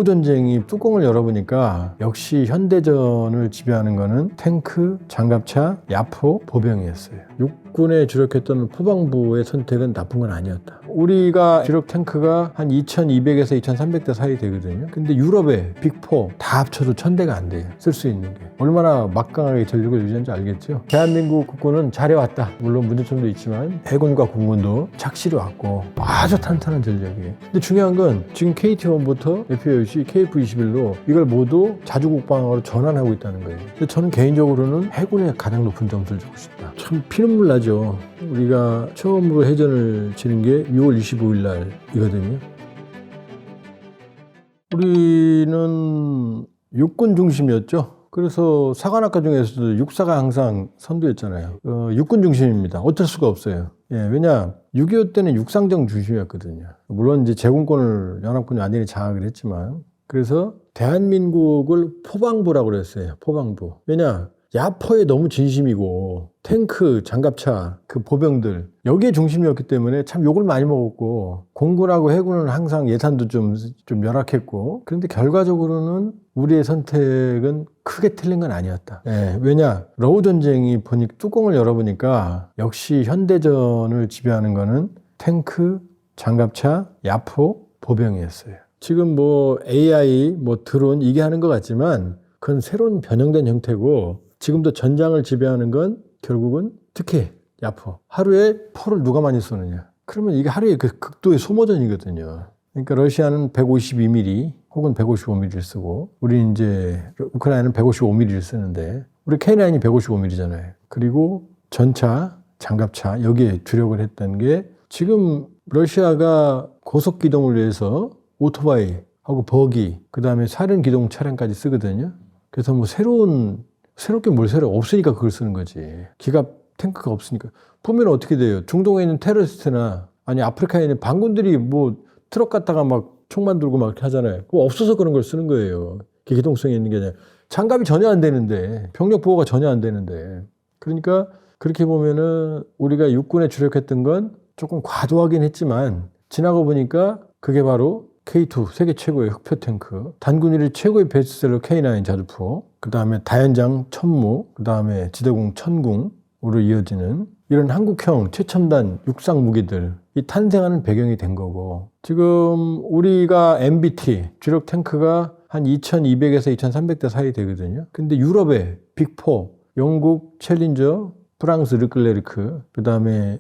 러우 전쟁이 뚜껑을 열어보니까 역시 현대전을 지배하는 거는 탱크, 장갑차, 야포, 보병이었어요. 육군에 주력했던 포방부의 선택은 나쁜 건 아니었다. 우리가 주력 탱크가 한 2200에서 2300대 사이 되거든요. 근데 유럽의 빅4 다 합쳐도 1000대가 안 돼요. 쓸 수 있는 게. 얼마나 막강하게 전력을 유지하는지 알겠죠? 대한민국 국군은 잘해왔다. 물론 문제점도 있지만 해군과 공군도 착실히 왔고 아주 탄탄한 전력이에요. 근데 중요한 건 지금 KT-1부터 FA-50, KF-21로 이걸 모두 자주국방으로 전환하고 있다는 거예요. 근데 저는 개인적으로는 해군에 가장 높은 점수를 주고 싶다. 참 피눈물 나죠. 우리가 처음으로 해전을 치는 게 6월 25일 날이거든요. 우리는 육군 중심이었죠. 그래서 사관학과 중에서도 육사가 항상 선두였잖아요. 육군 중심입니다. 어쩔 수가 없어요. 예, 왜냐 6.25 때는 육상정 중심이었거든요. 물론 이제 제공권을 연합군이 완전히 장악을 했지만 그래서 대한민국을 포방부라고 그랬어요. 포방부. 왜냐 야포에 너무 진심이고 탱크, 장갑차, 그 보병들 여기에 중심이었기 때문에 참 욕을 많이 먹었고 공군하고 해군은 항상 예산도 좀 열악했고 그런데 결과적으로는 우리의 선택은 크게 틀린 건 아니었다. 예, 왜냐 러우 전쟁이 뚜껑을 열어보니까 역시 현대전을 지배하는 거는 탱크, 장갑차, 야포, 보병이었어요. 지금 뭐 AI, 뭐 드론 이게 하는 것 같지만 그건 새로운 변형된 형태고 지금도 전장을 지배하는 건 결국은 특히 야포. 하루에 포를 누가 많이 쏘느냐. 그러면 이게 하루에 그 극도의 소모전이거든요. 그러니까 러시아는 152mm 혹은 155mm를 쓰고 우리 이제 우크라이나는 155mm를 쓰는데 우리 K9이 155mm잖아요. 그리고 전차, 장갑차 여기에 주력을 했던 게 지금 러시아가 고속 기동을 위해서 오토바이 하고 버기 그다음에 사륜 기동 차량까지 쓰거든요. 그래서 뭐 새롭게 뭘 새로 없으니까 그걸 쓰는 거지. 기갑 탱크가 없으니까. 보면 어떻게 돼요? 중동에 있는 테러리스트나 아니 아프리카에 있는 반군들이 뭐 트럭 갖다가 막 총만 들고 막 이렇게 하잖아요. 그거 없어서 그런 걸 쓰는 거예요. 기동성이 있는 게 아니라. 장갑이 전혀 안 되는데 병력 보호가 전혀 안 되는데. 그러니까 그렇게 보면은 우리가 육군에 주력했던 건 조금 과도하긴 했지만 지나고 보니까 그게 바로 K2 세계 최고의 흑표 탱크, 단군 1위 최고의 베스트셀러 K9 자주포, 그 다음에 다연장 천무, 그 다음에 지대공 천궁으로 이어지는 이런 한국형 최첨단 육상 무기들 이 탄생하는 배경이 된 거고 지금 우리가 MBT 주력 탱크가 한 2200에서 2300대 사이 되거든요. 근데 유럽의 빅4 영국 챌린저, 프랑스 르클레르크, 그 다음에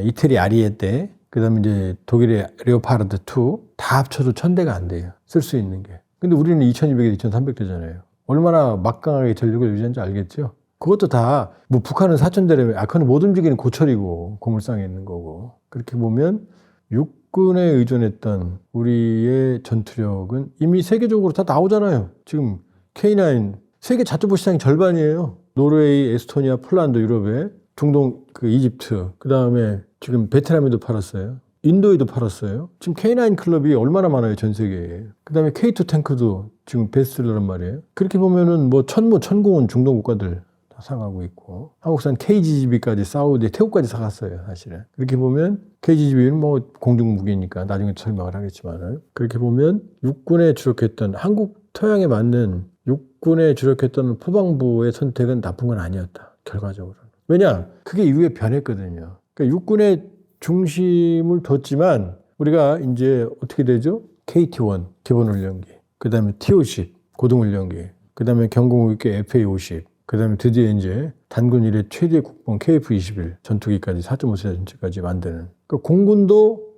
이태리 아리에떼 그 다음에 이제 독일의 레오파르드 2 다 합쳐도 1000대가 안 돼요. 쓸 수 있는 게. 근데 우리는 2200에서 2300대잖아요. 얼마나 막강하게 전력을 유지하는지 알겠죠? 그것도 다 뭐 북한은 4000대라면 그건 못 움직이는 고철이고 고물상에 있는 거고 그렇게 보면 육군에 의존했던 우리의 전투력은 이미 세계적으로 다 나오잖아요. 지금 K9 세계 자주포 시장의 절반이에요. 노르웨이, 에스토니아, 폴란드, 유럽에 중동 그 이집트 그 다음에 지금 베트남에도 팔았어요. 인도에도 팔았어요. 지금 K9 클럽이 얼마나 많아요, 전 세계에. 그 다음에 K2 탱크도 지금 베스트셀러란 말이에요. 그렇게 보면은 뭐 천무, 천궁은 중동 국가들 다 사가고 있고, 한국산 KGB까지 사우디, 태국까지 사갔어요, 사실은. 그렇게 보면 KGB는 뭐 공중 무기니까 나중에 설명을 하겠지만은. 그렇게 보면 육군에 주력했던 한국 토양에 맞는 육군에 주력했던 포방부의 선택은 나쁜 건 아니었다, 결과적으로. 왜냐? 그게 이후에 변했거든요. 그러니까 육군의 중심을 뒀지만 우리가 이제 어떻게 되죠? KT-1 기본훈련기, 그 다음에 T-50 고등훈련기, 그 다음에 경공무기 FA-50, 그 다음에 드디어 이제 단군 1의 최대 국방 KF-21 전투기까지 4.5세 전체까지 만드는. 그러니까 공군도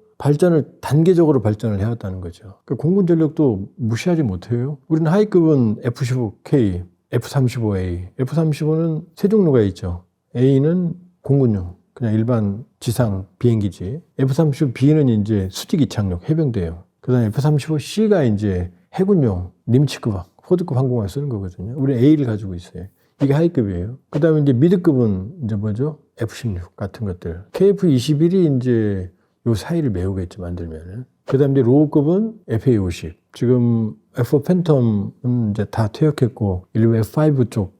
단계적으로 발전을 해왔다는 거죠. 그러니까 공군 전력도 무시하지 못해요. 우리는 하이급은 F-15K, F-35A, F-35는 세 종류가 있죠. A는 공군용, 그냥 일반 지상 비행기지. F-35B는 이제 수직 이착륙 해병대용. 그 다음에 F-35C가 이제 해군용, 님치급, 포드급 항공화에 쓰는 거거든요. 우리 A를 가지고 있어요. 이게 하이급이에요. 그 다음에 이제 미드급은 이제 뭐죠? F-16 같은 것들. KF-21이 이제 요 사이를 메우겠죠, 만들면은. 그 다음에 이제 로우급은 FA-50. 지금 F-4 팬텀은 이제 다 퇴역했고, 일부 F-5 쪽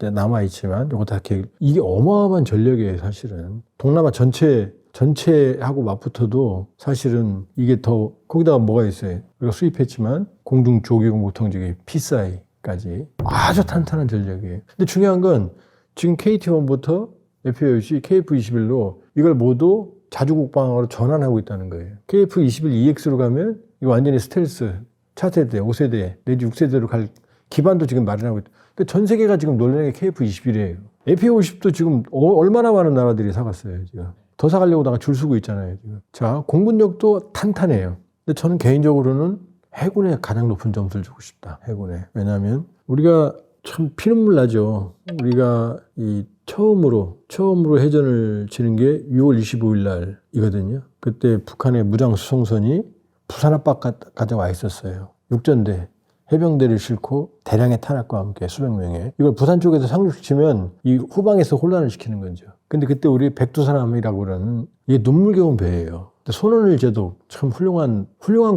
남아있지만, 요거 다 이게 어마어마한 전력이에요, 사실은. 동남아 전체 전체하고 맞붙어도 사실은 이게 더 거기다가 뭐가 있어요? 우리가 수입했지만 공중 조기공 보통적인 PSI까지 아주 탄탄한 전력이에요. 근데 중요한 건 지금 KT1부터 FAOC, KF21로 이걸 모두 자주국방으로 전환하고 있다는 거예요. KF21EX로 가면 이거 완전히 스텔스 차세대, 5세대 내지 6세대로 갈 기반도 지금 마련하고 있다. 그러니까 전 세계가 지금 놀라는 게 KF21이에요. FA50도 지금 얼마나 많은 나라들이 사갔어요. 지금 더 사가려고 줄 서고 있잖아요. 지금. 자, 공군력도 탄탄해요. 근데 저는 개인적으로는 해군에 가장 높은 점수를 주고 싶다. 해군에. 왜냐하면 우리가 참 피눈물 나죠. 우리가 이 처음으로 해전을 치는 게 6월 25일 날이거든요. 그때 북한의 무장 수송선이 부산 앞바까지 와 있었어요. 육전대, 해병대를 싣고 대량의 탄약과 함께 수백 명의. 이걸 부산 쪽에서 상륙시키면 이 후방에서 혼란을 시키는 거죠. 근데 그때 우리 백두산함이라고 그러는 이게 눈물겨운 배예요. 손원일 제독 참 훌륭한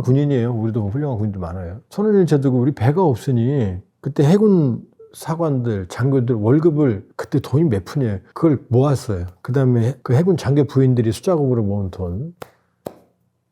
군인이에요. 우리도 훌륭한 군인들 많아요. 손원일 제독이 우리 배가 없으니 그때 해군 사관들, 장교들 월급을 그때 돈이 몇 푼이에요. 그걸 모았어요. 그 다음에 그 해군 장교 부인들이 수작업으로 모은 돈.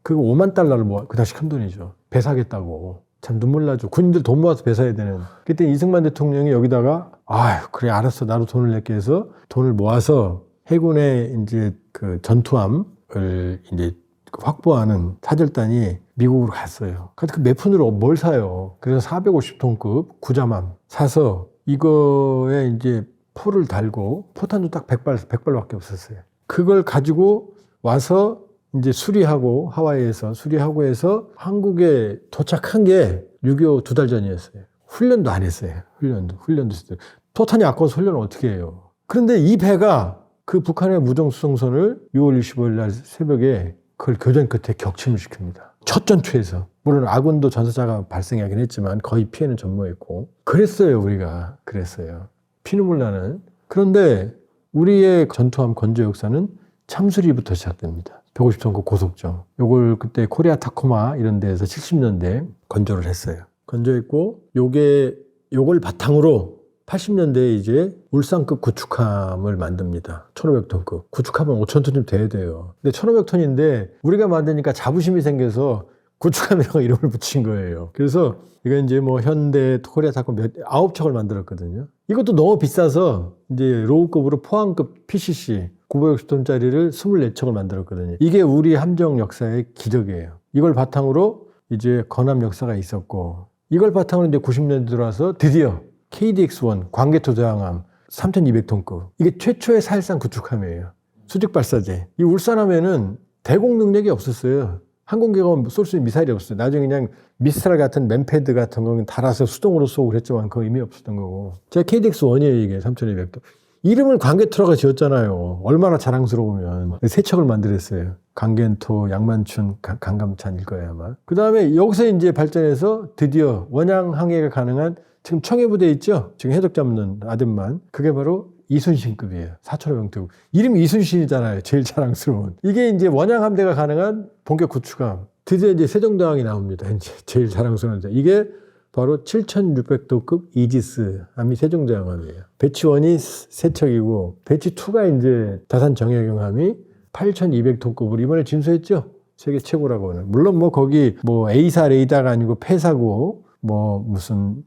그거 5만 달러를 모아. 그 당시 큰 돈이죠. 배 사겠다고. 참 눈물 나죠. 군인들 돈 모아서 배 사야 되는. 그때 이승만 대통령이 여기다가 아유 그래 알았어 나도 돈을 낼게 해서 돈을 모아서 해군의 이제 그 전투함을 이제 확보하는 사절단이 미국으로 갔어요. 근데 그 몇 푼으로 뭘 사요? 그래서 450톤급 구잠함 사서 이거에 이제 포를 달고 포탄도 딱 100발밖에 없었어요. 그걸 가지고 와서 이제 수리하고 하와이에서 수리하고 해서 한국에 도착한 게 6.25 두 달 전이었어요. 훈련도 안 했어요. 훈련도 했어요. 포탄이 아까워서 훈련을 어떻게 해요? 그런데 이 배가 그 북한의 무정수송선을 6월 25일 날 새벽에 그걸 교전 끝에 격침을 시킵니다. 첫 전투에서. 물론 아군도 전사자가 발생하긴 했지만 거의 피해는 전무했고. 그랬어요, 우리가. 그랬어요. 피눈물 나는. 그런데 우리의 전투함 건조 역사는 참수리부터 시작됩니다. 150톤급 고속정. 요걸 그때 코리아 타코마 이런 데에서 70년대 건조를 했어요. 건조했고, 요걸 바탕으로 80년대에 이제 울산급 구축함을 만듭니다. 1500톤급. 구축함은 5000톤쯤 돼야 돼요. 근데 1500톤인데 우리가 만드니까 자부심이 생겨서 구축함이라고 이름을 붙인 거예요. 그래서 이건 이제 뭐 현대, 코리아 타코 9척을 만들었거든요. 이것도 너무 비싸서 이제 로우급으로 포항급 PCC 960톤짜리를 24척을 만들었거든요. 이게 우리 함정 역사의 기적이에요. 이걸 바탕으로 이제 건함 역사가 있었고, 이걸 바탕으로 이제 90년대 들어와서 드디어 KDX-1 광개토 저항함 3200톤급. 이게 최초의 사실상 구축함이에요. 수직 발사제. 이 울산함에는 대공 능력이 없었어요. 항공기가 쏠 수 있는 미사일이 없어요. 나중에 그냥 미스트랄 같은 맨패드 같은 거는 달아서 수동으로 쏘고 그랬지만 그거 의미 없었던 거고. 제가 KDX-1이에요, 이게 3200톤. 이름을 광개토라고 지었잖아요. 얼마나 자랑스러우면. 세 척을 만들었어요. 강겐토, 양만춘, 강감찬일 거예요, 아마. 그 다음에 여기서 이제 발전해서 드디어 원양 항해가 가능한 지금 청해부대 있죠? 지금 해적 잡는 아들만. 그게 바로 이순신급이에요. 4,500톤급. 이름이 이순신이잖아요. 제일 자랑스러운. 이게 이제 원양 함대가 가능한 본격 구축함. 드디어 이제 세종대왕이 나옵니다. 이제 제일 자랑스러운. 이게 바로 7,600톤급 이지스 함이 세종대왕함이에요. 배치1이 3척이고, 배치2가 이제 다산 정약용함이 8,200톤급으로 이번에 진수했죠? 세계 최고라고 하는. 물론 뭐 거기 뭐 A사 레이더가 아니고 폐사고, 뭐 무슨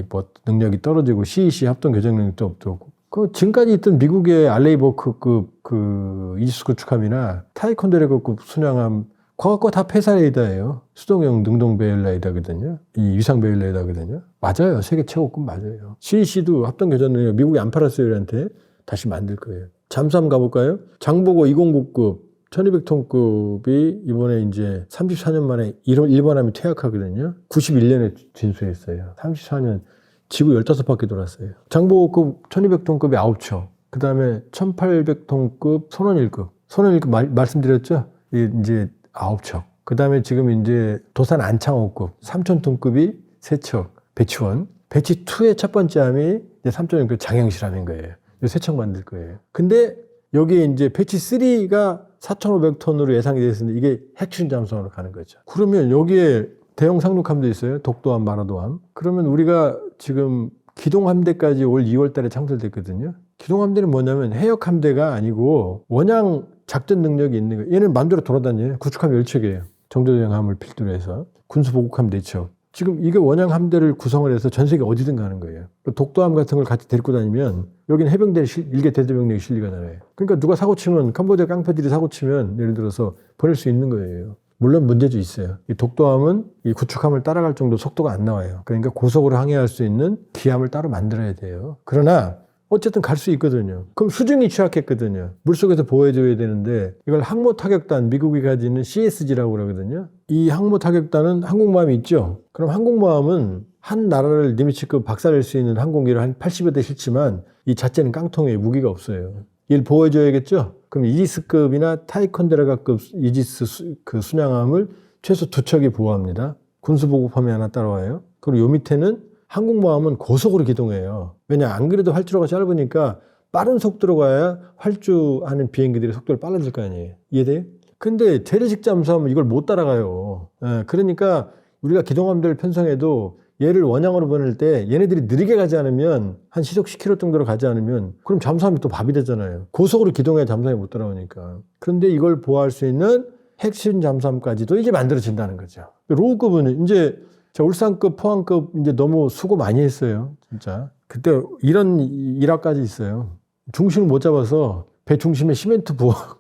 뭐 능력이 떨어지고 CEC 합동 교정 능력도 없고, 그 지금까지 있던 미국의 알레이버크급 그 이지스 구축함이나 타이콘데레거급 순양함 그거 다 폐사 레이더예요. 수동형 능동 배열 레이더거든요. 이 유상 배열 레이더거든요. 맞아요. 세계 최고급 맞아요. CEC도 합동 교전 능력 미국이 안 팔았어요. 우리한테 다시 만들 거예요. 잠수함 가볼까요? 장보고 209급 1200톤급이 이번에 이제 34년 만에 일본함이 퇴역하거든요. 91년에 진수했어요. 34년 지구 15바퀴 돌았어요. 장보고급 1200톤급이 9척. 그 다음에 1800톤급 손원일급. 손원일급 말씀드렸죠? 이제 9척. 그 다음에 지금 이제 도산 안창호급 3000톤급이 3척. 배치1. 배치2의 첫 번째 함이 이제 3000톤급 장영실함인 거예요. 이 3척 만들 거예요. 근데 여기에 이제 배치3가 4,500톤으로 예상이 되어 있는데 이게 핵추진 잠수함으로 가는 거죠. 그러면 여기에 대형 상륙함도 있어요. 독도함, 마라도함. 그러면 우리가 지금 기동함대까지 올 2월 달에 창설됐거든요. 기동함대는 뭐냐면 해역함대가 아니고 원양 작전 능력이 있는 거예요. 얘는 마음대로 돌아다녀요. 구축함 10척이에요. 정도대왕함을 필두로 해서 군수보급함 4척. 지금 이게 원양 함대를 구성을 해서 전 세계 어디든 가는 거예요. 독도함 같은 걸 같이 데리고 다니면 여기는 해병대 일개 대대병력이 실리가잖아요. 그러니까 누가 사고 치면 캄보디아 깡패들이 사고 치면 예를 들어서 보낼 수 있는 거예요. 물론 문제도 있어요. 이 독도함은 이 구축함을 따라갈 정도 속도가 안 나와요. 그러니까 고속으로 항해할 수 있는 기함을 따로 만들어야 돼요. 그러나 어쨌든 갈 수 있거든요. 그럼 수중이 취약했거든요. 물속에서 보호해줘야 되는데 이걸 항모타격단, 미국이 가지는 CSG라고 그러거든요. 이 항모타격단은 항공모함이 있죠. 그럼 항공모함은 한 나라를 니미츠급 박살낼 수 있는 항공기를 한 80여 대 실지만 이 자체는 깡통에 무기가 없어요. 이걸 보호해줘야겠죠. 그럼 이지스급이나 타이콘데라가급 이지스 그 순양함을 최소 2척이 보호합니다. 군수보급함이 하나 따라와요. 그리고 요 밑에는 항공모함은 고속으로 기동해요. 왜냐 안 그래도 활주로가 짧으니까 빠른 속도로 가야 활주하는 비행기들의 속도를 빨라질 거 아니에요. 이해돼요? 근데 재래식 잠수함은 이걸 못 따라가요. 그러니까 우리가 기동함대를 편성해도 얘를 원양으로 보낼 때 얘네들이 느리게 가지 않으면 한 시속 10km 정도로 가지 않으면 그럼 잠수함이 또 밥이 되잖아요. 고속으로 기동해야 잠수함이 못 따라오니까. 그런데 이걸 보호할 수 있는 핵심 잠수함까지도 이제 만들어진다는 거죠. 로우급은 이제 울산급, 포항급 이제 너무 수고 많이 했어요. 진짜. 그때 이런 일화까지 있어요. 중심을 못 잡아서 배 중심에 시멘트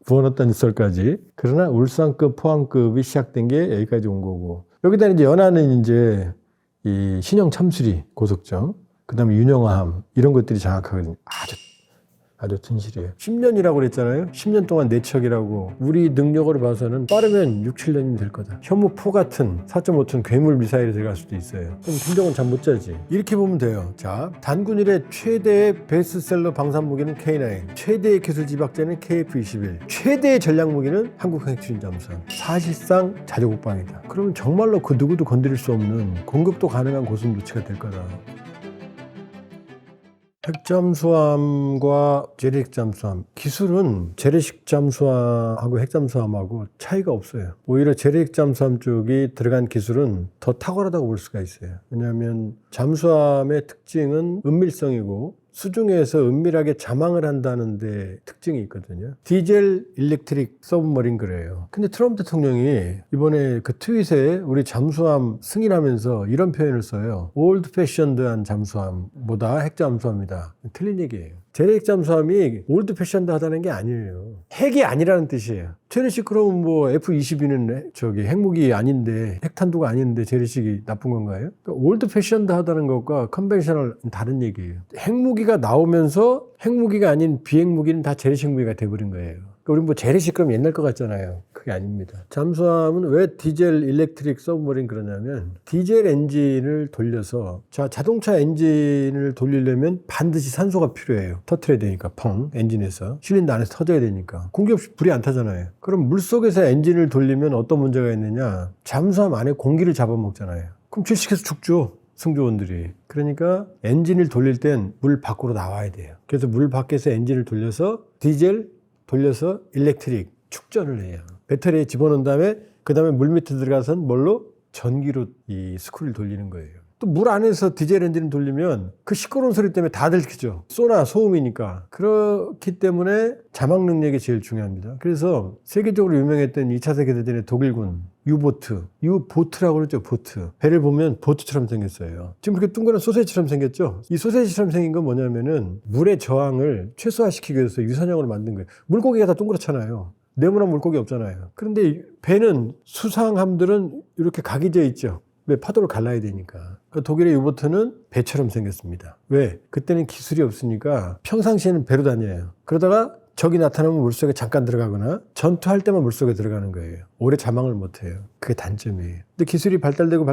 부어놨다는 썰까지. 그러나 울산급, 포항급이 시작된 게 여기까지 온 거고. 여기다 이제 연하는 이제 이 신형 참수리 고속정, 그 다음에 윤영함 이런 것들이 장악하거든요. 아주 튼실해요. 10년이라고 그랬잖아요. 10년 동안 4척이라고. 우리 능력으로 봐서는 빠르면 6, 7년이면 될 거다. 현무포 같은 4.5톤 괴물 미사일이 들어갈 수도 있어요. 그럼 김정은 잠 못 자지. 이렇게 보면 돼요. 자, 단군1의 최대의 베스트셀러 방산무기는 K9, 최대의 기술지박제는 KF-21, 최대의 전략무기는 한국핵추진 잠수함. 사실상 자주국방이다. 그러면 정말로 그 누구도 건드릴 수 없는 공급도 가능한 고순부치가 될 거다. 핵잠수함과 재래식 잠수함 기술은 재래식 잠수함하고 핵잠수함하고 차이가 없어요. 오히려 재래식 잠수함 쪽이 들어간 기술은 더 탁월하다고 볼 수가 있어요. 왜냐하면 잠수함의 특징은 은밀성이고 수중에서 은밀하게 자망을 한다는 데 특징이 있거든요. 디젤 일렉트릭 서브머린 그래요. 근데 트럼프 대통령이 이번에 그 트윗에 우리 잠수함 승인하면서 이런 표현을 써요. 올드 패션드한 잠수함보다 핵잠수함이다. 틀린 얘기예요. 재래식 잠수함이 올드 패션드하다는 게 아니에요. 핵이 아니라는 뜻이에요. 재래식 그러면 뭐 F-22는 저기 핵무기 아닌데 핵탄두가 아닌데 재래식이 나쁜 건가요? 그러니까 올드 패션드하다는 것과 컨벤셔널 다른 얘기예요. 핵무기가 나오면서 핵무기가 아닌 비핵무기는 다 재래식 무기가 돼버린 거예요. 우리 뭐 재래식 그럼 옛날 것 같잖아요. 그게 아닙니다. 잠수함은 왜 디젤 일렉트릭 서브머린 그러냐면 디젤 엔진을 돌려서 자동차 엔진을 돌리려면 반드시 산소가 필요해요. 터트려야 되니까 펑 엔진에서 실린더 안에서 터져야 되니까 공기 없이 불이 안 타잖아요. 그럼 물속에서 엔진을 돌리면 어떤 문제가 있느냐? 잠수함 안에 공기를 잡아먹잖아요. 그럼 질식해서 죽죠. 승조원들이. 그러니까 엔진을 돌릴 땐 물 밖으로 나와야 돼요. 그래서 물 밖에서 엔진을 돌려서 디젤 돌려서 일렉트릭 축전을 해요. 배터리에 집어넣은 다음에 그 다음에 물 밑에 들어가서 뭘로? 전기로 이 스크류를 돌리는 거예요. 또 물 안에서 디젤 엔진을 돌리면 그 시끄러운 소리 때문에 다 들키죠. 소나 소음이니까. 그렇기 때문에 자막 능력이 제일 중요합니다. 그래서 세계적으로 유명했던 2차 세계대전의 독일군 유보트라고 그러죠. 보트. 배를 보면 보트처럼 생겼어요. 지금 그렇게 둥그런 소세지처럼 생겼죠. 이 소세지처럼 생긴 건 뭐냐면은 물의 저항을 최소화시키기 위해서 유선형으로 만든 거예요. 물고기가 다 둥그렇잖아요. 네모난 물고기 없잖아요. 그런데 배는 수상함들은 이렇게 각이 되어 있죠. 왜? 파도를 갈라야 되니까. 독일의 유보트는 배처럼 생겼습니다. 왜? 그때는 기술이 없으니까 평상시에는 배로 다녀요. 그러다가 적이 나타나면 물속에 잠깐 들어가거나 전투할 때만 물속에 들어가는 거예요. 오래 자망을 못해요. 그게 단점이에요. 근데 기술이 발달되고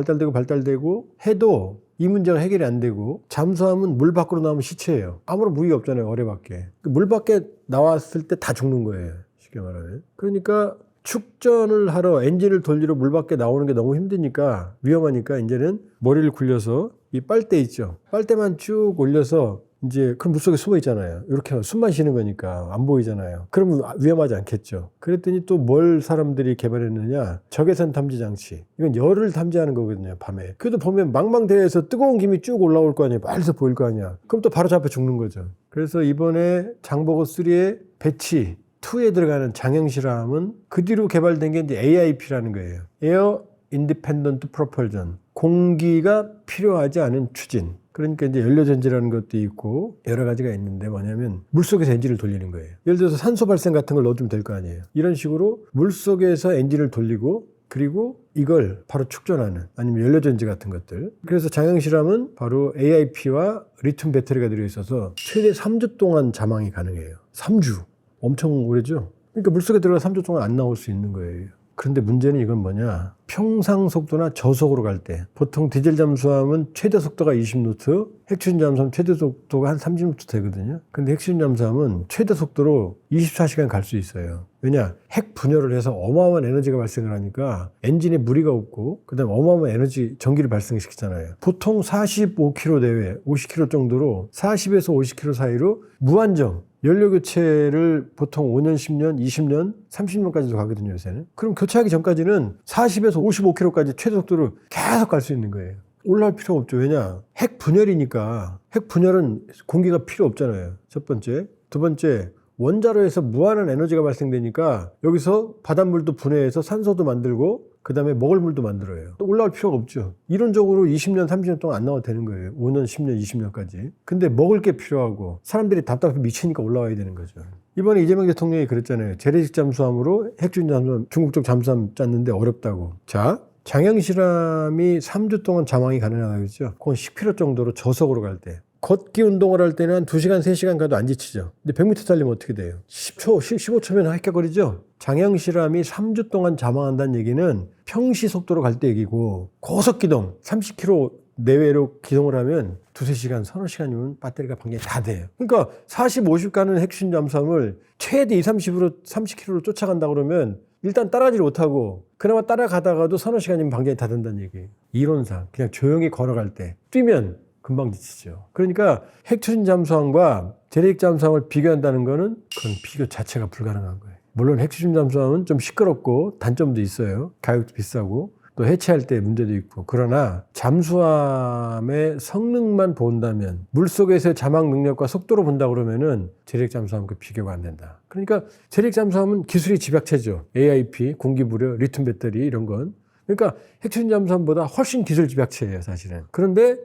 해도 이 문제가 해결이 안 되고 잠수함은 물 밖으로 나오면 시체예요. 아무런 무기가 없잖아요. 어뢰밖에. 물 밖에 나왔을 때 다 죽는 거예요. 쉽게 말하면. 그러니까 축전을 하러 엔진을 돌리러 물 밖에 나오는 게 너무 힘드니까 위험하니까 이제는 머리를 굴려서 이 빨대 있죠. 빨대만 쭉 올려서 이제 그럼 물속에 숨어 있잖아요. 이렇게 숨만 쉬는 거니까 안 보이잖아요. 그러면 위험하지 않겠죠. 그랬더니 또 뭘 사람들이 개발했느냐? 적외선 탐지 장치. 이건 열을 탐지하는 거거든요. 밤에. 그래도 보면 망망대해에서 뜨거운 김이 쭉 올라올 거 아니에요. 빨리서 보일 거 아니야. 그럼 또 바로 잡혀 죽는 거죠. 그래서 이번에 장보고 3의 배치 2에 들어가는 장형실함은 그 뒤로 개발된 게 이제 AIP라는 거예요. Air Independent Propulsion. 공기가 필요하지 않은 추진. 그러니까 이제 연료전지라는 것도 있고 여러 가지가 있는데 뭐냐면 물속에서 엔진을 돌리는 거예요. 예를 들어서 산소 발생 같은 걸 넣어주면 될 거 아니에요. 이런 식으로 물속에서 엔진을 돌리고 그리고 이걸 바로 축전하는 아니면 연료전지 같은 것들. 그래서 장형실함은 바로 AIP와 리튬 배터리가 들어있어서 최대 3주 동안 자망이 가능해요. 3주. 엄청 오래죠. 그러니까 물속에 들어가 3주 동안 안 나올 수 있는 거예요. 그런데 문제는 이건 뭐냐. 평상 속도나 저속으로 갈 때 보통 디젤 잠수함은 최대 속도가 20노트, 핵추진 잠수함 최대 속도가 한 30노트 되거든요. 근데 핵추진 잠수함은 최대 속도로 24시간 갈 수 있어요. 왜냐? 핵 분열을 해서 어마어마한 에너지가 발생을 하니까 엔진에 무리가 없고 그다음에 어마어마한 에너지 전기를 발생시키잖아요. 보통 45km 내외, 50km 정도로 40에서 50km 사이로 무한정 연료 교체를 보통 5년, 10년, 20년, 30년까지도 가거든요, 요새는. 그럼 교체하기 전까지는 40에서 55km까지 최대 속도로 계속 갈 수 있는 거예요. 올라갈 필요가 없죠. 왜냐? 핵 분열이니까. 핵 분열은 공기가 필요 없잖아요. 첫 번째. 두 번째, 원자로에서 무한한 에너지가 발생되니까 여기서 바닷물도 분해해서 산소도 만들고 그 다음에 먹을 물도 만들어요. 또 올라갈 필요가 없죠. 이론적으로 20년, 30년 동안 안 나와도 되는 거예요. 5년, 10년, 20년까지. 근데 먹을 게 필요하고 사람들이 답답해 미치니까 올라와야 되는 거죠. 이번에 이재명 대통령이 그랬잖아요. 재래식 잠수함으로 핵주진 잠수함, 중국 쪽 잠수함 짰는데 어렵다고. 자, 장형실함이 3주 동안 자망이 가능하다고 그랬죠. 그건 10km 정도로 저속으로 갈 때. 걷기 운동을 할 때는 한 2시간, 3시간 가도 안 지치죠. 근데 100m 달리면 어떻게 돼요? 10초, 15초면 헷갈거리죠? 장형실함이 3주 동안 자망한다는 얘기는 평시 속도로 갈 때 얘기고 고속 기동 30km 내외로 기동을 하면 2-3시간, 서너 시간이면 배터리가 방전이 다 돼요. 그러니까 40, 50 가는 핵심 잠수함을 최대 2-30으로 30km로 쫓아간다 그러면 일단 따라가지 못하고 그나마 따라가다가도 서너 시간이면 방전이 다 된다는 얘기예요. 이론상 그냥 조용히 걸어갈 때 뛰면 금방 지치죠. 그러니까 핵추진 잠수함과 재래식 잠수함을 비교한다는 거는 그건 비교 자체가 불가능한 거예요. 물론 핵추진 잠수함은 좀 시끄럽고 단점도 있어요. 가격도 비싸고 또 해체할 때 문제도 있고. 그러나 잠수함의 성능만 본다면 물속에서의 자막 능력과 속도로 본다 그러면은 재래식 잠수함과 비교가 안 된다. 그러니까 재래식 잠수함은 기술이 집약체죠. AIP, 공기부려, 리튬 배터리 이런 건. 그러니까 핵추진 잠수함보다 훨씬 기술 집약체예요, 사실은. 그런데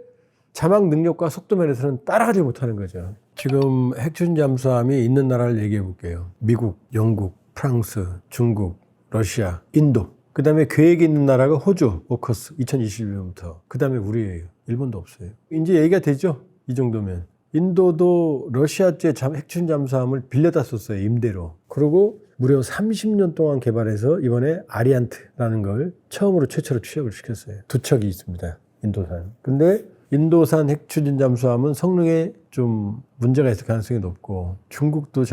자막 능력과 속도 면에서는 따라가지 못하는 거죠. 지금 핵추진 잠수함이 있는 나라를 얘기해 볼게요. 미국, 영국, 프랑스, 중국, 러시아, 인도. 그 다음에 계획이 있는 나라가 호주, 오커스 2021년부터. 그 다음에 우리예요. 일본도 없어요. 이제 얘기가 되죠? 이 정도면. 인도도 러시아제 핵추진 잠수함을 빌려다 썼어요. 임대로. 그리고 무려 30년 동안 개발해서 이번에 아리안트라는 걸 처음으로 최초로 취역을 시켰어요. 2척이 있습니다. 인도산. 근데 인도산 핵추진 잠수함은 성능에 좀 문제가 있을 가능성이 높고 중국도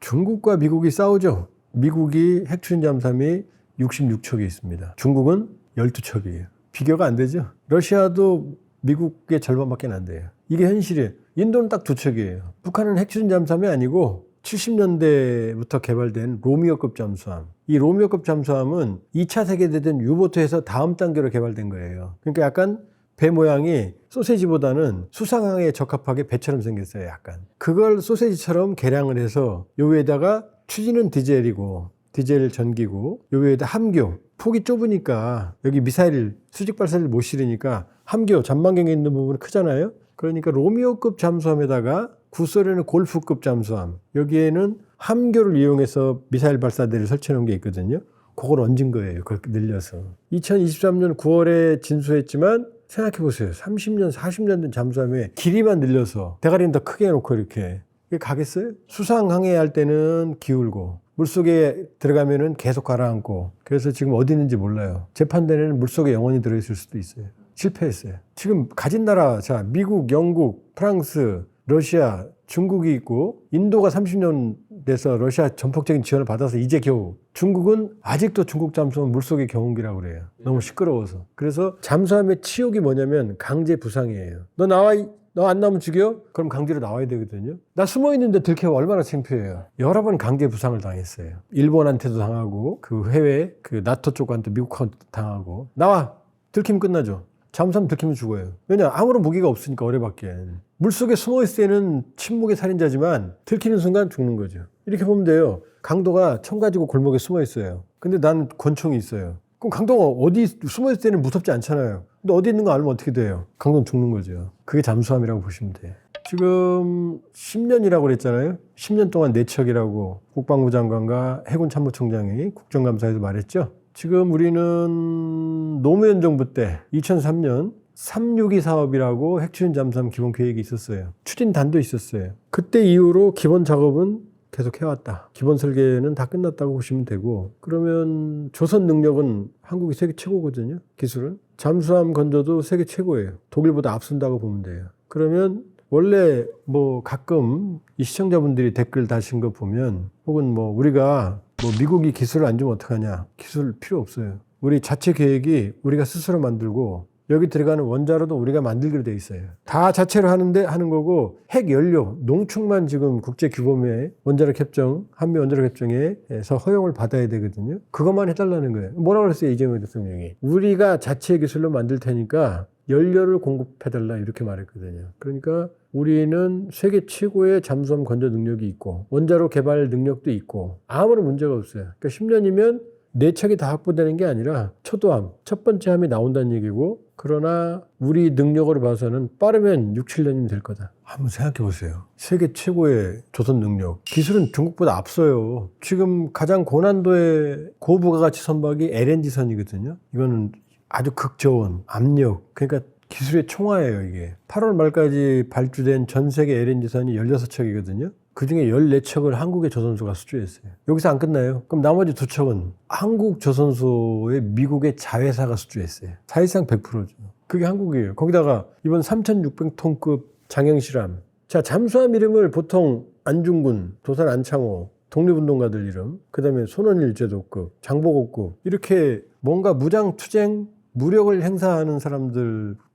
중국과 미국이 싸우죠. 미국이 핵추진 잠수함이 66척이 있습니다. 중국은 12척이에요. 비교가 안 되죠. 러시아도 미국의 절반밖에 안 돼요. 이게 현실이에요. 인도는 딱 2척이에요. 북한은 핵추진 잠수함이 아니고 70년대부터 개발된 로미오급 잠수함. 이 로미오급 잠수함은 2차 세계대전 유보트에서 다음 단계로 개발된 거예요. 그러니까 약간 배 모양이 소세지보다는 수상항에 적합하게 배처럼 생겼어요, 약간. 그걸 소세지처럼 개량을 해서 요 위에다가 추진은 디젤이고, 디젤 전기고, 요 위에다 함교. 폭이 좁으니까 여기 미사일, 수직 발사를 못 실으니까 함교, 전망경에 있는 부분이 크잖아요. 그러니까 로미오급 잠수함에다가 구소련의 골프급 잠수함. 여기에는 함교를 이용해서 미사일 발사대를 설치해 놓은 게 있거든요. 그걸 얹은 거예요. 그렇게 늘려서. 2023년 9월에 진수했지만 생각해보세요. 30년, 40년 된 잠수함에 길이만 늘려서 대가리는 더 크게 해놓고 이렇게. 이게 가겠어요? 수상항해 할 때는 기울고 물속에 들어가면은 계속 가라앉고 그래서 지금 어디 있는지 몰라요. 재판대에는 물속에 영원히 들어있을 수도 있어요. 실패했어요. 지금 가진 나라, 자, 미국, 영국, 프랑스, 러시아, 중국이 있고 인도가 30년 돼서 러시아 전폭적인 지원을 받아서 이제 겨우 중국은 아직도 중국 잠수함은 물속의 경운기라고 그래요. 너무 시끄러워서. 그래서 잠수함의 치욕이 뭐냐면 강제 부상이에요. 너 나와, 너 안 나오면 죽여? 그럼 강제로 나와야 되거든요. 나 숨어있는데 들켜면 얼마나 창피해요. 여러 번 강제 부상을 당했어요. 일본한테도 당하고 그 해외 그 나토 쪽한테 미국한테 당하고 나와! 들키면 끝나죠. 잠수함 들키면 죽어요. 왜냐? 아무런 무기가 없으니까 어뢰밖에. 물속에 숨어있을 때는 침묵의 살인자지만 들키는 순간 죽는 거죠. 이렇게 보면 돼요. 강도가 총 가지고 골목에 숨어 있어요. 근데 난 권총이 있어요. 그럼 강도가 어디 숨어 있을 때는 무섭지 않잖아요. 근데 어디 있는 거 알면 어떻게 돼요? 강도는 죽는 거죠. 그게 잠수함이라고 보시면 돼요. 지금 10년이라고 그랬잖아요. 10년 동안 내척이라고 국방부 장관과 해군 참모총장이 국정감사에서 말했죠. 지금 우리는 노무현 정부 때 2003년 362 사업이라고 핵추진 잠수함 기본 계획이 있었어요. 추진단도 있었어요. 그때 이후로 기본 작업은 계속 해왔다. 기본 설계는 다 끝났다고 보시면 되고, 그러면 조선 능력은 한국이 세계 최고거든요. 기술은. 잠수함 건조도 세계 최고예요. 독일보다 앞선다고 보면 돼요. 그러면 원래 뭐 가끔 이 시청자분들이 댓글 다신 거 보면, 혹은 뭐 우리가 뭐 미국이 기술을 안 주면 어떡하냐. 기술 필요 없어요. 우리 자체 계획이 우리가 스스로 만들고, 여기 들어가는 원자로도 우리가 만들기로 돼 있어요. 다 자체로 하는 거고, 핵 연료, 농축만 지금 국제 규범의 원자력 협정, 한미 원자력 협정에서 허용을 받아야 되거든요. 그것만 해달라는 거예요. 뭐라고 그랬어요, 이재명 대통령이? 우리가 자체 기술로 만들 테니까 연료를 공급해달라 이렇게 말했거든요. 그러니까 우리는 세계 최고의 잠수함 건조 능력이 있고, 원자로 개발 능력도 있고, 아무런 문제가 없어요. 그러니까 10년이면 내척이 다 확보되는 게 아니라 초도함, 첫 번째 함이 나온다는 얘기고, 그러나 우리 능력으로 봐서는 빠르면 6, 7년이면 될 거다. 한번 생각해 보세요. 세계 최고의 조선 능력. 기술은 중국보다 앞서요. 지금 가장 고난도의 고부가가치 선박이 LNG선이거든요. 이거는 아주 극저온, 압력, 그러니까 기술의 총화예요, 이게. 8월 말까지 발주된 전 세계 LNG선이 16척이거든요. 그 중에 14척을 한국의 조선소가 수주했어요. 여기서 안 끝나요. 그럼 나머지 2척은 한국 조선소의 미국의 자회사가 수주했어요. 사실상 100%죠. 그게 한국이에요. 거기다가 이번 3,600톤급 장형실함. 자, 잠수함 이름을 보통 안중근, 도산 안창호, 독립운동가들 이름, 그 다음에 손원일제도급, 장보고급, 이렇게 뭔가 무장투쟁, 무력을 행사하는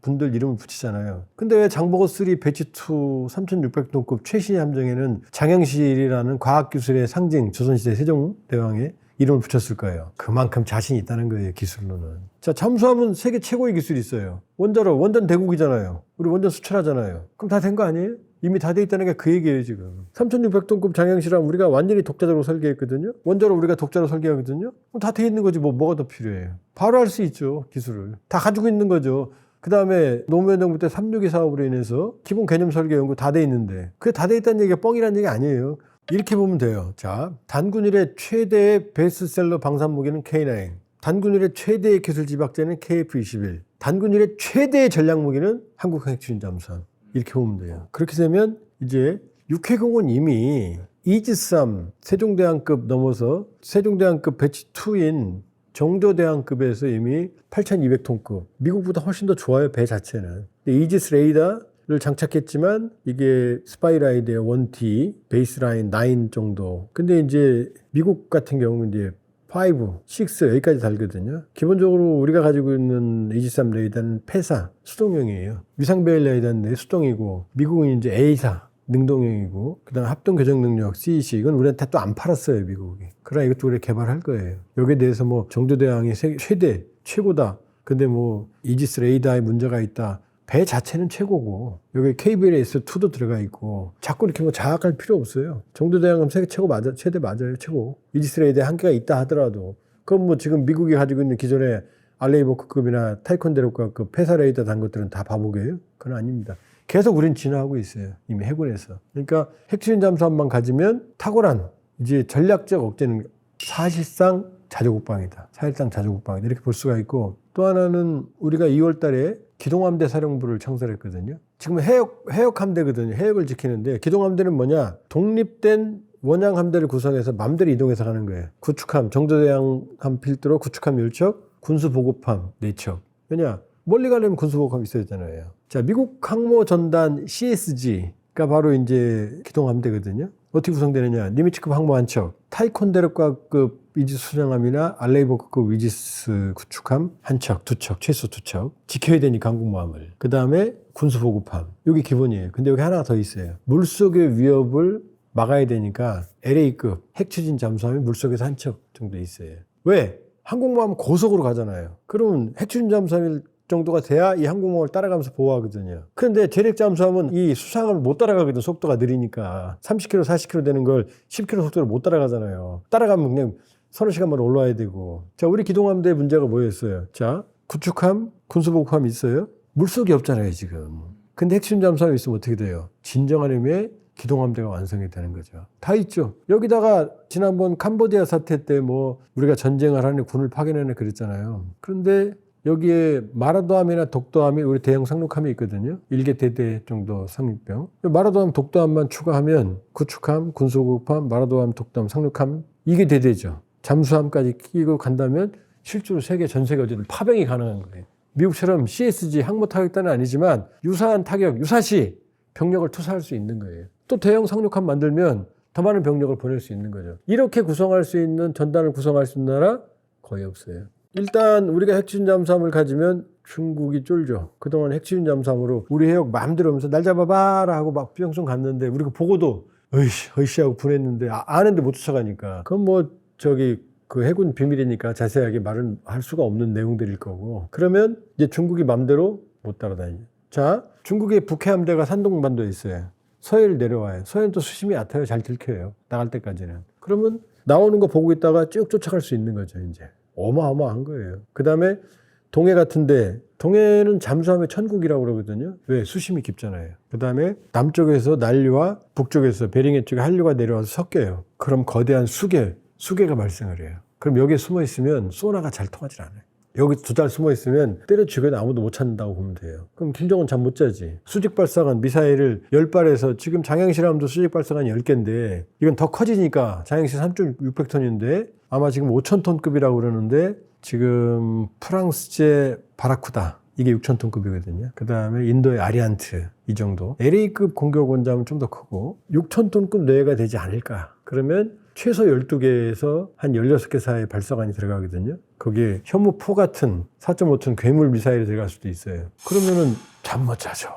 분들 이름을 붙이잖아요. 근데 왜 장보고 3 배치2 3600톤급 최신의 함정에는 장형실이라는 과학기술의 상징, 조선시대 세종대왕의 이름을 붙였을까요? 그만큼 자신이 있다는 거예요, 기술로는. 자, 잠수함은 세계 최고의 기술이 있어요. 원전 대국이잖아요. 우리 원전 수출하잖아요. 그럼 다 된 거 아니에요? 이미 다 돼 있다는 게 그 얘기예요, 지금. 3600톤급 장형실함 우리가 완전히 독자적으로 설계했거든요. 원자로 우리가 독자로 설계하거든요. 그럼 다 돼 있는 거지, 뭐가 더 필요해요? 바로 할 수 있죠, 기술을. 다 가지고 있는 거죠. 그 다음에 노무현 정부 때 362 사업으로 인해서 기본 개념 설계 연구 다 돼 있는데, 그게 다 돼 있다는 얘기가 뻥이라는 얘기 아니에요. 이렇게 보면 돼요. 자, 단군 이래 최대의 베스트셀러 방산 무기는 K9. 단군 이래 최대의 기술 지박제는 KF-21. 단군 이래 최대의 전략 무기는 한국 핵추진 잠수함. 이렇게 보면 돼요. 그렇게 되면 이제 육해공은 이미 이지스함 세종대왕급 넘어서 세종대왕급 배치2인 정조대왕급에서 이미 8,200톤급. 미국보다 훨씬 더 좋아요, 배 자체는. 이지스 레이더를 장착했지만 이게 스파이라이드의 1T, 베이스라인 9 정도. 근데 이제 미국 같은 경우는 이제 5, 6 여기까지 달거든요. 기본적으로 우리가 가지고 있는 이지스3 레이더는 폐사, 수동형이에요. 위상배열 레이더인데 수동이고, 미국은 이제 A사, 능동형이고, 그 다음에 합동 교정 능력 CEC, 이건 우리한테 또 안 팔았어요, 미국이. 그러나 이것도 우리가 개발할 거예요. 여기에 대해서 뭐 정조대왕이 최대, 최고다. 근데 뭐 이지스 레이더에 문제가 있다. 배 자체는 최고고, 여기 KBLS2도 들어가 있고, 자꾸 이렇게 뭐 자학할 필요 없어요. 정조대왕은 세계 최고 맞아, 최대 맞아요, 최고. 이지스 레이더에 한계가 있다 하더라도, 그건 뭐 지금 미국이 가지고 있는 기존의 알레이버크급이나 타이콘데로과급 폐사 레이더 단 것들은 다 바보게요? 그건 아닙니다. 계속 우린 진화하고 있어요. 이미 해군에서. 그러니까 핵추진 잠수함만 가지면 탁월한 이제 전략적 억제는 사실상 자주국방이다. 사실상 자주국방이다. 이렇게 볼 수가 있고, 또 하나는 우리가 2월 달에 기동함대 사령부를 창설했거든요. 지금 해역 함대거든요. 해역을 지키는데, 기동함대는 뭐냐? 독립된 원양 함대를 구성해서 맘대로 이동해서 가는 거예요. 구축함, 정조대왕함 필두로 구축함 10척, 군수보급함 4척. 왜냐? 멀리 가려면 군수보급함 있어야 되잖아요. 자, 미국 항모전단 CSG가 바로 이제 기동함대거든요. 어떻게 구성되느냐? 니미츠급 항모 한 척, 타이콘데르과급 이지스 수정함이나 알레이버급 이지스 구축함 한 척, 2척, 최소 2척. 지켜야 되니 강국모함을. 그 다음에 군수보급함. 이게 기본이에요. 근데 여기 하나 더 있어요. 물속의 위협을 막아야 되니까 LA급 핵추진 잠수함이 물속에서 한 척 정도 있어요. 왜? 항공모함 고속으로 가잖아요. 그러면 핵추진 잠수함이 정도가 돼야 이 항공모를 따라가면서 보호하거든요. 그런데 대륙 잠수함은 이 수상함을 못 따라가거든. 속도가 느리니까 30km, 40km 되는 걸 10km 속도로 못 따라가잖아요. 따라가면 그냥 서너 시간 만에 올라와야 되고. 자, 우리 기동함대의 문제가 뭐였어요? 자, 구축함, 군수복함 있어요? 물속이 없잖아요, 지금. 근데 핵심 잠수함이 있으면 어떻게 돼요? 진정한 의미의 기동함대가 완성이 되는 거죠. 다 있죠. 여기다가 지난번 캄보디아 사태 때 뭐 우리가 전쟁을 하는 군을 파견하는 그랬잖아요. 그런데 여기에 마라도함이나 독도함이 우리 대형 상륙함이 있거든요. 1개 대대 정도 상륙병. 마라도함, 독도함만 추가하면 구축함, 군수복함, 마라도함, 독도함, 상륙함 이게 대대죠. 잠수함까지 끼고 간다면 실제로 전 세계 어디든 파병이 가능한 거예요. 미국처럼 CSG 항모 타격단은 아니지만 유사한 타격, 유사시 병력을 투사할 수 있는 거예요. 또 대형 상륙함 만들면 더 많은 병력을 보낼 수 있는 거죠. 이렇게 구성할 수 있는 전단을 구성할 수 있는 나라 거의 없어요. 일단 우리가 핵추진 잠수함을 가지면 중국이 쫄죠. 그동안 핵추진 잠수함으로 우리 해역 마음대로 하면서 날 잡아봐라 하고 막 뿅뿅 갔는데 우리가 보고도 어이씨 하고 보냈는데 아는데 못 쫓아가니까 그건 뭐 그 해군 비밀이니까 자세하게 말은 할 수가 없는 내용들일 거고 그러면 이제 중국이 맘대로 못 따라다니죠. 자, 중국의 북해함대가 산둥반도에 있어요. 서해를 내려와요. 서해는 또 수심이 얕아요. 잘 들켜요. 나갈 때까지는. 그러면 나오는 거 보고 있다가 쭉 쫓아갈 수 있는 거죠, 이제. 어마어마한 거예요. 그 다음에 동해 같은데, 동해는 잠수함의 천국이라고 그러거든요. 왜? 수심이 깊잖아요. 그 다음에 남쪽에서 난류와 북쪽에서 베링해 쪽에 한류가 내려와서 섞여요. 그럼 거대한 수계가 발생을 해요. 그럼 여기에 숨어 있으면 소나가 잘 통하지 않아요. 여기 2달 숨어 있으면 때려 죽여도 아무도 못 찾는다고 보면 돼요. 그럼 김정은 잠 못 자지. 수직 발사관 미사일을 10발에서 지금 장영실함도 수직 발사관이 10개인데 이건 더 커지니까 장영실 3,600톤인데 아마 지금 5,000톤급이라고 그러는데 지금 프랑스제 바라쿠다 이게 6,000톤급이거든요. 그 다음에 인도의 아리안트 이 정도. LA급 공격 원잠은 좀 더 크고 6,000톤급 내외가 되지 않을까. 그러면 최소 12개에서 한 16개 사이의 발사관이 들어가거든요. 거기에 현무4 같은 4.5톤 괴물 미사일이 들어갈 수도 있어요. 그러면은 잠 못 자죠.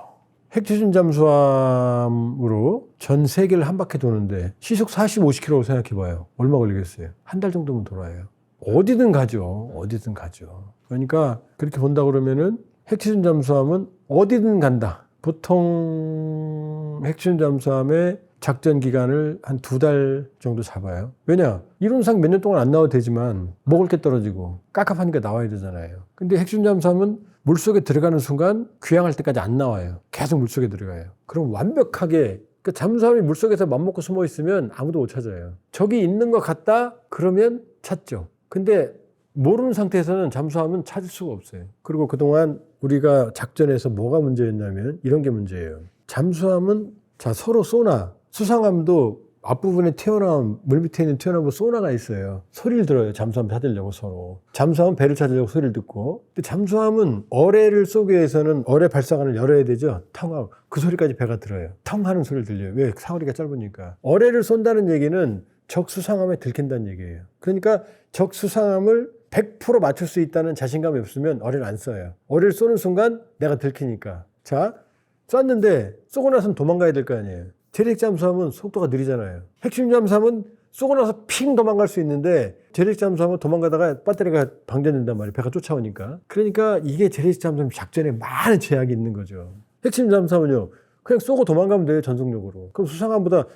핵추진 잠수함으로 전 세계를 한 바퀴 도는데 시속 40, 50km로 생각해봐요. 얼마 걸리겠어요? 한 달 정도면 돌아요. 어디든 가죠. 어디든 가죠. 그러니까 그렇게 본다 그러면은 핵추진 잠수함은 어디든 간다. 보통 핵추진 잠수함의 작전 기간을 한 2달 정도 잡아요. 왜냐? 이론상 몇 년 동안 안 나와도 되지만 먹을 게 떨어지고 깝깝하니까 나와야 되잖아요. 근데 핵추진 잠수함은 물속에 들어가는 순간 귀향할 때까지 안 나와요. 계속 물속에 들어가요. 그럼 완벽하게 잠수함이 물속에서 맘먹고 숨어 있으면 아무도 못 찾아요. 저기 있는 것 같다? 그러면 찾죠. 근데 모르는 상태에서는 잠수함은 찾을 수가 없어요. 그리고 그동안 우리가 작전에서 뭐가 문제였냐면 이런 게 문제예요. 잠수함은 서로 소나 수상함도 앞부분에 튀어나온 물 밑에 있는 튀어나온 소나가 있어요. 소리를 들어요. 잠수함 찾으려고 서로. 잠수함은 배를 찾으려고 소리를 듣고. 근데 잠수함은 어뢰를 쏘기 위해서는 어뢰 발사관을 열어야 되죠. 텅하고 그 소리까지 배가 들어요. 텅 하는 소리를 들려요. 왜? 사거리가 짧으니까. 어뢰를 쏜다는 얘기는 적 수상함에 들킨다는 얘기예요. 그러니까 적 수상함을 100% 맞출 수 있다는 자신감이 없으면 어뢰를 안 쏴요. 어뢰를 쏘는 순간 내가 들키니까. 자, 쐈는데 쏘고 나서는 도망가야 될 거 아니에요. 재래식 잠수함은 속도가 느리잖아요. 핵심 잠수함은 쏘고 나서 핑 도망갈 수 있는데 재래식 잠수함은 도망가다가 배터리가 방전된단 말이에요. 배가 쫓아오니까. 그러니까 이게 재래식 잠수함 작전에 많은 제약이 있는 거죠. 핵심 잠수함은요. 그냥 쏘고 도망가면 돼요. 전속력으로. 그럼 수상함과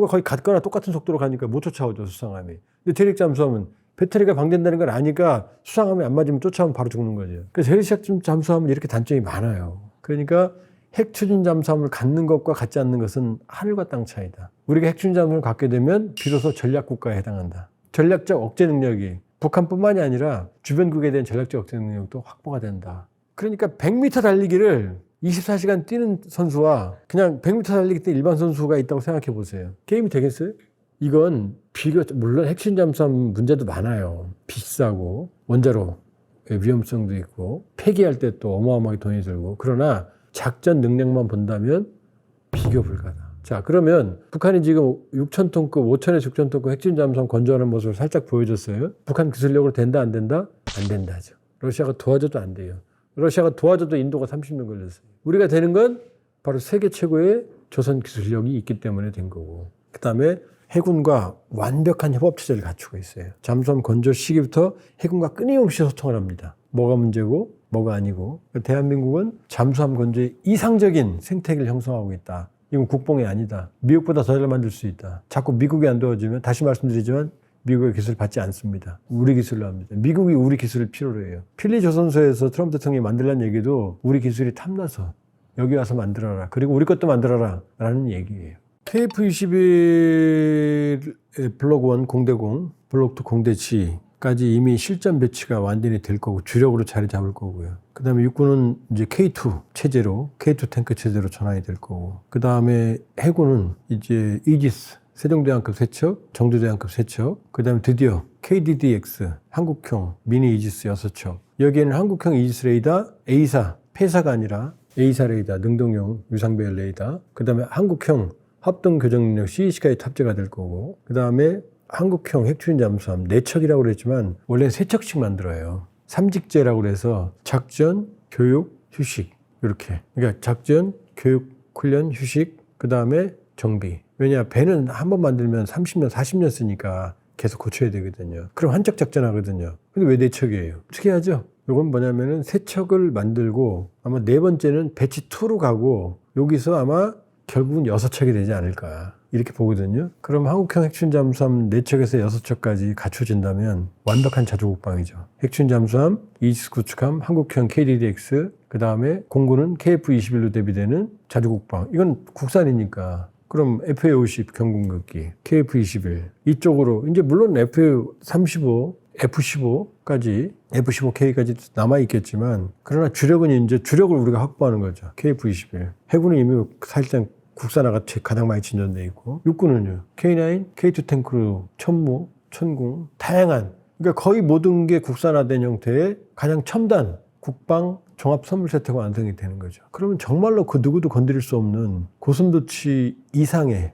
거의 같거나 똑같은 속도로 가니까 못 쫓아오죠. 수상함이. 근데 재래식 잠수함은 배터리가 방전되는 걸 아니까 수상함이 안 맞으면 쫓아오면 바로 죽는 거죠. 그래서 재래식 잠수함은 이렇게 단점이 많아요. 그러니까 핵추진 잠수함을 갖는 것과 갖지 않는 것은 하늘과 땅 차이다. 우리가 핵추진 잠수함을 갖게 되면 비로소 전략국가에 해당한다. 전략적 억제 능력이 북한뿐만이 아니라 주변국에 대한 전략적 억제 능력도 확보가 된다. 그러니까 100m 달리기를 24시간 뛰는 선수와 그냥 100m 달리기 때 일반 선수가 있다고 생각해 보세요. 게임이 되겠어요? 이건 물론 핵추진 잠수함 문제도 많아요. 비싸고 원자로 위험성도 있고 폐기할 때 또 어마어마하게 돈이 들고 그러나 작전 능력만 본다면 비교 불가다. 자, 그러면 북한이 지금 6,000톤급, 5,000에서 6,000톤급 핵추진 잠수함 건조하는 모습을 살짝 보여줬어요. 북한 기술력으로 된다, 안 된다? 안 된다죠. 러시아가 도와줘도 안 돼요. 러시아가 도와줘도 인도가 30년 걸렸어요. 우리가 되는 건 바로 세계 최고의 조선 기술력이 있기 때문에 된 거고. 그 다음에 해군과 완벽한 협업 체제를 갖추고 있어요. 잠수함 건조 시기부터 해군과 끊임없이 소통을 합니다. 뭐가 문제고 뭐가 아니고. 대한민국은 잠수함 건조에 이상적인 생태계를 형성하고 있다. 이건 국뽕이 아니다. 미국보다 더 잘 만들 수 있다. 자꾸 미국이 안 도와주면 다시 말씀드리지만 미국의 기술을 받지 않습니다. 우리 기술로 합니다. 미국이 우리 기술을 필요로 해요. 필리 조선소에서 트럼프 대통령이 만들라는 얘기도 우리 기술이 탐나서 여기 와서 만들어라. 그리고 우리 것도 만들어라. 라는 얘기예요. KF-21 블록 1 공대공, 블록 2 공대치까지 이미 실전 배치가 완전히 될 거고 주력으로 자리 잡을 거고요. 그 다음에 육군은 이제 K2 체제로, K2 탱크 체제로 전환이 될 거고, 그 다음에 해군은 이제 이지스, 세종대왕급 세척, 정도대왕급 세척, 그 다음에 드디어 KDDX, 한국형 미니 이지스 6척. 여기에는 한국형 이지스 레이더 A사, 폐사가 아니라 A사 레이더, 능동용 유상배열 레이더, 그 다음에 한국형 합동 교정 능력 CEC까지 탑재가 될 거고, 그 다음에 한국형 핵추진 잠수함 4척이라고 그랬지만 원래 3척씩 만들어요. 삼직제라고 그래서 작전, 교육, 휴식 이렇게. 그러니까 작전, 교육, 훈련, 휴식, 그 다음에 정비. 왜냐, 배는 한 번 만들면 30년, 40년 쓰니까 계속 고쳐야 되거든요. 그럼 한척 작전하거든요. 근데 왜 4척이에요? 특이하죠? 이건 뭐냐면은 3척을 만들고 아마 4번째는 배치 2로 가고 여기서 아마 결국은 6척이 되지 않을까 이렇게 보거든요. 그럼 한국형 핵추진 잠수함 4척에서 6척까지 갖춰진다면 완벽한 자주국방이죠. 핵추진 잠수함, 이지스 구축함, 한국형 KDDX, 그 다음에 공군은 KF-21로 대비되는 자주국방. 이건 국산이니까. 그럼 FA-50 경공격기, KF-21 이쪽으로 이제 물론 FA-35, F-15까지, F-15K까지 남아있겠지만 그러나 주력은 이제 주력을 우리가 확보하는 거죠. KF-21. 해군은 이미 사실상 국산화가 가장 많이 진전돼 있고, 육군은요. K9, K2 탱크로 천무, 천궁, 다양한, 그러니까 거의 모든 게 국산화된 형태의 가장 첨단 국방 종합 선물 세트가 완성이 되는 거죠. 그러면 정말로 그 누구도 건드릴 수 없는 고슴도치 이상의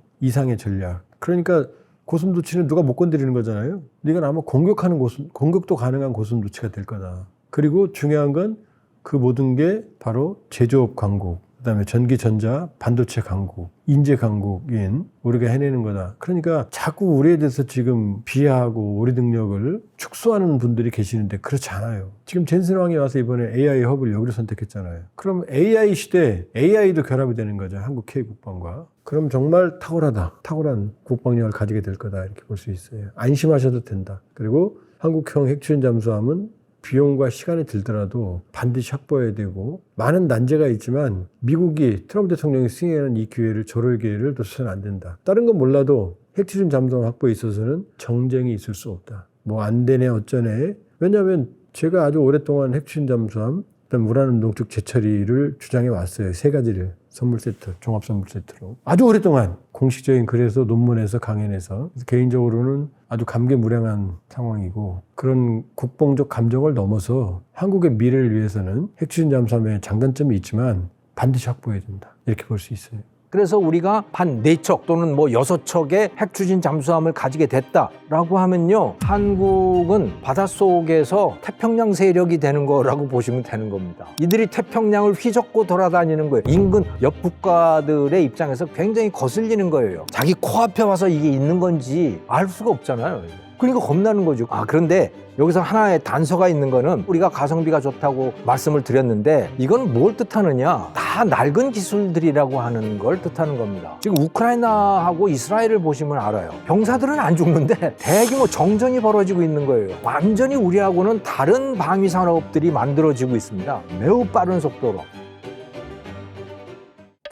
전략. 그러니까 고슴도치는 누가 못 건드리는 거잖아요. 이건 아마 공격도 가능한 고슴도치가 될 거다. 그리고 중요한 건 그 모든 게 바로 제조업 강국, 그 다음에 전기, 전자, 반도체 강국, 인재 강국인 우리가 해내는 거다. 그러니까 자꾸 우리에 대해서 지금 비하하고 우리 능력을 축소하는 분들이 계시는데 그렇지 않아요. 지금 젠슨 왕이 와서 이번에 AI 허브를 여기로 선택했잖아요. 그럼 AI 시대에 AI도 결합이 되는 거죠. 한국 K국방과. 그럼 정말 탁월한 국방력을 가지게 될 거다. 이렇게 볼 수 있어요. 안심하셔도 된다. 그리고 한국형 핵추진 잠수함은 비용과 시간이 들더라도 반드시 확보해야 되고, 많은 난제가 있지만 미국이 트럼프 대통령이 승인하는 이 기회를, 저럴 기회를 놓쳐서는 안 된다. 다른 건 몰라도 핵추진 잠수함 확보에 있어서는 정쟁이 있을 수 없다. 뭐 안 되네 어쩌네. 왜냐하면 제가 아주 오랫동안 핵추진 잠수함, 그다음 우라늄 농축 재처리를 주장해 왔어요. 3가지를 선물 세트, 종합 선물 세트로 아주 오랫동안 공식적인 글에서, 논문에서, 강연에서. 개인적으로는 아주 감개무량한 상황이고, 그런 국뽕적 감정을 넘어서 한국의 미래를 위해서는 핵추진 잠수함의 장단점이 있지만 반드시 확보해야 된다. 이렇게 볼 수 있어요. 그래서 우리가 한 4척 또는 뭐 6척의 핵추진 잠수함을 가지게 됐다라고 하면요, 한국은 바닷속에서 태평양 세력이 되는 거라고 보시면 되는 겁니다. 이들이 태평양을 휘젓고 돌아다니는 거예요. 인근 옆 국가들의 입장에서 굉장히 거슬리는 거예요. 자기 코앞에 와서 이게 있는 건지 알 수가 없잖아요. 그러니까 겁나는 거죠. 그런데 여기서 하나의 단서가 있는 거는, 우리가 가성비가 좋다고 말씀을 드렸는데 이건 뭘 뜻하느냐, 다 낡은 기술들이라고 하는 걸 뜻하는 겁니다. 지금 우크라이나하고 이스라엘을 보시면 알아요. 병사들은 안 죽는데 대규모 정전이 벌어지고 있는 거예요. 완전히 우리하고는 다른 방위 산업들이 만들어지고 있습니다. 매우 빠른 속도로.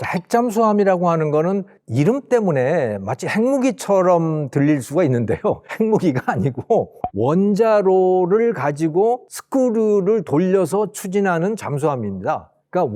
핵잠수함이라고 하는 거는 이름 때문에 마치 핵무기처럼 들릴 수가 있는데요. 핵무기가 아니고 원자로를 가지고 스크류를 돌려서 추진하는 잠수함입니다. 그러니까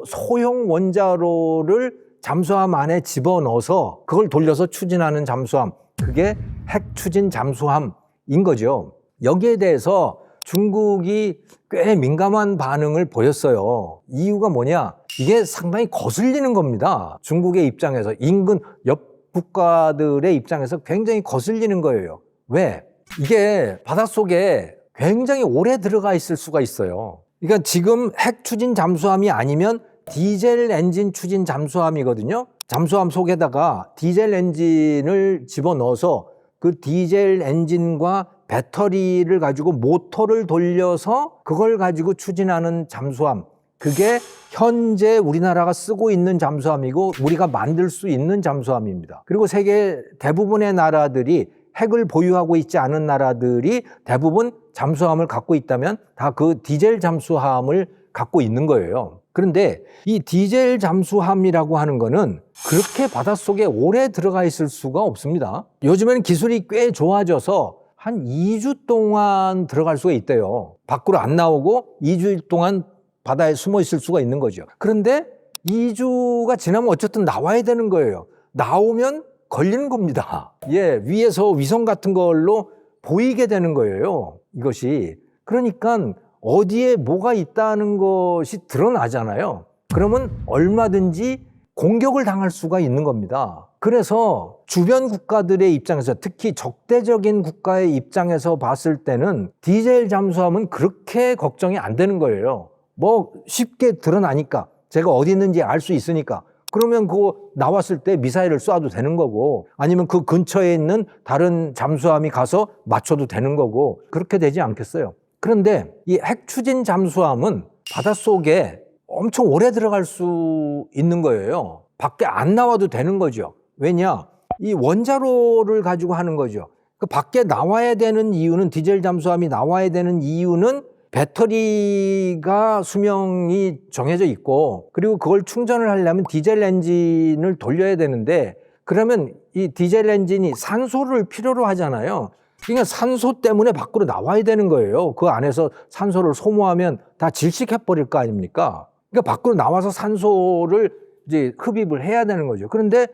소형 원자로를 잠수함 안에 집어넣어서 그걸 돌려서 추진하는 잠수함. 그게 핵추진 잠수함인 거죠. 여기에 대해서 중국이 꽤 민감한 반응을 보였어요. 이유가 뭐냐? 이게 상당히 거슬리는 겁니다. 중국의 입장에서, 인근 옆 국가들의 입장에서 굉장히 거슬리는 거예요. 왜? 이게 바닷속에 굉장히 오래 들어가 있을 수가 있어요. 그러니까 지금 핵 추진 잠수함이 아니면 디젤 엔진 추진 잠수함이거든요. 잠수함 속에다가 디젤 엔진을 집어넣어서 그 디젤 엔진과 배터리를 가지고 모터를 돌려서 그걸 가지고 추진하는 잠수함, 그게 현재 우리나라가 쓰고 있는 잠수함이고 우리가 만들 수 있는 잠수함입니다. 그리고 세계 대부분의 나라들이 핵을 보유하고 있지 않은 나라들이 대부분 잠수함을 갖고 있다면 다 그 디젤 잠수함을 갖고 있는 거예요. 그런데 이 디젤 잠수함이라고 하는 거는 그렇게 바닷속에 오래 들어가 있을 수가 없습니다. 요즘에는 기술이 꽤 좋아져서 한 2주 동안 들어갈 수가 있대요. 밖으로 안 나오고 2주 동안 바다에 숨어 있을 수가 있는 거죠. 그런데 2주가 지나면 어쨌든 나와야 되는 거예요. 나오면 걸리는 겁니다. 예, 위에서 위성 같은 걸로 보이게 되는 거예요. 이것이. 그러니까 어디에 뭐가 있다는 것이 드러나잖아요. 그러면 얼마든지 공격을 당할 수가 있는 겁니다. 그래서 주변 국가들의 입장에서, 특히 적대적인 국가의 입장에서 봤을 때는 디젤 잠수함은 그렇게 걱정이 안 되는 거예요. 뭐 쉽게 드러나니까, 제가 어디 있는지 알 수 있으니까, 그러면 그거 나왔을 때 미사일을 쏴도 되는 거고, 아니면 그 근처에 있는 다른 잠수함이 가서 맞춰도 되는 거고, 그렇게 되지 않겠어요? 그런데 이 핵 추진 잠수함은 바닷속에 엄청 오래 들어갈 수 있는 거예요. 밖에 안 나와도 되는 거죠. 왜냐? 이 원자로를 가지고 하는 거죠. 그 밖에 나와야 되는 이유는, 디젤 잠수함이 나와야 되는 이유는 배터리가 수명이 정해져 있고, 그리고 그걸 충전을 하려면 디젤 엔진을 돌려야 되는데, 그러면 이 디젤 엔진이 산소를 필요로 하잖아요. 그러니까 산소 때문에 밖으로 나와야 되는 거예요. 그 안에서 산소를 소모하면 다 질식해버릴 거 아닙니까? 그러니까 밖으로 나와서 산소를 이제 흡입을 해야 되는 거죠. 그런데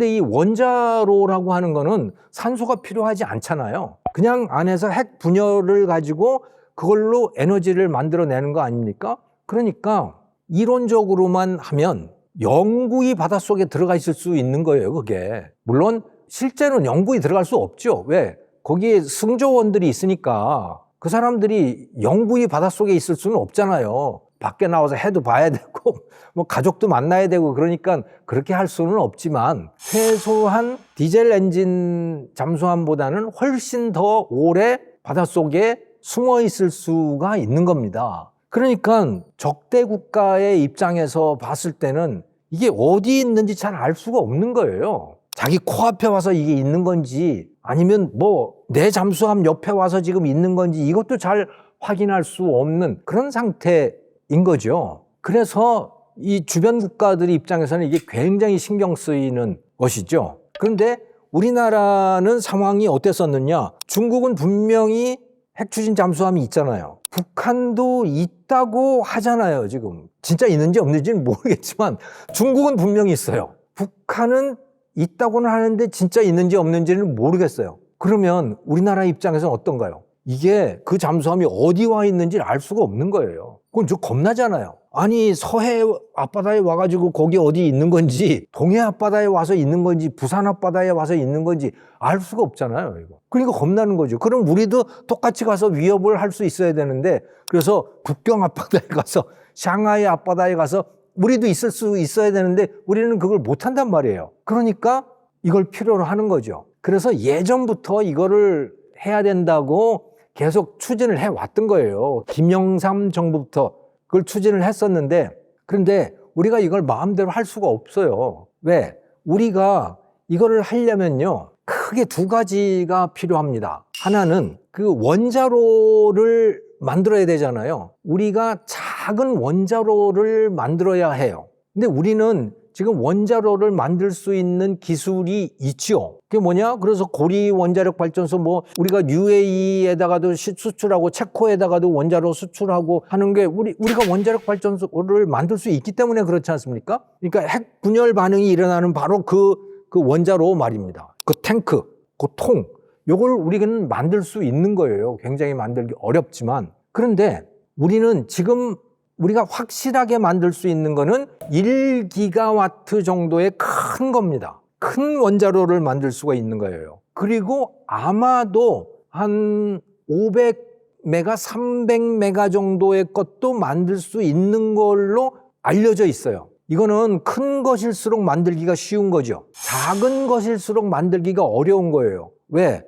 이 원자로라고 하는 거는 산소가 필요하지 않잖아요. 그냥 안에서 핵 분열을 가지고 그걸로 에너지를 만들어내는 거 아닙니까? 그러니까 이론적으로만 하면 영구히 바닷속에 들어가 있을 수 있는 거예요, 그게. 물론 실제로는 영구히 들어갈 수 없죠. 왜? 거기에 승조원들이 있으니까 그 사람들이 영구히 바닷속에 있을 수는 없잖아요. 밖에 나와서 해도 봐야 되고 뭐 가족도 만나야 되고, 그러니까 그렇게 할 수는 없지만 최소한 디젤 엔진 잠수함보다는 훨씬 더 오래 바닷속에 숨어 있을 수가 있는 겁니다. 그러니까 적대 국가의 입장에서 봤을 때는 이게 어디 있는지 잘 알 수가 없는 거예요. 자기 코앞에 와서 이게 있는 건지, 아니면 뭐 내 잠수함 옆에 와서 지금 있는 건지, 이것도 잘 확인할 수 없는 그런 상태인 거죠. 그래서 이 주변 국가들의 입장에서는 이게 굉장히 신경 쓰이는 것이죠. 그런데 우리나라는 상황이 어땠었느냐? 중국은 분명히 핵추진 잠수함이 있잖아요. 북한도 있다고 하잖아요, 지금. 진짜 있는지 없는지는 모르겠지만 중국은 분명히 있어요. 북한은 있다고는 하는데 진짜 있는지 없는지는 모르겠어요. 그러면 우리나라 입장에서는 어떤가요? 이게 그 잠수함이 어디 와 있는지 알 수가 없는 거예요. 그건 좀 겁나잖아요. 아니, 서해 앞바다에 와가지고 거기 어디 있는 건지, 동해 앞바다에 와서 있는 건지, 부산 앞바다에 와서 있는 건지 알 수가 없잖아요, 이거. 그러니까 겁나는 거죠. 그럼 우리도 똑같이 가서 위협을 할 수 있어야 되는데, 그래서 북경 앞바다에 가서, 샹하이 앞바다에 가서 우리도 있을 수 있어야 되는데 우리는 그걸 못 한단 말이에요. 그러니까 이걸 필요로 하는 거죠. 그래서 예전부터 이거를 해야 된다고 계속 추진을 해왔던 거예요. 김영삼 정부부터 그걸 추진을 했었는데, 그런데 우리가 이걸 마음대로 할 수가 없어요. 왜? 우리가 이거를 하려면요, 크게 두 가지가 필요합니다. 하나는 그 원자로를 만들어야 되잖아요. 우리가 작은 원자로를 만들어야 해요. 근데 우리는 지금 원자로를 만들 수 있는 기술이 있죠. 그게 뭐냐? 그래서 고리 원자력 발전소, 뭐 우리가 UAE에다가도 수출하고 체코에다가도 원자로 수출하고 하는 게, 우리가 원자력 발전소를 만들 수 있기 때문에 그렇지 않습니까? 그러니까 핵 분열 반응이 일어나는 바로 그 원자로 말입니다. 그 탱크, 그 통, 요걸 우리는 만들 수 있는 거예요. 굉장히 만들기 어렵지만. 그런데 우리는 지금 우리가 확실하게 만들 수 있는 거는 1기가와트 정도의 큰 겁니다. 큰 원자로를 만들 수가 있는 거예요. 그리고 아마도 한 500메가, 300메가 정도의 것도 만들 수 있는 걸로 알려져 있어요. 이거는 큰 것일수록 만들기가 쉬운 거죠. 작은 것일수록 만들기가 어려운 거예요. 왜?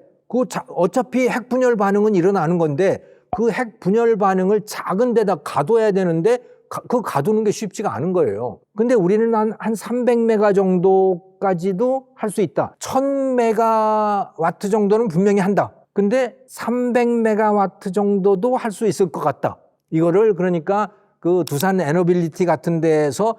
어차피 핵 분열 반응은 일어나는 건데 그 핵 분열 반응을 작은 데다 가둬야 되는데 그 가두는 게 쉽지가 않은 거예요. 근데 우리는 한 300메가 정도까지도 할 수 있다. 1000메가와트 정도는 분명히 한다. 근데 300메가와트 정도도 할 수 있을 것 같다. 이거를 그러니까 그 두산 에너빌리티 같은 데에서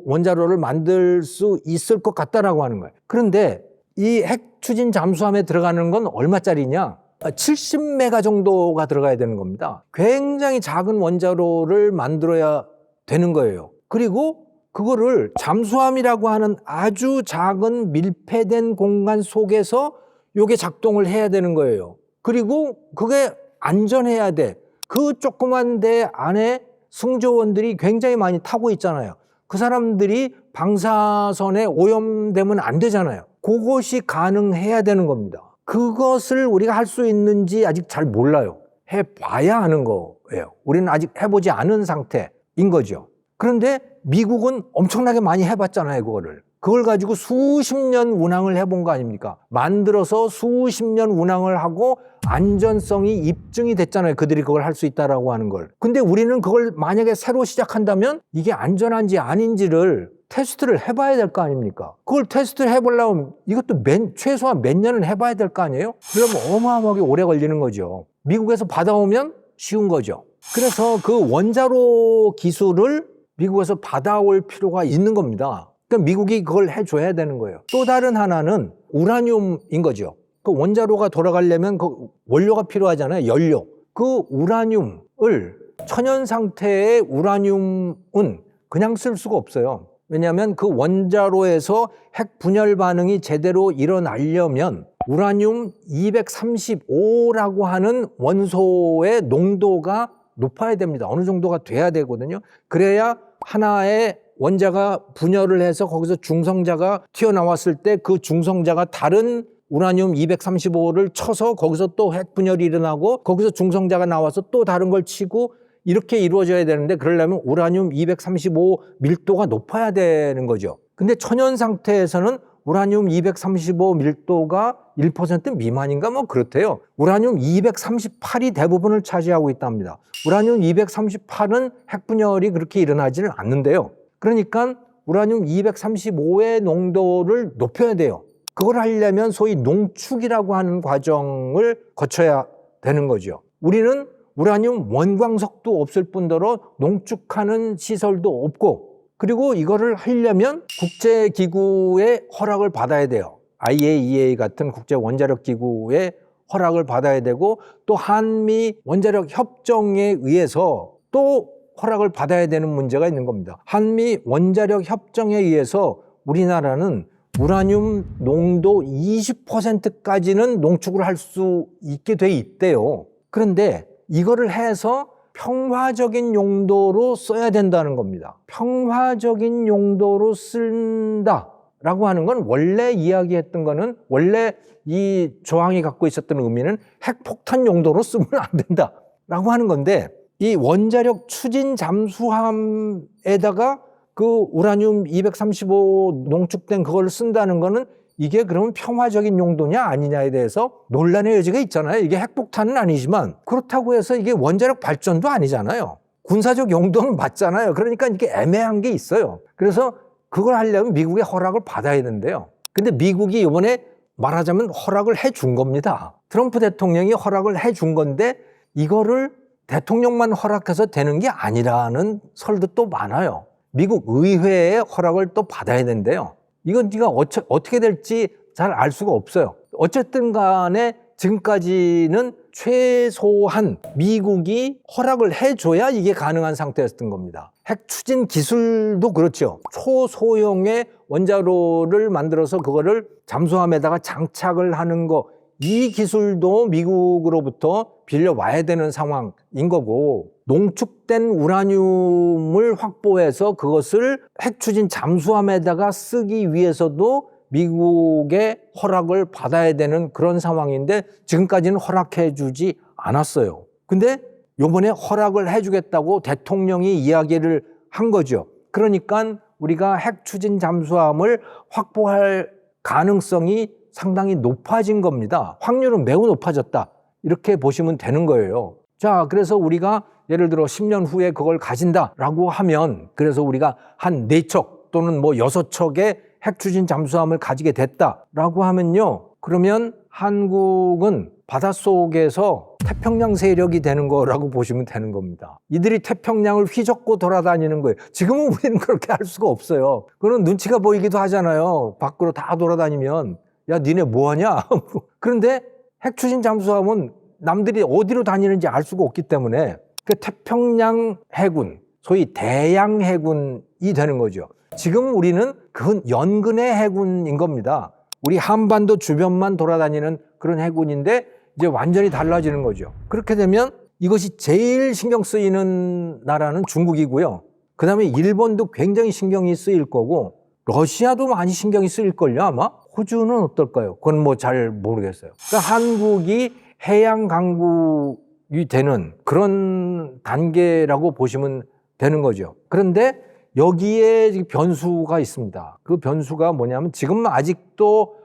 원자로를 만들 수 있을 것 같다라고 하는 거예요. 그런데 이 핵 추진 잠수함에 들어가는 건 얼마짜리냐? 70메가 정도가 들어가야 되는 겁니다. 굉장히 작은 원자로를 만들어야 되는 거예요. 그리고 그거를 잠수함이라고 하는 아주 작은 밀폐된 공간 속에서 요게 작동을 해야 되는 거예요. 그리고 그게 안전해야 돼. 그 조그만 데 안에 승조원들이 굉장히 많이 타고 있잖아요. 그 사람들이 방사선에 오염되면 안 되잖아요. 그것이 가능해야 되는 겁니다. 그것을 우리가 할 수 있는지 아직 잘 몰라요. 해봐야 하는 거예요. 우리는 아직 해보지 않은 상태인 거죠. 그런데 미국은 엄청나게 많이 해봤잖아요, 그거를. 그걸 가지고 수십 년 운항을 해본 거 아닙니까? 만들어서 수십 년 운항을 하고 안전성이 입증이 됐잖아요. 그들이 그걸 할 수 있다라고 하는 걸. 근데 우리는 그걸 만약에 새로 시작한다면 이게 안전한지 아닌지를 테스트를 해봐야 될 거 아닙니까? 그걸 테스트를 해보려면 이것도 최소한 몇 년은 해봐야 될 거 아니에요? 그러면 어마어마하게 오래 걸리는 거죠. 미국에서 받아오면 쉬운 거죠. 그래서 그 원자로 기술을 미국에서 받아올 필요가 있는 겁니다. 그러니까 미국이 그걸 해줘야 되는 거예요. 또 다른 하나는 우라늄인 거죠. 그 원자로가 돌아가려면 그 원료가 필요하잖아요. 연료. 그 우라늄을 천연 상태의 우라늄은 그냥 쓸 수가 없어요. 왜냐하면 그 원자로에서 핵 분열 반응이 제대로 일어나려면 우라늄 235라고 하는 원소의 농도가 높아야 됩니다. 어느 정도가 돼야 되거든요. 그래야 하나의 원자가 분열을 해서 거기서 중성자가 튀어나왔을 때 그 중성자가 다른 우라늄 235를 쳐서 거기서 또 핵 분열이 일어나고 거기서 중성자가 나와서 또 다른 걸 치고 이렇게 이루어져야 되는데 그러려면 우라늄 235 밀도가 높아야 되는 거죠. 근데 천연 상태에서는 우라늄 235 밀도가 1% 미만인가 뭐 그렇대요. 우라늄 238이 대부분을 차지하고 있답니다. 우라늄 238은 핵 분열이 그렇게 일어나지는 않는데요. 그러니까 우라늄 235의 농도를 높여야 돼요. 그걸 하려면 소위 농축이라고 하는 과정을 거쳐야 되는 거죠. 우리는 우라늄 원광석도 없을 뿐더러 농축하는 시설도 없고 그리고 이거를 하려면 국제기구의 허락을 받아야 돼요. IAEA 같은 국제원자력기구의 허락을 받아야 되고 또 한미 원자력 협정에 의해서 또 허락을 받아야 되는 문제가 있는 겁니다. 한미 원자력 협정에 의해서 우리나라는 우라늄 농도 20%까지는 농축을 할 수 있게 돼 있대요. 그런데 이거를 해서 평화적인 용도로 써야 된다는 겁니다. 평화적인 용도로 쓴다라고 하는 건 원래 이야기했던 거는 원래 이 조항이 갖고 있었던 의미는 핵폭탄 용도로 쓰면 안 된다라고 하는 건데 이 원자력 추진 잠수함에다가 그 우라늄 235 농축된 그걸 쓴다는 거는 이게 그러면 평화적인 용도냐 아니냐에 대해서 논란의 여지가 있잖아요. 이게 핵폭탄은 아니지만 그렇다고 해서 이게 원자력 발전도 아니잖아요. 군사적 용도는 맞잖아요. 그러니까 이게 애매한 게 있어요. 그래서 그걸 하려면 미국의 허락을 받아야 된대요. 근데 미국이 이번에 말하자면 허락을 해준 겁니다. 트럼프 대통령이 허락을 해준 건데 이거를 대통령만 허락해서 되는 게 아니라는 설도 또 많아요. 미국 의회의 허락을 또 받아야 된대요. 이건 네가 어떻게 될지 잘 알 수가 없어요. 어쨌든 간에 지금까지는 최소한 미국이 허락을 해줘야 이게 가능한 상태였던 겁니다. 핵 추진 기술도 그렇죠. 초소형의 원자로를 만들어서 그거를 잠수함에다가 장착을 하는 거, 이 기술도 미국으로부터 빌려와야 되는 상황인 거고 농축된 우라늄을 확보해서 그것을 핵 추진 잠수함에다가 쓰기 위해서도 미국의 허락을 받아야 되는 그런 상황인데 지금까지는 허락해 주지 않았어요. 근데 요번에 허락을 해주겠다고 대통령이 이야기를 한 거죠. 그러니까 우리가 핵 추진 잠수함을 확보할 가능성이 상당히 높아진 겁니다. 확률은 매우 높아졌다. 이렇게 보시면 되는 거예요. 자, 그래서 우리가 예를 들어 10년 후에 그걸 가진다라고 하면 그래서 우리가 한 4척 또는 뭐 6척의 핵추진 잠수함을 가지게 됐다라고 하면요. 그러면 한국은 바닷속에서 태평양 세력이 되는 거라고 보시면 되는 겁니다. 이들이 태평양을 휘젓고 돌아다니는 거예요. 지금은 우리는 그렇게 할 수가 없어요. 그건 눈치가 보이기도 하잖아요. 밖으로 다 돌아다니면 야, 니네 뭐하냐? 그런데 핵추진 잠수함은 남들이 어디로 다니는지 알 수가 없기 때문에 그 태평양 해군, 소위 대양 해군이 되는 거죠. 지금 우리는 그건 연근의 해군인 겁니다. 우리 한반도 주변만 돌아다니는 그런 해군인데 이제 완전히 달라지는 거죠. 그렇게 되면 이것이 제일 신경 쓰이는 나라는 중국이고요. 그 다음에 일본도 굉장히 신경이 쓰일 거고 러시아도 많이 신경이 쓰일걸요 아마? 호주는 어떨까요? 그건 뭐 잘 모르겠어요. 그러니까 한국이 해양 강국이 되는 그런 단계라고 보시면 되는 거죠. 그런데 여기에 변수가 있습니다. 그 변수가 뭐냐면 지금 아직도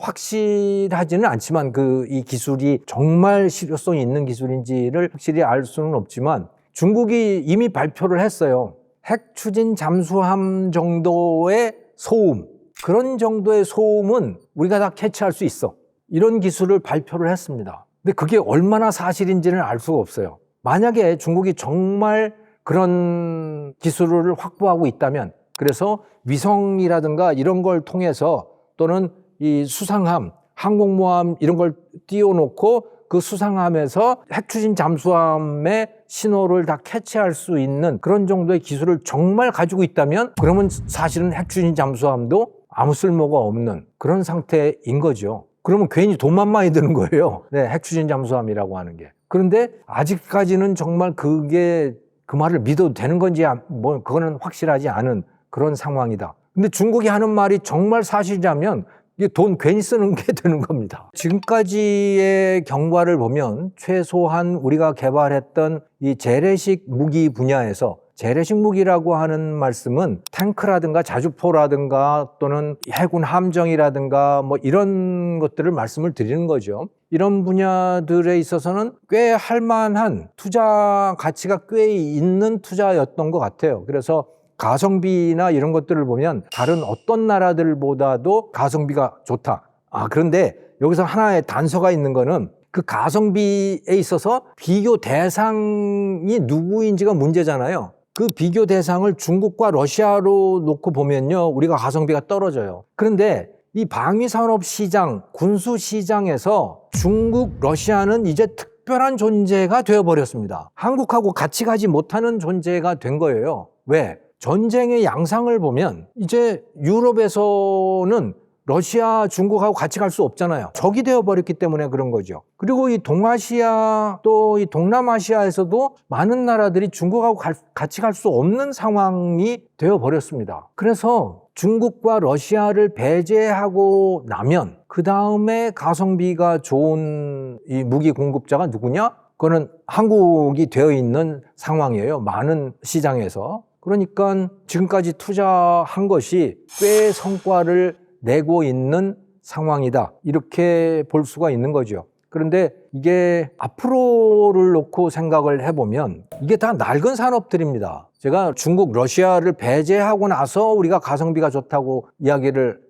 확실하지는 않지만 이 기술이 정말 실효성이 있는 기술인지를 확실히 알 수는 없지만 중국이 이미 발표를 했어요. 핵 추진 잠수함 정도의 소음, 그런 정도의 소음은 우리가 다 캐치할 수 있어. 이런 기술을 발표를 했습니다. 근데 그게 얼마나 사실인지는 알 수가 없어요. 만약에 중국이 정말 그런 기술을 확보하고 있다면 그래서 위성이라든가 이런 걸 통해서 또는 이 수상함, 항공모함 이런 걸 띄워놓고 그 수상함에서 핵추진 잠수함의 신호를 다 캐치할 수 있는 그런 정도의 기술을 정말 가지고 있다면 그러면 사실은 핵추진 잠수함도 아무 쓸모가 없는 그런 상태인 거죠. 그러면 괜히 돈만 많이 드는 거예요. 네, 핵추진 잠수함이라고 하는 게. 그런데 아직까지는 정말 그게 그 말을 믿어도 되는 건지 뭐 그거는 확실하지 않은 그런 상황이다. 근데 중국이 하는 말이 정말 사실이라면 이게 돈 괜히 쓰는 게 되는 겁니다. 지금까지의 경과를 보면 최소한 우리가 개발했던 이 재래식 무기 분야에서 재래식 무기라고 하는 말씀은 탱크라든가 자주포라든가 또는 해군 함정이라든가 뭐 이런 것들을 말씀을 드리는 거죠. 이런 분야들에 있어서는 꽤 할만한 투자 가치가 꽤 있는 투자였던 것 같아요. 그래서 가성비나 이런 것들을 보면 다른 어떤 나라들보다도 가성비가 좋다. 그런데 여기서 하나의 단서가 있는 거는 그 가성비에 있어서 비교 대상이 누구인지가 문제잖아요. 그 비교 대상을 중국과 러시아로 놓고 보면요, 우리가 가성비가 떨어져요. 그런데 이 방위산업 시장, 군수 시장에서 중국, 러시아는 이제 특별한 존재가 되어버렸습니다. 한국하고 같이 가지 못하는 존재가 된 거예요. 왜? 전쟁의 양상을 보면 이제 유럽에서는 러시아, 중국하고 같이 갈 수 없잖아요. 적이 되어버렸기 때문에 그런 거죠. 그리고 이 동아시아 또 이 동남아시아에서도 많은 나라들이 중국하고 같이 갈 수 없는 상황이 되어버렸습니다. 그래서 중국과 러시아를 배제하고 나면 그 다음에 가성비가 좋은 이 무기 공급자가 누구냐? 그거는 한국이 되어 있는 상황이에요. 많은 시장에서. 그러니까 지금까지 투자한 것이 꽤 성과를 내고 있는 상황이다. 이렇게 볼 수가 있는 거죠. 그런데 이게 앞으로를 놓고 생각을 해보면 이게 다 낡은 산업들입니다. 제가 중국, 러시아를 배제하고 나서 우리가 가성비가 좋다고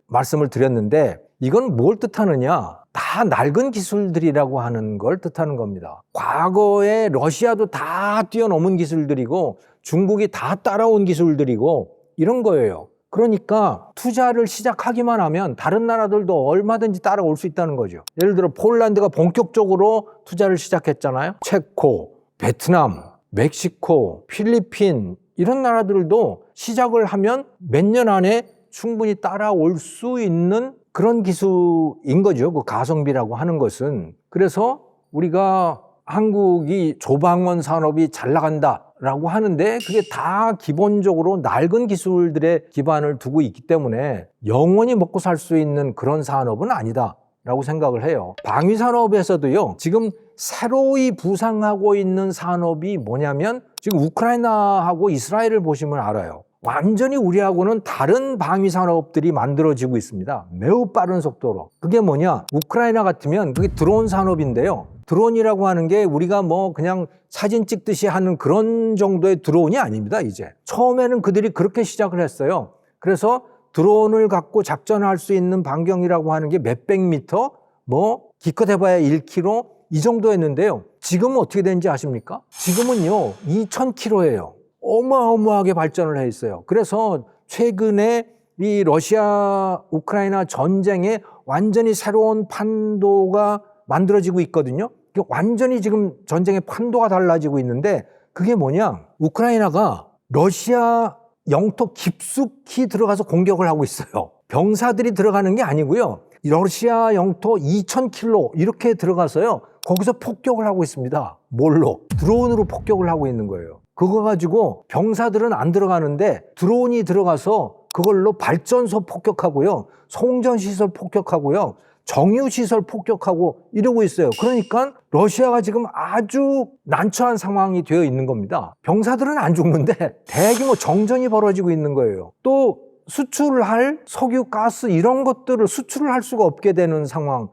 말씀을 드렸는데 이건 뭘 뜻하느냐? 다 낡은 기술들이라고 하는 걸 뜻하는 겁니다. 과거에 러시아도 다 뛰어넘은 기술들이고 중국이 다 따라온 기술들이고 이런 거예요. 그러니까 투자를 시작하기만 하면 다른 나라들도 얼마든지 따라올 수 있다는 거죠. 예를 들어 폴란드가 본격적으로 투자를 시작했잖아요. 체코, 베트남, 멕시코, 필리핀 이런 나라들도 시작을 하면 몇 년 안에 충분히 따라올 수 있는 그런 기술인 거죠. 그 가성비라고 하는 것은. 그래서 우리가 한국이 조방원 산업이 잘 나간다라고 하는데 그게 다 기본적으로 낡은 기술들의 기반을 두고 있기 때문에 영원히 먹고 살 수 있는 그런 산업은 아니다라고 생각을 해요. 방위 산업에서도요. 지금 새로이 부상하고 있는 산업이 뭐냐면 지금 우크라이나하고 이스라엘을 보시면 알아요. 완전히 우리하고는 다른 방위 산업들이 만들어지고 있습니다. 매우 빠른 속도로. 그게 뭐냐? 우크라이나 같으면 그게 드론 산업인데요. 드론이라고 하는 게 우리가 뭐 그냥 사진 찍듯이 하는 그런 정도의 드론이 아닙니다, 이제. 처음에는 그들이 그렇게 시작을 했어요. 그래서 드론을 갖고 작전할 수 있는 반경이라고 하는 게 몇백 미터, 뭐 기껏 해봐야 1km 이 정도였는데요. 지금은 어떻게 되는지 아십니까? 지금은요 2000km예요. 어마어마하게 발전을 해 있어요. 그래서 최근에 이 러시아 우크라이나 전쟁에 완전히 새로운 판도가 만들어지고 있거든요. 완전히 지금 전쟁의 판도가 달라지고 있는데 그게 뭐냐? 우크라이나가 러시아 영토 깊숙이 들어가서 공격을 하고 있어요. 병사들이 들어가는 게 아니고요. 러시아 영토 2000km 이렇게 들어가서요. 거기서 폭격을 하고 있습니다. 뭘로? 드론으로 폭격을 하고 있는 거예요. 그거 가지고 병사들은 안 들어가는데 드론이 들어가서 그걸로 발전소 폭격하고요. 송전시설 폭격하고요. 정유시설 폭격하고 이러고 있어요. 그러니까 러시아가 지금 아주 난처한 상황이 되어 있는 겁니다. 병사들은 안 죽는데 대규모 정전이 벌어지고 있는 거예요. 또 수출을 할 석유, 가스 이런 것들을 수출을 할 수가 없게 되는 상황이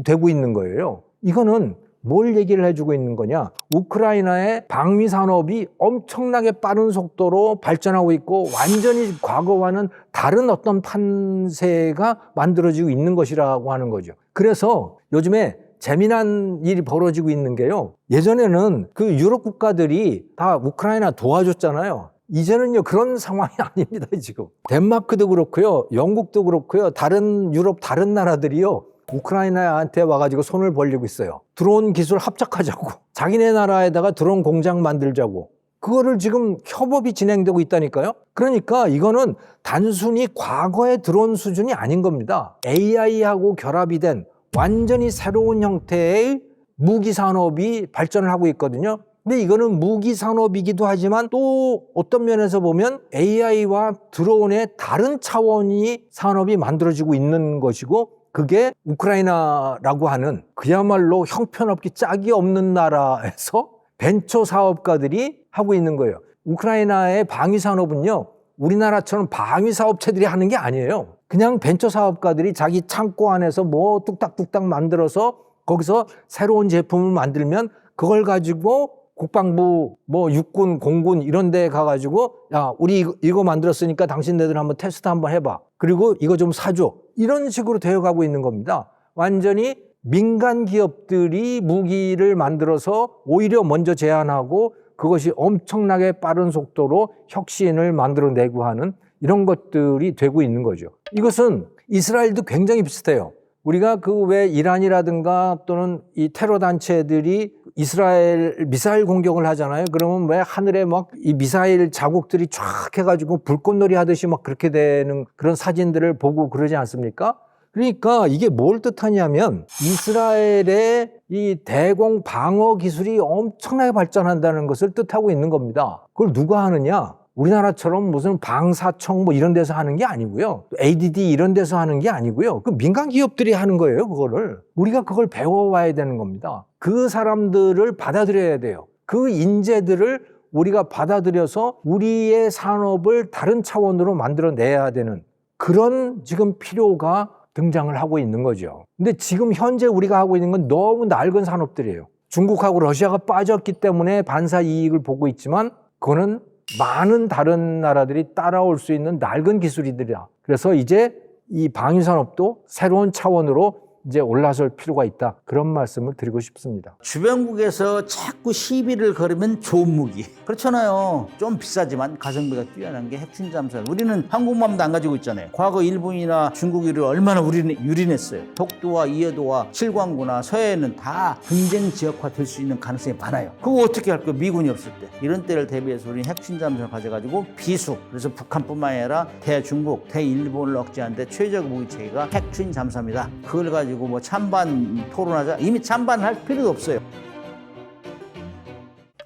되고 있는 거예요. 이거는 뭘 얘기를 해주고 있는 거냐? 우크라이나의 방위 산업이 엄청나게 빠른 속도로 발전하고 있고 완전히 과거와는 다른 어떤 판세가 만들어지고 있는 것이라고 하는 거죠. 그래서 요즘에 재미난 일이 벌어지고 있는 게요. 예전에는 그 유럽 국가들이 다 우크라이나 도와줬잖아요. 이제는요 그런 상황이 아닙니다. 지금 덴마크도 그렇고요, 영국도 그렇고요, 다른 유럽 다른 나라들이요 우크라이나한테 와가지고 손을 벌리고 있어요. 드론 기술 합작하자고, 자기네 나라에다가 드론 공장 만들자고. 그거를 지금 협업이 진행되고 있다니까요. 그러니까 이거는 단순히 과거의 드론 수준이 아닌 겁니다. AI하고 결합이 된 완전히 새로운 형태의 무기 산업이 발전을 하고 있거든요. 근데 이거는 무기 산업이기도 하지만 또 어떤 면에서 보면 AI와 드론의 다른 차원의 산업이 만들어지고 있는 것이고, 그게 우크라이나라고 하는 그야말로 형편없기 짝이 없는 나라에서 벤처 사업가들이 하고 있는 거예요. 우크라이나의 방위 산업은요, 우리나라처럼 방위 사업체들이 하는 게 아니에요. 그냥 벤처 사업가들이 자기 창고 안에서 뭐 뚝딱뚝딱 만들어서 거기서 새로운 제품을 만들면 그걸 가지고 국방부, 뭐 육군, 공군 이런 데 가가지고 야, 우리 이거 만들었으니까 당신네들 한번 테스트 한번 해봐. 그리고 이거 좀 사줘. 이런 식으로 되어가고 있는 겁니다. 완전히 민간 기업들이 무기를 만들어서 오히려 먼저 제안하고 그것이 엄청나게 빠른 속도로 혁신을 만들어내고 하는 이런 것들이 되고 있는 거죠. 이것은 이스라엘도 굉장히 비슷해요. 우리가 그 왜 이란이라든가 또는 이 테러 단체들이 이스라엘 미사일 공격을 하잖아요. 그러면 왜 하늘에 막 이 미사일 자국들이 쫙 해가지고 불꽃놀이 하듯이 막 그렇게 되는 그런 사진들을 보고 그러지 않습니까? 그러니까 이게 뭘 뜻하냐면 이스라엘의 이 대공 방어 기술이 엄청나게 발전한다는 것을 뜻하고 있는 겁니다. 그걸 누가 하느냐? 우리나라처럼 무슨 방사청 뭐 이런 데서 하는 게 아니고요. ADD 이런 데서 하는 게 아니고요. 그 민간 기업들이 하는 거예요, 그거를. 우리가 그걸 배워와야 되는 겁니다. 그 사람들을 받아들여야 돼요. 그 인재들을 우리가 받아들여서 우리의 산업을 다른 차원으로 만들어내야 되는 그런 지금 필요가 등장을 하고 있는 거죠. 근데 지금 현재 우리가 하고 있는 건 너무 낡은 산업들이에요. 중국하고 러시아가 빠졌기 때문에 반사 이익을 보고 있지만 그거는 많은 다른 나라들이 따라올 수 있는 낡은 기술이들이야. 그래서 이제 이 방위산업도 새로운 차원으로 이제 올라설 필요가 있다. 그런 말씀을 드리고 싶습니다. 주변국에서 자꾸 시비를 걸으면 좋은 무기. 그렇잖아요. 좀 비싸지만 가성비가 뛰어난 게 핵추진 잠수함. 우리는 항공모함도 안 가지고 있잖아요. 과거 일본이나 중국이를 얼마나 우리는 유린했어요. 독도와 이해도와 칠광구나 서해는 다 분쟁 지역화 될 수 있는 가능성이 많아요. 그거 어떻게 할 거예요? 미군이 없을 때. 이런 때를 대비해서 우리는 핵추진 잠수함을 가져가지고 비수. 그래서 북한뿐만 아니라 대중국, 대일본을 억제하는 데 최적 무기 체계가 핵추진 잠수함이다. 그걸 가지고 뭐 찬반 토론하자. 이미 찬반할 필요도 없어요.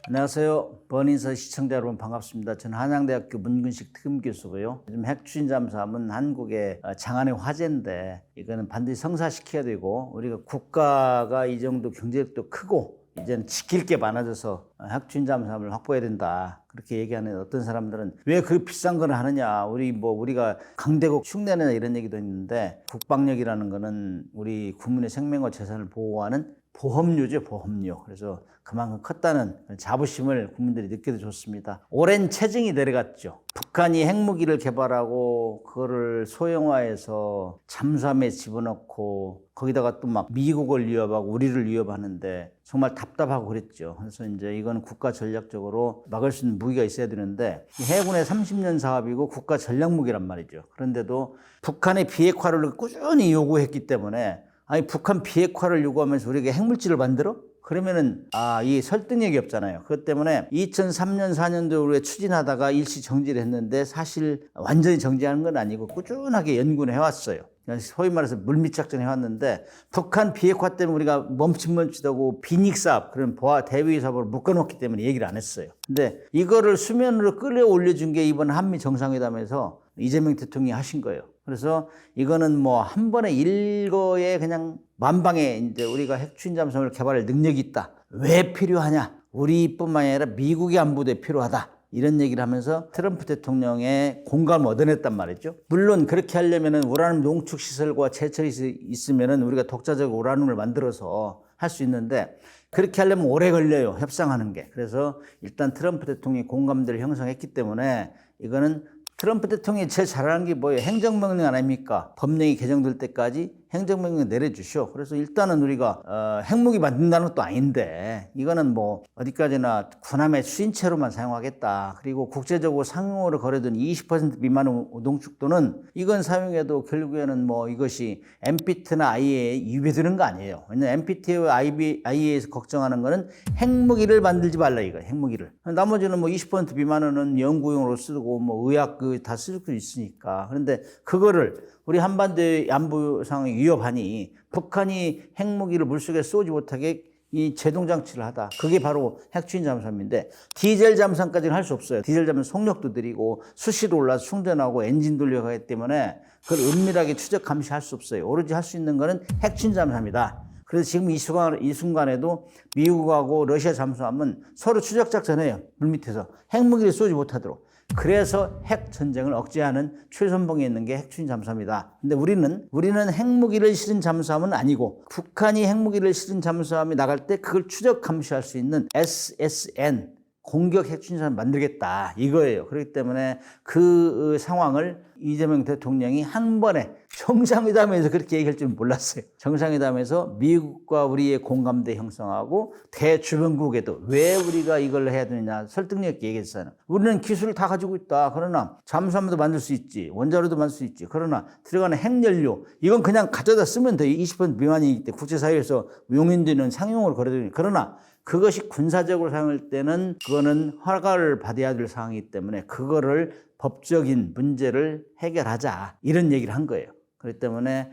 안녕하세요. 버닝서 시청자 여러분 반갑습니다. 저는 한양대학교 문근식 특임교수고요. 요즘 핵추진 잠수함은 한국의 장안의 화제인데 이거는 반드시 성사시켜야 되고 우리가 국가가 이 정도 경제력도 크고 이제는 지킬 게 많아져서 핵추진 잠수함을 확보해야 된다. 그렇게 얘기하는 어떤 사람들은 왜 그 비싼 걸 하느냐. 우리가 강대국 흉내내나 이런 얘기도 있는데 국방력이라는 거는 우리 국민의 생명과 재산을 보호하는 보험료죠, 보험료. 그래서 그만큼 컸다는 자부심을 국민들이 느끼도 좋습니다. 오랜 체증이 내려갔죠. 북한이 핵무기를 개발하고 그거를 소형화해서 잠수함에 집어넣고 거기다가 또 막 미국을 위협하고 우리를 위협하는데 정말 답답하고 그랬죠. 그래서 이제 이건 국가 전략적으로 막을 수 있는 무기가 있어야 되는데 해군의 30년 사업이고 국가 전략 무기란 말이죠. 그런데도 북한의 비핵화를 꾸준히 요구했기 때문에 아니 북한 비핵화를 요구하면서 우리가 핵물질을 만들어? 그러면은 이 설득력이 없잖아요. 그것 때문에 2003년 4년도에 우리가 추진하다가 일시 정지를 했는데 사실 완전히 정지하는 건 아니고 꾸준하게 연구를 해왔어요. 소위 말해서 물밑 작전 해왔는데 북한 비핵화 때문에 우리가 멈칫멈칫하고 비닉 사업 그런 대위 사업을 묶어놓기 때문에 얘기를 안 했어요. 근데 이거를 수면으로 끌어올려준 게 이번 한미 정상회담에서 이재명 대통령이 하신 거예요. 그래서 이거는 뭐 한 번에 일거에 그냥 만방에 이제 우리가 핵추진 잠수함을 개발할 능력이 있다. 왜 필요하냐? 우리뿐만 아니라 미국의 안보도에 필요하다. 이런 얘기를 하면서 트럼프 대통령의 공감을 얻어냈단 말이죠. 물론 그렇게 하려면은 우라늄 농축 시설과 제철이 있으면은 우리가 독자적 우라늄을 만들어서 할 수 있는데 그렇게 하려면 오래 걸려요. 협상하는 게. 그래서 일단 트럼프 대통령이 공감대를 형성했기 때문에 이거는 트럼프 대통령이 제일 잘하는 게 뭐예요? 행정명령 아닙니까? 법령이 개정될 때까지 행정명령 내려주시오. 그래서 일단은 우리가 핵무기 만든다는 것도 아닌데 이거는 뭐 어디까지나 군함의 수인체로만 사용하겠다. 그리고 국제적으로 상용으로 거래된 20% 미만의 농축도는 이건 사용해도 결국에는 뭐 이것이 NPT나 IAEA에 유배되는 거 아니에요. 왜냐면 NPT와 IAEA에서 걱정하는 거는 핵무기를 만들지 말라 이거예요. 핵무기를. 나머지는 뭐 20% 미만은 연구용으로 쓰고 뭐 의학 다 쓸 수 있으니까. 그런데 그거를 우리 한반도의 안보 상황이 위협하니 북한이 핵무기를 물속에 쏘지 못하게 이 제동장치를 하다. 그게 바로 핵추진 잠수함인데 디젤 잠수함까지는 할 수 없어요. 디젤 잠수함 속력도 느리고 수시로 올라서 충전하고 엔진 돌려가기 때문에 그걸 은밀하게 추적 감시할 수 없어요. 오로지 할 수 있는 거는 핵추진 잠수함이다. 그래서 지금 이 순간에도 미국하고 러시아 잠수함은 서로 추적 작전해요. 물밑에서 핵무기를 쏘지 못하도록. 그래서 핵 전쟁을 억제하는 최선봉에 있는 게 핵추진 잠수함이다. 근데 우리는 핵무기를 실은 잠수함은 아니고 북한이 핵무기를 실은 잠수함이 나갈 때 그걸 추적 감시할 수 있는 SSN 공격 핵추진 잠수함을 만들겠다 이거예요. 그렇기 때문에 그 상황을 이재명 대통령이 한 번에 정상회담에서 그렇게 얘기할 줄 몰랐어요. 정상회담에서 미국과 우리의 공감대 형성하고 대주변국에도 왜 우리가 이걸 해야 되느냐 설득력 있게 얘기했어요. 우리는 기술을 다 가지고 있다. 그러나 잠수함도 만들 수 있지. 원자로도 만들 수 있지. 그러나 들어가는 핵연료 이건 그냥 가져다 쓰면 돼. 20% 미만이기 때문에 국제사회에서 용인되는 상용으로 거래되니. 그러나 그것이 군사적으로 사용할 때는 그거는 허가를 받아야 될 상황이기 때문에 그거를 법적인 문제를 해결하자 이런 얘기를 한 거예요. 그렇기 때문에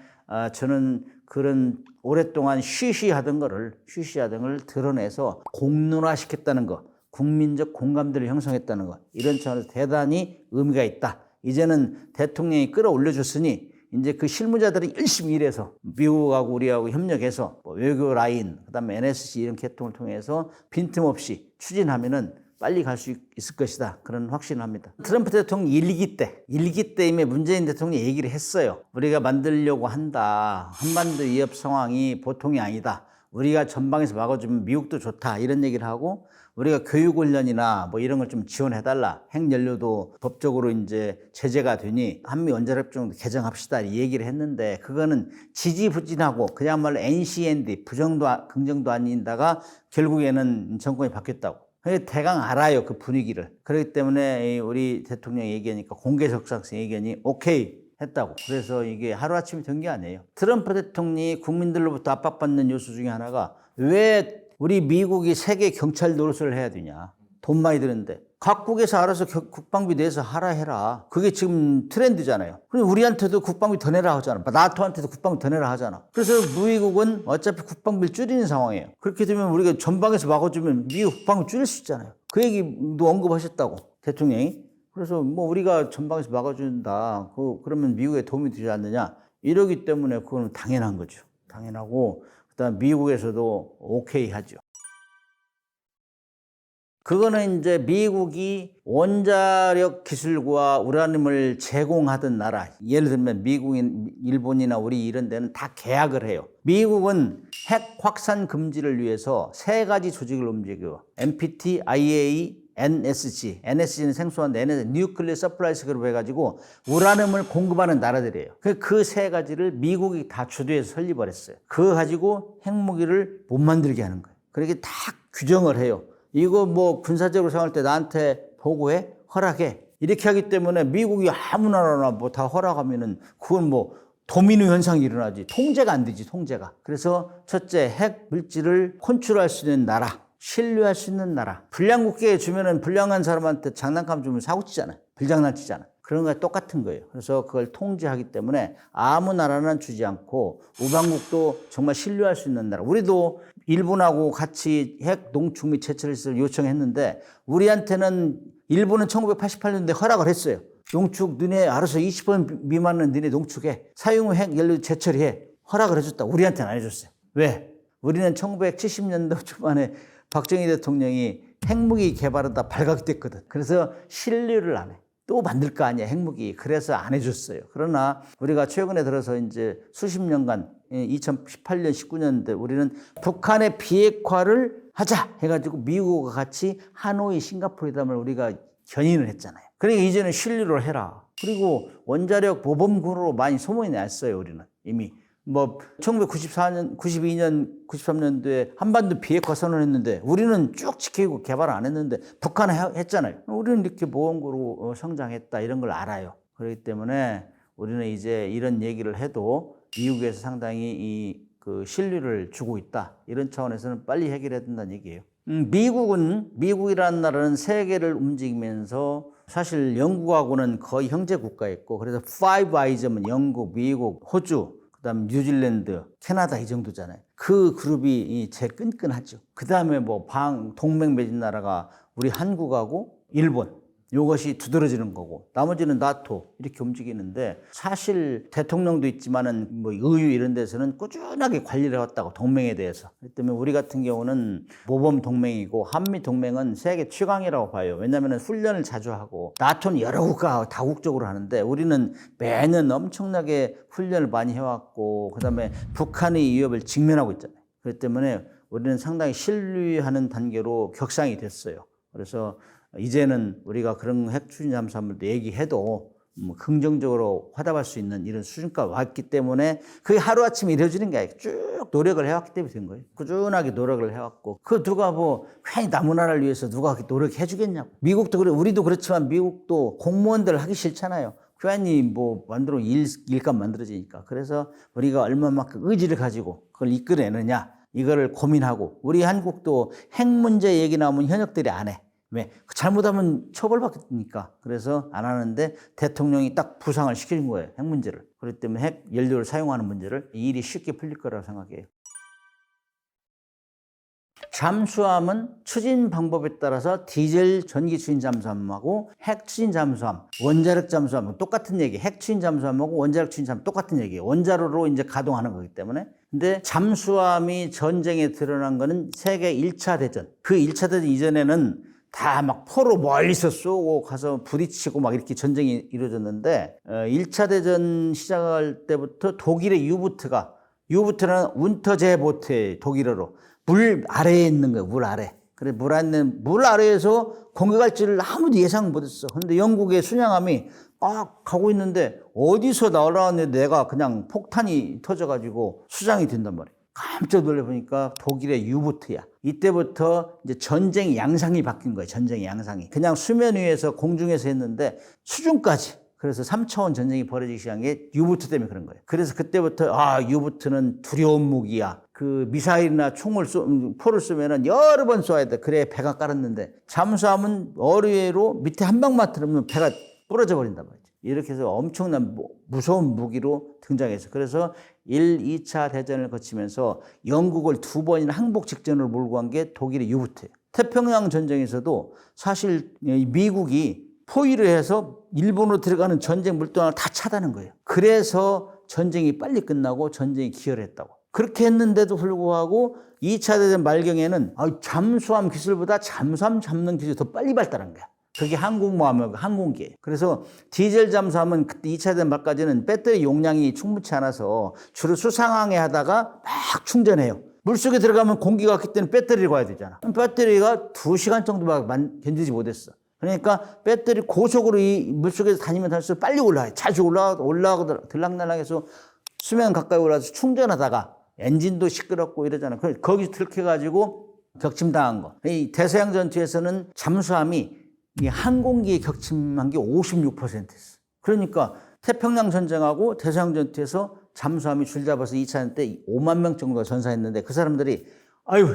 저는 그런 오랫동안 쉬쉬하던 걸 드러내서 공론화시켰다는 거, 국민적 공감대를 형성했다는 거 이런 차원에서 대단히 의미가 있다. 이제는 대통령이 끌어올려줬으니 이제 그 실무자들이 열심히 일해서 미국하고 우리하고 협력해서 뭐 외교 라인, 그다음에 NSC 이런 계통을 통해서 빈틈없이 추진하면은 빨리 갈 수 있을 것이다. 그런 확신을 합니다. 트럼프 대통령 1기 때 이미 문재인 대통령이 얘기를 했어요. 우리가 만들려고 한다. 한반도 위협 상황이 보통이 아니다. 우리가 전방에서 막아주면 미국도 좋다. 이런 얘기를 하고 우리가 교육훈련이나 뭐 이런 걸 좀 지원해달라. 핵연료도 법적으로 이제 제재가 되니 한미 원자력협정도 개정합시다. 이 얘기를 했는데 그거는 지지부진하고 그야말로 NCND 부정도 긍정도 아닌다가 결국에는 정권이 바뀌었다고. 대강 알아요. 그 분위기를. 그렇기 때문에 우리 대통령 얘기하니까 공개적상성 얘기하니 오케이 했다고. 그래서 이게 하루아침에 된 게 아니에요. 트럼프 대통령이 국민들로부터 압박받는 요소 중에 하나가 왜 우리 미국이 세계 경찰 노릇을 해야 되냐. 돈 많이 드는데. 각국에서 알아서 국방비 내서 하라 해라. 그게 지금 트렌드잖아요. 그럼 우리한테도 국방비 더 내라 하잖아. 나토한테도 국방비 더 내라 하잖아. 그래서 미국은 어차피 국방비를 줄이는 상황이에요. 그렇게 되면 우리가 전방에서 막아주면 미국 국방비 줄일 수 있잖아요. 그 얘기도 언급하셨다고 대통령이. 그래서 뭐 우리가 전방에서 막아준다. 그러면 미국에 도움이 되지 않느냐. 이러기 때문에 그건 당연한 거죠. 당연하고 그다음 미국에서도 오케이 하죠. 그거는 이제 미국이 원자력 기술과 우라늄을 제공하던 나라, 예를 들면 미국인, 일본이나 우리 이런 데는 다 계약을 해요. 미국은 핵 확산 금지를 위해서 세 가지 조직을 움직여. NPT, IAEA, NSG. NSG는 생소한데 뉴클리어 서플라이스 그룹 해가지고 우라늄을 공급하는 나라들이에요. 그 세 가지를 미국이 다 주도해서 설립을 했어요. 그거 가지고 핵무기를 못 만들게 하는 거예요. 그렇게 다 규정을 해요. 이거 뭐 군사적으로 생각할 때 나한테 보고해? 허락해? 이렇게 하기 때문에 미국이 아무 나라나 뭐 다 허락하면은 그건 뭐 도미노 현상이 일어나지. 통제가 안 되지, 통제가. 그래서 첫째, 핵 물질을 컨트롤할 수 있는 나라. 신뢰할 수 있는 나라. 불량국가에 주면은 불량한 사람한테 장난감 주면 사고치잖아요. 불장난치잖아요. 그런 거랑 똑같은 거예요. 그래서 그걸 통제하기 때문에 아무 나라는 주지 않고 우방국도 정말 신뢰할 수 있는 나라. 우리도 일본하고 같이 핵 농축 및 제철시설 요청했는데 우리한테는 일본은 1988년도에 허락을 했어요. 농축 너네 알아서 20번 미만은 너네 농축해. 사용 후 핵 연료 제철해. 허락을 해줬다. 우리한테는 안 해줬어요. 왜? 우리는 1970년도 초반에 박정희 대통령이 핵무기 개발하다 발각됐거든. 그래서 신뢰를 안 해. 또 만들 거 아니야, 핵무기. 그래서 안 해줬어요. 그러나 우리가 최근에 들어서 이제 수십 년간 2018년, 19년대 우리는 북한의 비핵화를 하자 해가지고 미국과 같이 하노이, 싱가포르 회담을 우리가 견인을 했잖아요. 그러니까 이제는 신뢰를 해라. 그리고 원자력 모범군으로 많이 소문이 났어요, 우리는. 이미. 뭐 1994년, 92년, 93년도에 한반도 비핵화 선언했는데 우리는 쭉 지키고 개발 안 했는데 북한은 했잖아요. 우리는 이렇게 모범국으로 성장했다 이런 걸 알아요. 그렇기 때문에 우리는 이제 이런 얘기를 해도 미국에서 상당히 그 신뢰를 주고 있다. 이런 차원에서는 빨리 해결해야 된다는 얘기예요. 미국이라는 나라는 세계를 움직이면서 사실 영국하고는 거의 형제 국가였고 그래서 파이브 아이즈면 영국, 미국, 호주 그다음 뉴질랜드, 캐나다 이 정도잖아요. 그 그룹이 제일 끈끈하죠. 그다음에 뭐 동맹 맺은 나라가 우리 한국하고 일본 이것이 두드러지는 거고 나머지는 나토 이렇게 움직이는데 사실 대통령도 있지만은 뭐 의회 이런 데서는 꾸준하게 관리를 해왔다고 동맹에 대해서. 그렇기 때문에 우리 같은 경우는 모범 동맹이고 한미 동맹은 세계 최강이라고 봐요. 왜냐하면 훈련을 자주 하고 나토는 여러 국가 다국적으로 하는데 우리는 매년 엄청나게 훈련을 많이 해왔고 그다음에 북한의 위협을 직면하고 있잖아요. 그렇기 때문에 우리는 상당히 신뢰하는 단계로 격상이 됐어요. 그래서 이제는 우리가 그런 핵 추진 잠수함을 얘기해도 긍정적으로 화답할 수 있는 이런 수준까지 왔기 때문에 그게 하루아침에 이루어지는 게 아니고 쭉 노력을 해왔기 때문에 된 거예요. 꾸준하게 노력을 해왔고 그 누가 뭐 괜히 남의 나라를 위해서 누가 그렇게 노력해 주겠냐고. 미국도 그래, 우리도 그렇지만 미국도 공무원들 하기 싫잖아요. 괜히 뭐 일감 만들어지니까. 그래서 우리가 얼마만큼 의지를 가지고 그걸 이끌어내느냐 이거를 고민하고 우리 한국도 핵 문제 얘기 나오면 현역들이 안 해. 왜? 잘못하면 처벌받으니까. 그래서 안 하는데 대통령이 딱 부상을 시키는 거예요. 핵 문제를. 그렇기 때문에 핵 연료를 사용하는 문제를 이 일이 쉽게 풀릴 거라고 생각해요. 잠수함은 추진 방법에 따라서 디젤 전기 추진 잠수함하고 핵 추진 잠수함, 원자력 잠수함 똑같은 얘기. 핵 추진 잠수함하고 원자력 추진 잠수함 똑같은 얘기예요. 원자로로 이제 가동하는 거기 때문에. 근데 잠수함이 전쟁에 드러난 거는 세계 1차 대전. 그 1차 대전 이전에는 다 막 포로 멀리서 쏘고 가서 부딪히고 막 이렇게 전쟁이 이루어졌는데 1차 대전 시작할 때부터 독일의 유보트는 운터제보트의 독일어로 물 아래에 있는 거예요. 물 아래. 그래 물 아래에서 공격할 줄을 아무도 예상 못했어. 근데 영국의 순양함이 가고 있는데 어디서 날아왔는데 내가 그냥 폭탄이 터져가지고 수장이 된단 말이에요. 깜짝 놀라보니까 독일의 유보트야. 이때부터 이제 전쟁 양상이 바뀐 거예요. 전쟁 양상이. 그냥 수면 위에서 공중에서 했는데 수중까지. 그래서 3차원 전쟁이 벌어지기 시작한 게 유보트 때문에 그런 거예요. 그래서 그때부터 유보트는 두려운 무기야. 그 미사일이나 포를 쏘면은 여러 번 쏘아야 돼. 그래야 배가 깔았는데 잠수함은 어뢰로 밑에 한 방만 들으면 배가 부러져 버린단 말이죠. 이렇게 해서 엄청난 무서운 무기로 등장해서 그래서 1, 2차 대전을 거치면서 영국을 2번이나 항복 직전으로 몰고 간 게 독일의 유보트예요. 태평양 전쟁에서도 사실 미국이 포위를 해서 일본으로 들어가는 전쟁 물동을 다 차단한 거예요. 그래서 전쟁이 빨리 끝나고 전쟁이 기여했다고. 그렇게 했는데도 불구하고 2차 대전 말경에는 잠수함 기술보다 잠수함 잡는 기술이 더 빨리 발달한 거야. 그게 항공모함이고 항공기예요. 그래서 디젤 잠수함은 그때 2차 대전 말까지는 배터리 용량이 충분치 않아서 주로 수상항해 하다가 막 충전해요. 물속에 들어가면 공기가 없기 때문에 배터리를 가야 되잖아. 배터리가 2시간 정도밖에 견디지 못했어. 그러니까 배터리 고속으로 이 물속에서 다니면 탈수록 빨리 올라가요. 자주 올라가고 들락날락해서 수면 가까이 올라가서 충전하다가 엔진도 시끄럽고 이러잖아. 거기서 들켜가지고 격침당한 거. 이 대서양 전투에서는 잠수함이 이 항공기에 격침한 게 56%였어. 그러니까 태평양 전쟁하고 대서양 전투에서 잠수함이 줄잡아서 2차 대전 때 5만 명 정도가 전사했는데 그 사람들이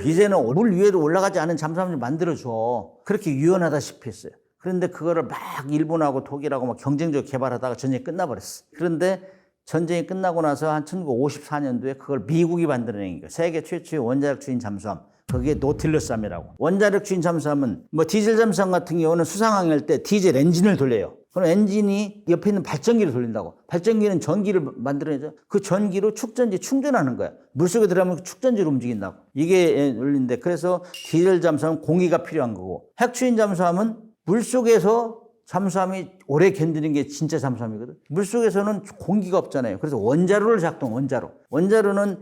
이제는 물 위에도 올라가지 않은 잠수함 좀 만들어줘. 그렇게 유연하다시피 했어요. 그런데 그거를 막 일본하고 독일하고 막 경쟁적으로 개발하다가 전쟁이 끝나버렸어. 그런데 전쟁이 끝나고 나서 한 1954년도에 그걸 미국이 만들어낸 거예요. 세계 최초의 원자력 주인 잠수함. 그게 노틸러스함이라고. 원자력 주인 잠수함은 디젤 잠수함 같은 경우는 수상항해할 때 디젤 엔진을 돌려요. 그럼 엔진이 옆에 있는 발전기를 돌린다고. 발전기는 전기를 만들어내죠. 그 전기로 축전지 충전하는 거야. 물속에 들어가면 축전지로 움직인다고. 이게 원리인데 그래서 디젤 잠수함은 공기가 필요한 거고 핵추인 잠수함은 물속에서 잠수함이 오래 견디는 게 진짜 잠수함이거든. 물속에서는 공기가 없잖아요. 그래서 원자로를 원자로. 원자로는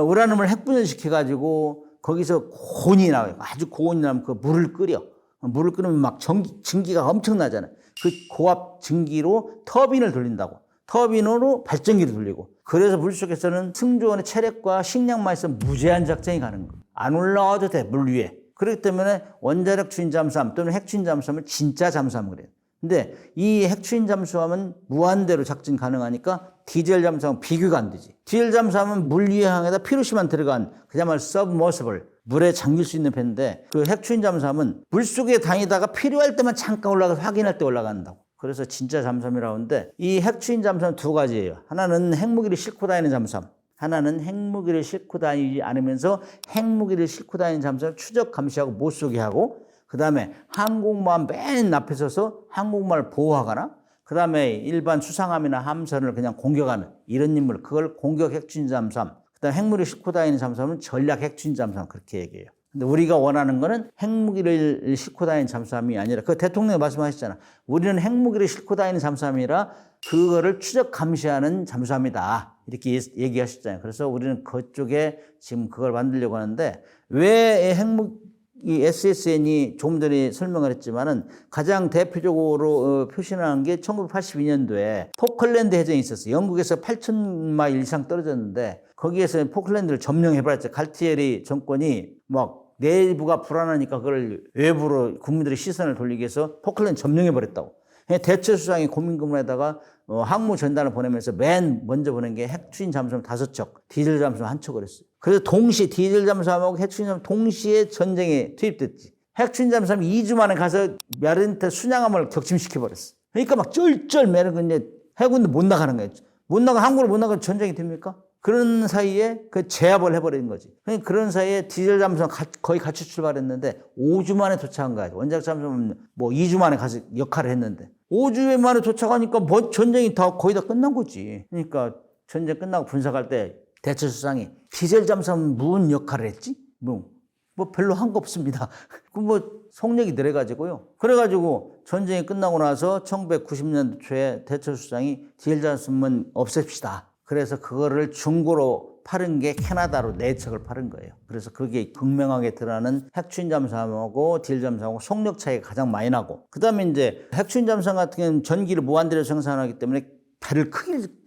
우라늄을 핵분열시켜가지고 거기서 고온이 나와요. 아주 고온이 나면 그 물을 끓여. 물을 끓이면 막 증기가 엄청나잖아요. 그 고압 증기로 터빈을 돌린다고. 터빈으로 발전기를 돌리고. 그래서 물속에서는 승조원의 체력과 식량만 있으면 무제한 작전이 가는 거예요. 안 올라와도 돼, 물 위에. 그렇기 때문에 원자력 추인 잠수함 또는 핵 추인 잠수함을 진짜 잠수함 그래요. 근데 이 핵 추인 잠수함은 무한대로 작전 가능하니까 디젤 잠수함은 비교가 안 되지. 디젤 잠수함은 물 위에 항에다 피루시만 들어간 그야말로 서브머시블 물에 잠길 수 있는 배인데 그 핵 추인 잠수함은 물속에 다니다가 필요할 때만 잠깐 올라가서 확인할 때 올라간다고. 그래서 진짜 잠수함이라고 하는데 이 핵 추인 잠수함은 두 가지예요. 하나는 핵무기를 싣고 다니는 잠수함. 하나는 핵무기를 싣고 다니지 않으면서 핵무기를 싣고 다니는 잠수함을 추적 감시하고 못 쏘게 하고 그 다음에 항공모함 맨 앞에 서서 항공모함을 보호하거나 그 다음에 일반 수상함이나 함선을 그냥 공격하는 이런 임무 그걸 공격 핵추진 잠수함 그 다음에 핵무기를 싣고 다니는 잠수함은 전략 핵추진 잠수함 그렇게 얘기해요. 근데 우리가 원하는 거는 핵무기를 싣고 다니는 잠수함이 아니라 그 대통령이 말씀하셨잖아. 우리는 핵무기를 싣고 다니는 잠수함이라 그거를 추적 감시하는 잠수함이다. 이렇게 얘기하셨잖아요. 그래서 우리는 그쪽에 지금 그걸 만들려고 하는데 왜 이 SSN이 조금 전에 설명을 했지만은 가장 대표적으로 표시하는 게 1982년도에 포클랜드 해전이 있었어요. 영국에서 8,000마일 이상 떨어졌는데 거기에서 포클랜드를 점령해버렸죠. 갈티에리 정권이 막 내부가 불안하니까 그걸 외부로 국민들의 시선을 돌리기 위해서 포클랜드 점령해버렸다고. 대처수상이 고민고문에다가 항모 전단을 보내면서 맨 먼저 보낸 게 핵추진 잠수함 5척, 디젤 잠수함 1척을 했어요. 그래서 동시에 디젤 잠수함하고 핵추진 잠수함 동시에 전쟁에 투입됐지. 핵추진 잠수함이 2주 만에 가서 야르딘트 순양함을 격침시켜버렸어. 그러니까 막 쩔쩔 매는 이제 해군도 못 나가는 거예요. 못 나가 항구를 못 나가면 전쟁이 됩니까? 그런 사이에 그 제압을 해버린 거지. 그런 사이에 디젤 잠수함 거의 같이 출발했는데 5주 만에 도착한 거야. 원자력 잠수함은 2주 만에 가서 역할을 했는데 5주 만에 도착하니까 전쟁이 거의 다 끝난 거지. 그러니까 전쟁 끝나고 분석할 때 대처수상이 디젤 잠수함은 무슨 역할을 했지? 별로 한 거 없습니다. 속력이 느려가지고요. 그래가지고 전쟁이 끝나고 나서 1990년도 초에 대처수상이 디젤 잠수함은 없앱시다. 그래서 그거를 중고로 파는 게 캐나다로 4척을 파는 거예요. 그래서 그게 극명하게 드러나는 핵추인 잠수함하고 디젤 잠수함하고 속력 차이가 가장 많이 나고 그다음에 이제 핵추인 잠수함 같은 경우는 전기를 무한대로 생산하기 때문에 배를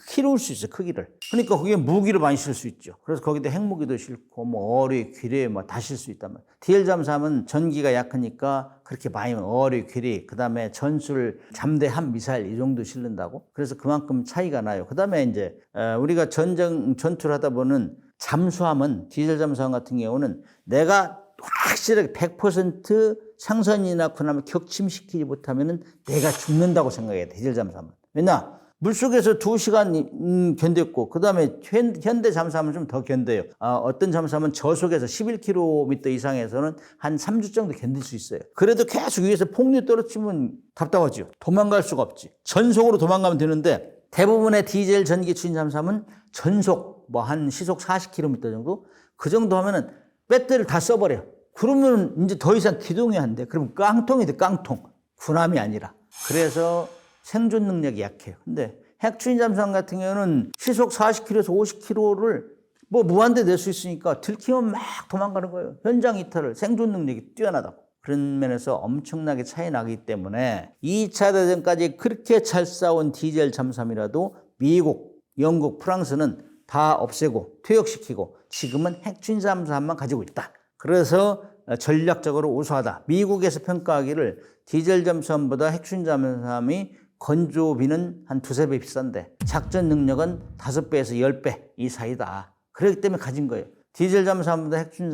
키울 수 있어요. 크기를. 그러니까 거기에 무기를 많이 실 수 있죠. 그래서 거기다 핵무기도 싣고 어뢰, 귀뢰 다 실 수 있단 말이에요. 디젤 잠수함은 전기가 약하니까 그렇게 많이 어뢰, 귀뢰, 그다음에 전술, 잠대함, 미사일 이 정도 실른다고. 그래서 그만큼 차이가 나요. 그다음에 이제 우리가 전투를 하다 보는 잠수함은 디젤 잠수함 같은 경우는 내가 확실하게 100% 상선이나 군함을 격침시키지 못하면은 내가 죽는다고 생각해야 돼. 디젤 잠수함은. 왜냐? 물속에서 2시간 견뎠고 그다음에 현대 잠수함은 좀 더 견뎌요. 어떤 잠수함은 저속에서 11km 이상에서는 한 3주 정도 견딜 수 있어요. 그래도 계속 위에서 폭류 떨어지면 답답하죠. 도망갈 수가 없지. 전속으로 도망가면 되는데 대부분의 디젤 전기 추진 잠수함은 전속 뭐 한 시속 40km 정도? 그 정도 하면은 배터리를 다 써버려. 그러면 이제 더 이상 기동이 안 돼. 그럼 깡통이 돼, 깡통. 군함이 아니라. 그래서 생존 능력이 약해요. 근데 핵추진 잠수함 같은 경우는 시속 40km에서 50km를 뭐 무한대 낼 수 있으니까 들키면 막 도망가는 거예요. 현장 이탈을. 생존 능력이 뛰어나다고. 그런 면에서 엄청나게 차이 나기 때문에 2차 대전까지 그렇게 잘 싸운 디젤 잠수함이라도 미국, 영국, 프랑스는 다 없애고 퇴역시키고 지금은 핵추진 잠수함만 가지고 있다. 그래서 전략적으로 우수하다. 미국에서 평가하기를 디젤 잠수함보다 핵추진 잠수함이 건조비는 한 2~3배 비싼데 작전 능력은 5배에서 10배 이 사이다. 그렇기 때문에 가진 거예요. 디젤 잠수함보다 핵추진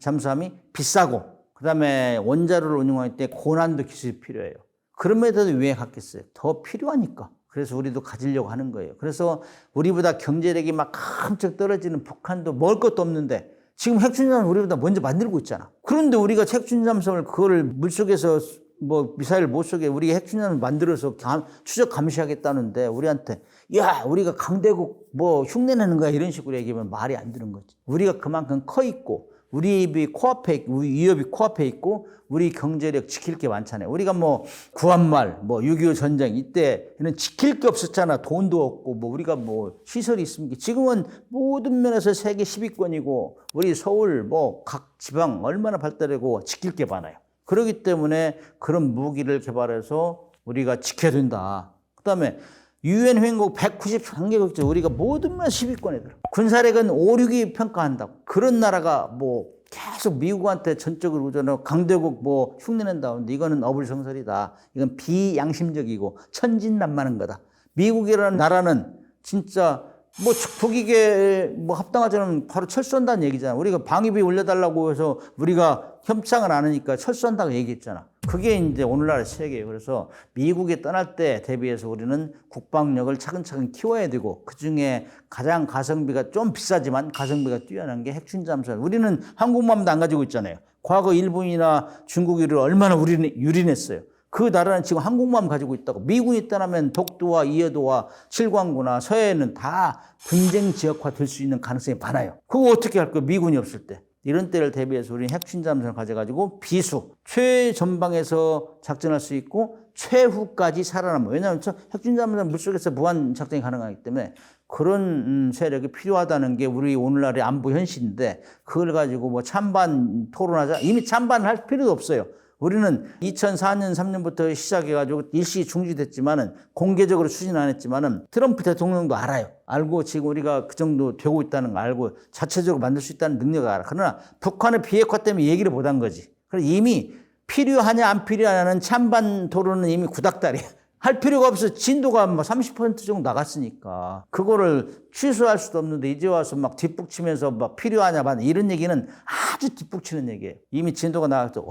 잠수함이 비싸고 그다음에 원자로를 운용할 때 고난도 기술이 필요해요. 그럼에도 왜 갖겠어요? 더 필요하니까. 그래서 우리도 가지려고 하는 거예요. 그래서 우리보다 경제력이 막 깜짝 떨어지는 북한도 먹을 것도 없는데 지금 핵추진 잠수함을 우리보다 먼저 만들고 있잖아. 그런데 우리가 핵추진 잠수함을 그거를 물속에서 뭐 미사일 못 쏘게 우리 핵추진 잠수함을 만들어서 추적 감시하겠다는데 우리한테 야 우리가 강대국 뭐 흉내내는 거야 이런 식으로 얘기하면 말이 안 되는 거지. 우리가 그만큼 커 있고 우리 입이 코앞에 있고 우리 위협이 코앞에 있고 우리 경제력 지킬 게 많잖아요. 우리가 뭐 구한말 뭐 6.25 전쟁 이때는 지킬 게 없었잖아. 돈도 없고 뭐 우리가 뭐 시설이 있습니까? 지금은 모든 면에서 세계 10위권이고 우리 서울 뭐 각 지방 얼마나 발달하고 지킬 게 많아요. 그렇기 때문에 그런 무기를 개발해서 우리가 지켜야 된다. 그다음에 유엔 회원국 193개국 중 우리가 모든 면 10위권에 들어. 군사력은 5, 6위 평가한다고. 그런 나라가 뭐 계속 미국한테 전적으로 의존하고 강대국 뭐 흉내낸다는데 이거는 어불성설이다. 이건 비양심적이고 천진난만한 거다. 미국이라는 나라는 진짜 뭐 북익에 뭐 합당하지 않으면 바로 철수한다는 얘기잖아. 우리가 방위비 올려달라고 해서 우리가 협상을 안 하니까 철수한다고 얘기했잖아. 그게 이제 오늘날의 세계예요. 그래서 미국에 떠날 때 대비해서 우리는 국방력을 차근차근 키워야 되고 그중에 가장 가성비가 좀 비싸지만 가성비가 뛰어난 게 핵추진 잠수함. 우리는 항공모함도 안 가지고 있잖아요. 과거 일본이나 중국이를 얼마나 우리는 유린했어요. 그 나라는 지금 항공모함 가지고 있다고. 미군이 떠나면 독도와 이해도와 칠광구나 서해는 다 분쟁 지역화 될 수 있는 가능성이 많아요. 그거 어떻게 할 거야? 미군이 없을 때. 이런 때를 대비해서 우리는 핵추진 잠수함을 가져가지고 비수, 최전방에서 작전할 수 있고 최후까지 살아남아. 왜냐하면 핵추진 잠수함 물속에서 무한 작전이 가능하기 때문에 그런 세력이 필요하다는 게 우리 오늘날의 안보 현실인데 그걸 가지고 뭐 찬반 토론하자. 이미 찬반을 할 필요도 없어요. 우리는 2004년, 3년부터 시작해가지고 일시 중지됐지만은 공개적으로 추진 안 했지만은 트럼프 대통령도 알아요. 알고 지금 우리가 그 정도 되고 있다는 거 알고 자체적으로 만들 수 있다는 능력을 알아. 그러나 북한의 비핵화 때문에 얘기를 못 한 거지. 그래서 이미 필요하냐 안 필요하냐는 찬반 토론은 이미 구닥다리야. 할 필요가 없어. 진도가 뭐 30% 정도 나갔으니까. 그거를 취소할 수도 없는데 이제 와서 막 뒷북치면서 막 필요하냐 반 이런 얘기는 아주 뒷북치는 얘기예요. 이미 진도가 나갔어.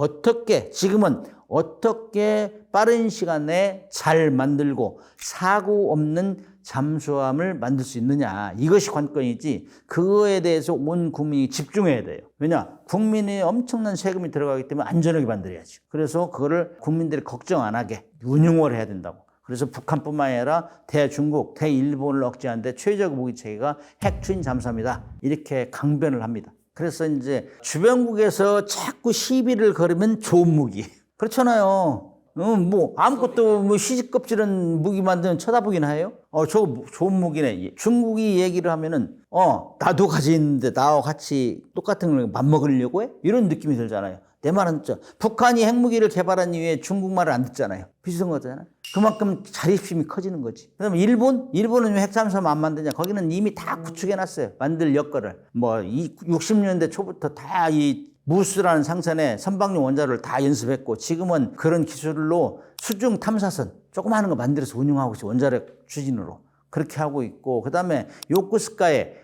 지금은 어떻게 빠른 시간에 잘 만들고 사고 없는 잠수함을 만들 수 있느냐. 이것이 관건이지 그거에 대해서 온 국민이 집중해야 돼요. 왜냐? 국민이 엄청난 세금이 들어가기 때문에 안전하게 만들어야지. 그래서 그거를 국민들이 걱정 안 하게 운용을 해야 된다고. 그래서 북한뿐만 아니라 대중국, 대일본을 억제하는데 최적 무기 체계가 핵추진 잠수함이다. 이렇게 강변을 합니다. 그래서 이제 주변국에서 자꾸 시비를 걸으면 좋은 무기. 그렇잖아요. 뭐 아무것도 뭐 시시껍질한 무기 만드는 쳐다보긴 해요. 저거 좋은 무기네. 중국이 얘기를 하면은 나도 가지고 있는데 나와 같이 똑같은 걸 맞먹으려고 해? 이런 느낌이 들잖아요. 내 말은 북한이 핵무기를 개발한 이후에 중국말을 안 듣잖아요. 비슷한 거잖아요. 그만큼 자립심이 커지는 거지. 그다음에 일본은 왜 핵잠수함 안 만드냐? 거기는 이미 다 구축해놨어요. 만들 여건을. 뭐 60년대 초부터 다 이 무스라는 상선에 선박용 원자로를 다 연습했고 지금은 그런 기술로 수중 탐사선 조그마한 거 만들어서 운용하고 있어요. 원자력 추진으로. 그렇게 하고 있고 그다음에 요코스카에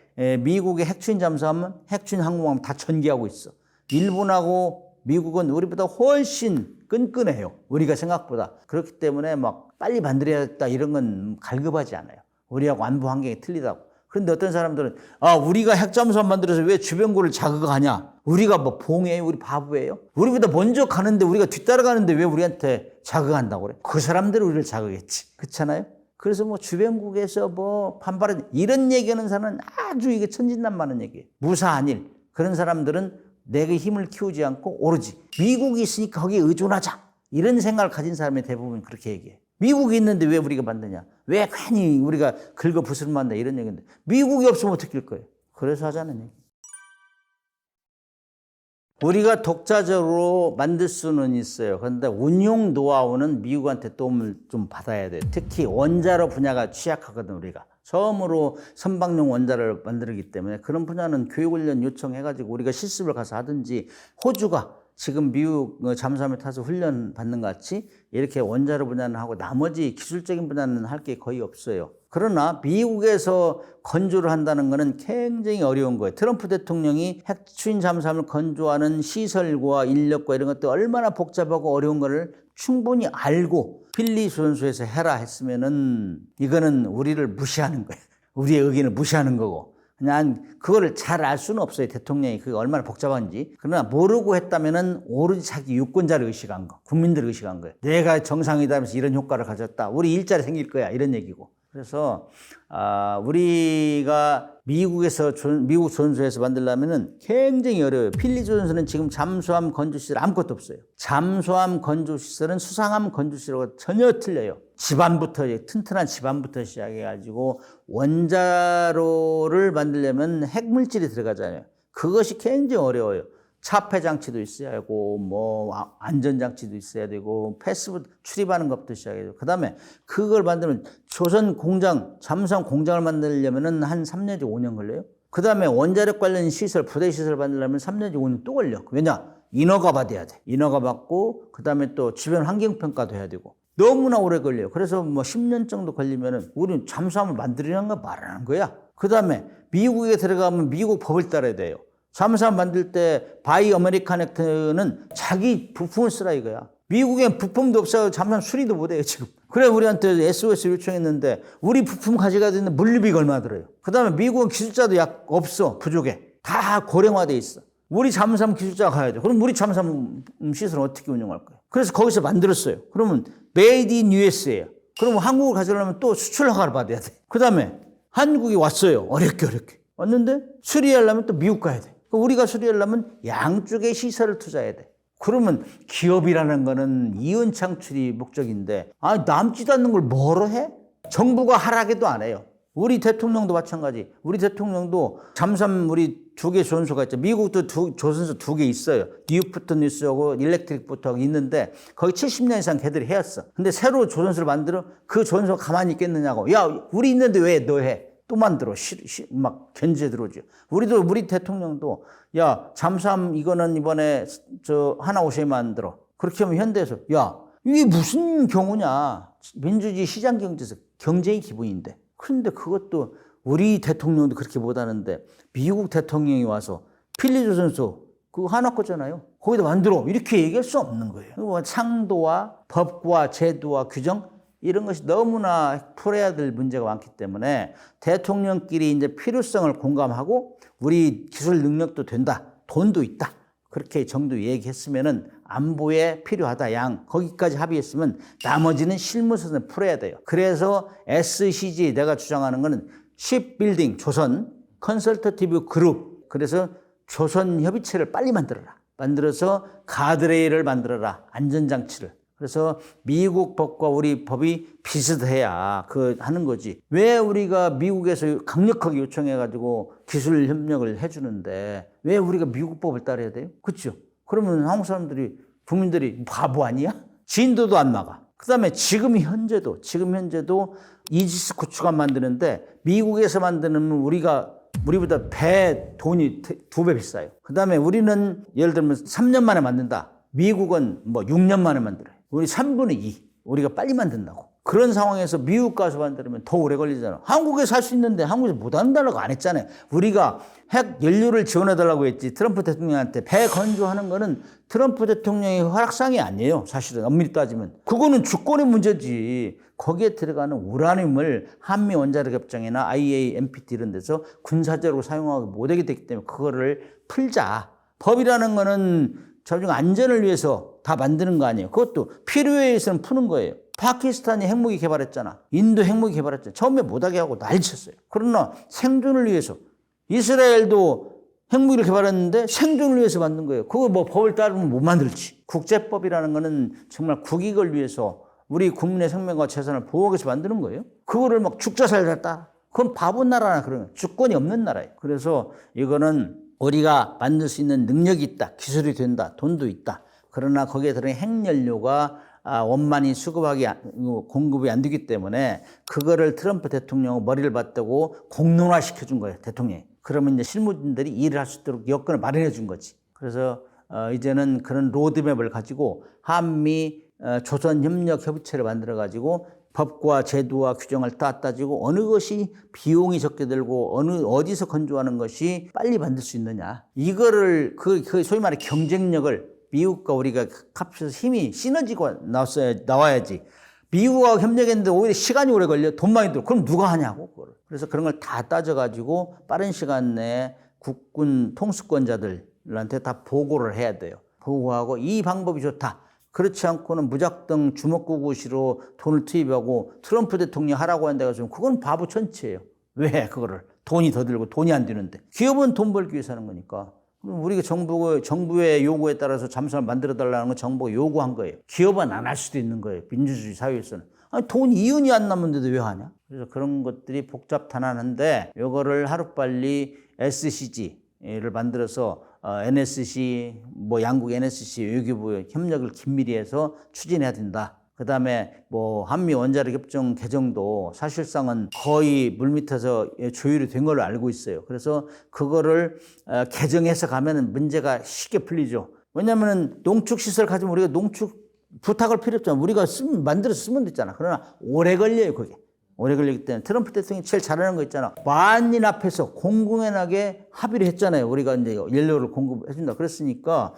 미국의 핵추진 잠수함은 핵추진 항공모함 다 전개하고 있어. 일본하고 미국은 우리보다 훨씬 끈끈해요. 우리가 생각보다. 그렇기 때문에 막 빨리 만들어야겠다 이런 건 갈급하지 않아요. 우리하고 안보 환경이 틀리다고. 그런데 어떤 사람들은 우리가 핵잠수함 만들어서 왜 주변국을 자극하냐? 우리가 뭐 봉해요? 우리 바보예요? 우리보다 먼저 가는데 우리가 뒤따라가는데 왜 우리한테 자극한다고 그래? 그 사람들이 우리를 자극했지. 그렇잖아요? 그래서 뭐 주변국에서 뭐 반발은 이런 얘기하는 사람은 아주 이게 천진난만한 얘기예요. 무사한 일. 그런 사람들은 내게 힘을 키우지 않고 오로지 미국이 있으니까 거기에 의존하자. 이런 생각을 가진 사람이 대부분 그렇게 얘기해. 미국이 있는데 왜 우리가 만드냐? 왜 괜히 우리가 긁어 부스럼 만다 이런 얘기인데 미국이 없으면 어떻게 할 거예요? 그래서 하자는 얘기. 우리가 독자적으로 만들 수는 있어요. 그런데 운용 노하우는 미국한테 도움을 좀 받아야 돼요. 특히 원자로 분야가 취약하거든 우리가. 처음으로 선박용 원자를 만들기 때문에 그런 분야는 교육훈련 요청해가지고 우리가 실습을 가서 하든지 호주가 지금 미국 잠수함에 타서 훈련 받는 것 같이 이렇게 원자로 분야는 하고 나머지 기술적인 분야는 할 게 거의 없어요. 그러나 미국에서 건조를 한다는 것은 굉장히 어려운 거예요. 트럼프 대통령이 핵추진 잠수함을 건조하는 시설과 인력과 이런 것도 얼마나 복잡하고 어려운 거를 충분히 알고 필리 조선소에서 해라 했으면은 이거는 우리를 무시하는 거예요. 우리의 의견을 무시하는 거고. 그냥 그거를 잘 알 수는 없어요. 대통령이 그게 얼마나 복잡한지. 그러나 모르고 했다면은 오로지 자기 유권자를 의식한 거, 국민들을 의식한 거예요. 내가 정상이다 하면서 이런 효과를 가졌다. 우리 일자리 생길 거야. 이런 얘기고. 그래서 우리가 미국에서 미국 조선소에서 만들려면은 굉장히 어려워요. 필리 조선소는 지금 잠수함 건조시설 아무것도 없어요. 잠수함 건조시설은 수상함 건조시설과 전혀 틀려요. 집안부터 튼튼한 집안부터 시작해가지고 원자로를 만들려면 핵물질이 들어가잖아요. 그것이 굉장히 어려워요. 차폐 장치도 있어야 하고 뭐 안전 장치도 있어야 되고 패스부 출입하는 것부터 시작해야 되고 그다음에 그걸 만들면 조선 공장 잠수함 공장을 만들려면은 한 3년에서 5년 걸려요. 그다음에 원자력 관련 시설 부대 시설 만들려면 3년에서 5년 또 걸려. 왜냐? 인허가 받아야 돼. 인허가 받고 그다음에 또 주변 환경 평가도 해야 되고 너무나 오래 걸려요. 그래서 뭐 10년 정도 걸리면은 우리는 잠수함을 만들려는 거 말하는 거야. 그다음에 미국에 들어가면 미국 법을 따라야 돼요. 잠수함 만들 때 바이 아메리칸 액트는 자기 부품을 쓰라 이거야. 미국엔 부품도 없어요. 잠수함 수리도 못해요 지금. 그래 우리한테 SOS 요청했는데 우리 부품 가져가야 되는데 물류비가 얼마 들어요. 그다음에 미국은 기술자도 약 없어. 부족해. 다 고령화돼 있어. 우리 잠수함 기술자가 가야 돼. 그럼 우리 잠수함 시설은 어떻게 운영할 거예요? 그래서 거기서 만들었어요. 그러면 Made in USA예요. 그러면 한국을 가져가려면 또 수출 허가를 받아야 돼. 그다음에 한국이 왔어요. 어렵게 왔는데 수리하려면 또 미국 가야 돼. 우리가 수리하려면 양쪽의 시설을 투자해야 돼. 그러면 기업이라는 거는 이윤 창출이 목적인데 남지도 않는 걸 뭐로 해? 정부가 하라게도 안 해요. 우리 대통령도 마찬가지. 우리 대통령도 잠수함 우리 2개 조선소가 있죠. 미국도 조선소 2개 있어요. 뉴프트 뉴스하고 일렉트릭부터 있는데 거기 70년 이상 걔들이 해왔어. 근데 새로 조선소를 만들어 그 조선소가 가만히 있겠느냐고. 야 우리 있는데 왜 너 해? 또 만들어. 막 견제 들어오죠. 우리 대통령도 야 잠수함 이거는 이번에 하나 오셔야 만들어. 그렇게 하면 현대에서 야 이게 무슨 경우냐. 민주주의 시장 경제에서 경제의 기본인데. 그런데 그것도 우리 대통령도 그렇게 못하는데 미국 대통령이 와서 필리 조선소 그거 하나 거잖아요. 거기다 만들어. 이렇게 얘기할 수 없는 거예요. 상도와 법과 제도와 규정 이런 것이 너무나 풀어야 될 문제가 많기 때문에 대통령끼리 이제 필요성을 공감하고 우리 기술 능력도 된다. 돈도 있다. 그렇게 정도 얘기했으면은 안보에 필요하다. 거기까지 합의했으면 나머지는 실무선을 풀어야 돼요. 그래서 SCG 내가 주장하는 거는 Shipbuilding 조선 컨설터티브 그룹. 그래서 조선 협의체를 빨리 만들어서 가드레일을 만들어라. 안전장치를. 그래서 미국 법과 우리 법이 비슷해야 하는 거지. 왜 우리가 미국에서 강력하게 요청해가지고 기술 협력을 해주는데 왜 우리가 미국 법을 따라야 돼요? 그렇죠? 그러면 한국 사람들이 국민들이 바보 아니야? 진도도 안 나가. 그다음에 지금 현재도 이지스 구축함 만드는데 미국에서 만드는 우리보다 돈이 2배 비싸요. 그다음에 우리는 예를 들면 3년 만에 만든다. 미국은 뭐 6년 만에 만들어요. 우리 3분의 2. 우리가 빨리 만든다고. 그런 상황에서 미국 가서 만들면 더 오래 걸리잖아. 한국에서 할 수 있는데 한국에서 못 한다고 안 했잖아요. 우리가 핵 연료를 지원해달라고 했지. 트럼프 대통령한테 배 건조하는 거는 트럼프 대통령의 허락사항이 아니에요. 사실은 엄밀히 따지면. 그거는 주권의 문제지. 거기에 들어가는 우라늄을 한미 원자력 협정이나 IAMPT 이런 데서 군사적으로 사용하기 못하게 됐기 때문에 그거를 풀자. 법이라는 거는 자중 안전을 위해서 다 만드는 거 아니에요. 그것도 필요에 의해서는 푸는 거예요. 파키스탄이 핵무기 개발했잖아. 인도 핵무기 개발했잖아. 처음에 못하게 하고 난리쳤어요. 그러나 생존을 위해서 이스라엘도 핵무기를 개발했는데 생존을 위해서 만든 거예요. 그거 뭐 법을 따르면 못 만들지. 국제법이라는 거는 정말 국익을 위해서 우리 국민의 생명과 재산을 보호하기 위해서 만드는 거예요. 그거를 막 죽자 살자 그건 바보 나라나 그러면 주권이 없는 나라예요. 그래서 이거는 우리가 만들 수 있는 능력이 있다. 기술이 된다. 돈도 있다. 그러나 거기에 들어있는 핵연료가 원만히 공급이 안 되기 때문에 그거를 트럼프 대통령 머리를 맞대고 공론화 시켜준 거예요. 대통령이. 그러면 이제 실무진들이 일을 할 수 있도록 여건을 마련해 준 거지. 그래서 이제는 그런 로드맵을 가지고 한미 조선협력협의체를 만들어 가지고 법과 제도와 규정을 다 따지고 어느 것이 비용이 적게 들고 어디서 건조하는 것이 빨리 만들 수 있느냐. 이거를 그 소위 말해 경쟁력을 미국과 우리가 합쳐서 힘이 시너지가 나와야지. 미국하고 협력했는데 오히려 시간이 오래 걸려. 돈 많이 들어. 그럼 누가 하냐고, 그거를. 그래서 그런 걸 다 따져가지고 빠른 시간 내에 국군 통수권자들한테 다 보고를 해야 돼요. 보고하고 이 방법이 좋다. 그렇지 않고는 무작정 주먹구구시로 돈을 투입하고 트럼프 대통령이 하라고 한다고 해서 그건 바보 천치예요. 왜 그거를? 돈이 더 들고 돈이 안 되는데. 기업은 돈 벌기 위해서 하는 거니까. 우리가 정부의 요구에 따라서 잠수함을 만들어달라는 건 정부가 요구한 거예요. 기업은 안 할 수도 있는 거예요. 민주주의 사회에서는. 아니, 돈 이윤이 안 남는데도 왜 하냐? 그래서 그런 것들이 복잡탄환한데 요거를 하루빨리 SCG를 만들어서 NSC, 양국 NSC 외교부 협력을 긴밀히 해서 추진해야 된다. 그 다음에 한미 원자력 협정 개정도 사실상은 거의 물밑에서 조율이 된 걸로 알고 있어요. 그래서 그거를 개정해서 가면은 문제가 쉽게 풀리죠. 왜냐면은 농축시설 가지면 우리가 부탁할 필요 없잖아. 우리가 만들어서 쓰면 됐잖아. 그러나 오래 걸려요, 그게. 오래 걸리기 때문에 트럼프 대통령이 제일 잘하는 거 있잖아. 만인 앞에서 공공연하게 합의를 했잖아요. 우리가 이제 연료를 공급해준다. 그랬으니까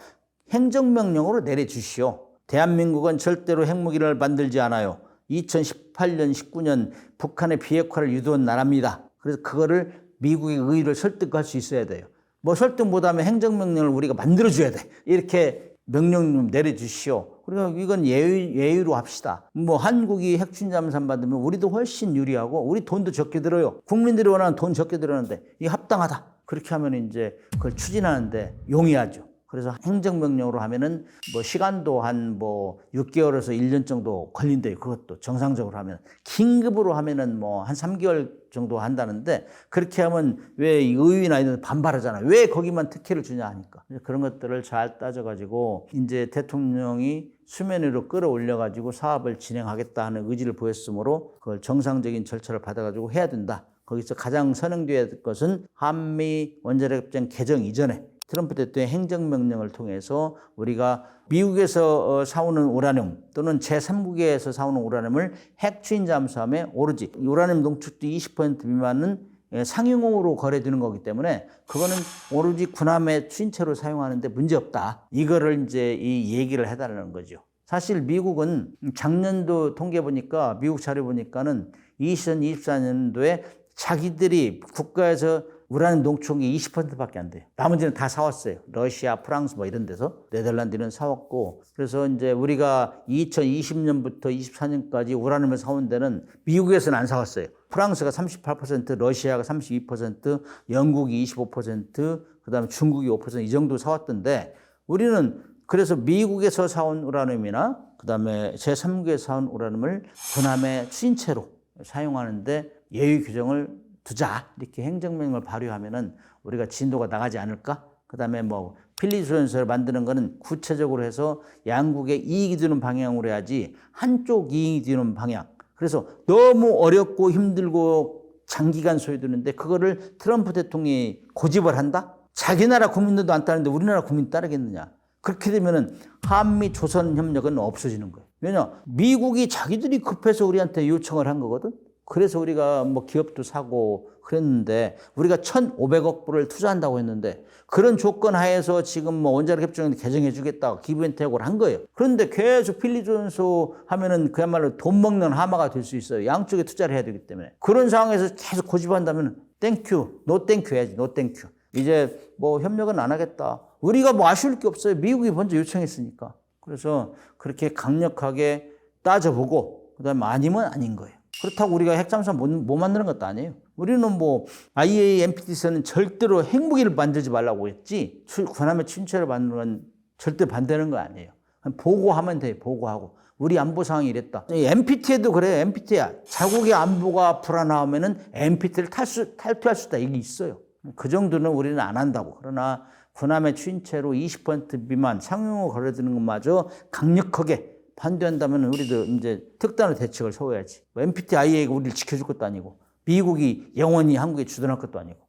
행정명령으로 내려주시오. 대한민국은 절대로 핵무기를 만들지 않아요. 2018년, 19년 북한의 비핵화를 유도한 나라입니다. 그래서 그거를 미국의 의의를 설득할 수 있어야 돼요. 설득 못하면 행정명령을 우리가 만들어줘야 돼. 이렇게 명령 좀 내려주시오. 그리고 이건 예의로 합시다. 한국이 핵추진 잠수함 받으면 우리도 훨씬 유리하고 우리 돈도 적게 들어요. 국민들이 원하는 돈 적게 들었는데 이게 합당하다. 그렇게 하면 이제 그걸 추진하는데 용이하죠. 그래서 행정명령으로 하면은 시간도 한 6개월에서 1년 정도 걸린대요. 그것도 정상적으로 하면. 긴급으로 하면은 한 3개월 정도 한다는데 그렇게 하면 왜 의회나 이런 데 반발하잖아. 왜 거기만 특혜를 주냐 하니까. 그런 것들을 잘 따져가지고 이제 대통령이 수면 위로 끌어올려가지고 사업을 진행하겠다 하는 의지를 보였으므로 그걸 정상적인 절차를 받아가지고 해야 된다. 거기서 가장 선행돼야 될 것은 한미 원자력협정 개정 이전에 트럼프 대통령의 행정명령을 통해서 우리가 미국에서 사오는 우라늄 또는 제3국에서 사오는 우라늄을 핵추진 잠수함에 오로지 우라늄 농축도 20% 미만은 상용으로 거래되는 거기 때문에 그거는 오로지 군함의 추진체로 사용하는데 문제없다. 이거를 이제 이 얘기를 해달라는 거죠. 사실 미국은 작년도 통계 보니까 미국 자료 보니까는 2024년도에 자기들이 국가에서 우라늄 농축이 20%밖에 안 돼요. 나머지는 다 사왔어요. 러시아, 프랑스 이런 데서. 네덜란드는 사왔고. 그래서 이제 우리가 2020년부터 24년까지 우라늄을 사온 데는 미국에서는 안 사왔어요. 프랑스가 38%, 러시아가 32%, 영국이 25%, 그다음에 중국이 5% 이 정도 사왔던데 우리는 그래서 미국에서 사온 우라늄이나 그다음에 제3국에서 사온 우라늄을 군함의 추진체로 사용하는데 예외 규정을 두자 이렇게 행정명령을 발효하면은 우리가 진도가 나가지 않을까? 그다음에 필리조연설을 만드는 거는 구체적으로 해서 양국의 이익이 되는 방향으로 해야지 한쪽 이익이 되는 방향. 그래서 너무 어렵고 힘들고 장기간 소요되는데 그거를 트럼프 대통령이 고집을 한다? 자기 나라 국민들도 안 따르는데 우리나라 국민 따르겠느냐? 그렇게 되면은 한미 조선 협력은 없어지는 거예요. 왜냐? 미국이 자기들이 급해서 우리한테 요청을 한 거거든. 그래서 우리가 기업도 사고 그랬는데 우리가 1,500억 불을 투자한다고 했는데 그런 조건 하에서 지금 원자력 협정을 개정해 주겠다고 기브앤테이크를 한 거예요. 그런데 계속 필리조연소 하면은 그야말로 돈 먹는 하마가 될 수 있어요. 양쪽에 투자를 해야 되기 때문에. 그런 상황에서 계속 고집한다면 땡큐, 노 땡큐 해야지. 노 땡큐. 이제 협력은 안 하겠다. 우리가 아쉬울 게 없어요. 미국이 먼저 요청했으니까. 그래서 그렇게 강력하게 따져보고 그다음에 아니면 아닌 거예요. 그렇다고 우리가 핵잠수함 못 만드는 것도 아니에요. 우리는 뭐 IAEA NPT에서는 절대로 핵무기를 만들지 말라고 했지 군함의 침체를 만드는 건 절대 반대하는 거 아니에요. 보고하면 돼요. 보고하고. 우리 안보 상황이 이랬다. NPT에도 그래요. NPT야. 자국의 안보가 불안하면은 NPT를 탈퇴할 수 있다. 이게 있어요. 그 정도는 우리는 안 한다고. 그러나 군함의 침체로 20% 미만 상용으로 걸어드는 것마저 강력하게 반대한다면 우리도 이제 특단의 대책을 세워야지. NPT IAEA가 우리를 지켜줄 것도 아니고 미국이 영원히 한국에 주둔할 것도 아니고.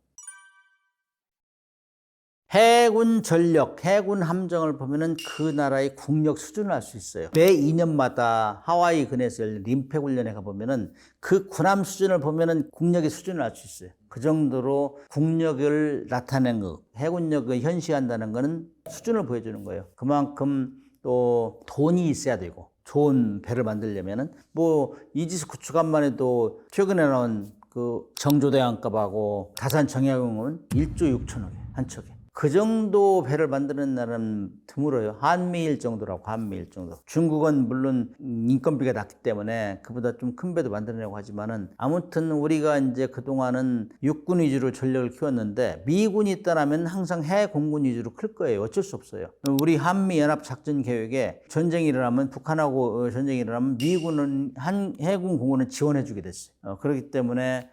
해군 전력, 해군 함정을 보면은 그 나라의 국력 수준을 알 수 있어요. 매 2년마다 하와이 근해에서 열린 림팩 훈련에 가보면은 그 군함 수준을 보면은 국력의 수준을 알 수 있어요. 그 정도로 국력을 나타낸 거, 해군력을 현시한다는 거는 수준을 보여주는 거예요. 그만큼 또 돈이 있어야 되고 좋은 배를 만들려면은 뭐 이지스 구축함만 해도 최근에 나온 그 정조대왕급하고 다산 정약용은 1조 6천억에 한 척에. 그 정도 배를 만드는 나라는 드물어요. 한미일 정도라고, 한미일 정도. 중국은 물론 인건비가 낮기 때문에 그보다 좀 큰 배도 만들려고 하지만은 아무튼 우리가 이제 그동안은 육군 위주로 전력을 키웠는데 미군이 떠나면 항상 해공군 위주로 클 거예요. 어쩔 수 없어요. 우리 한미연합작전 계획에 전쟁이 일어나면 북한하고 전쟁이 일어나면 미군은 해군 공군은 지원해 주게 됐어요. 그렇기 때문에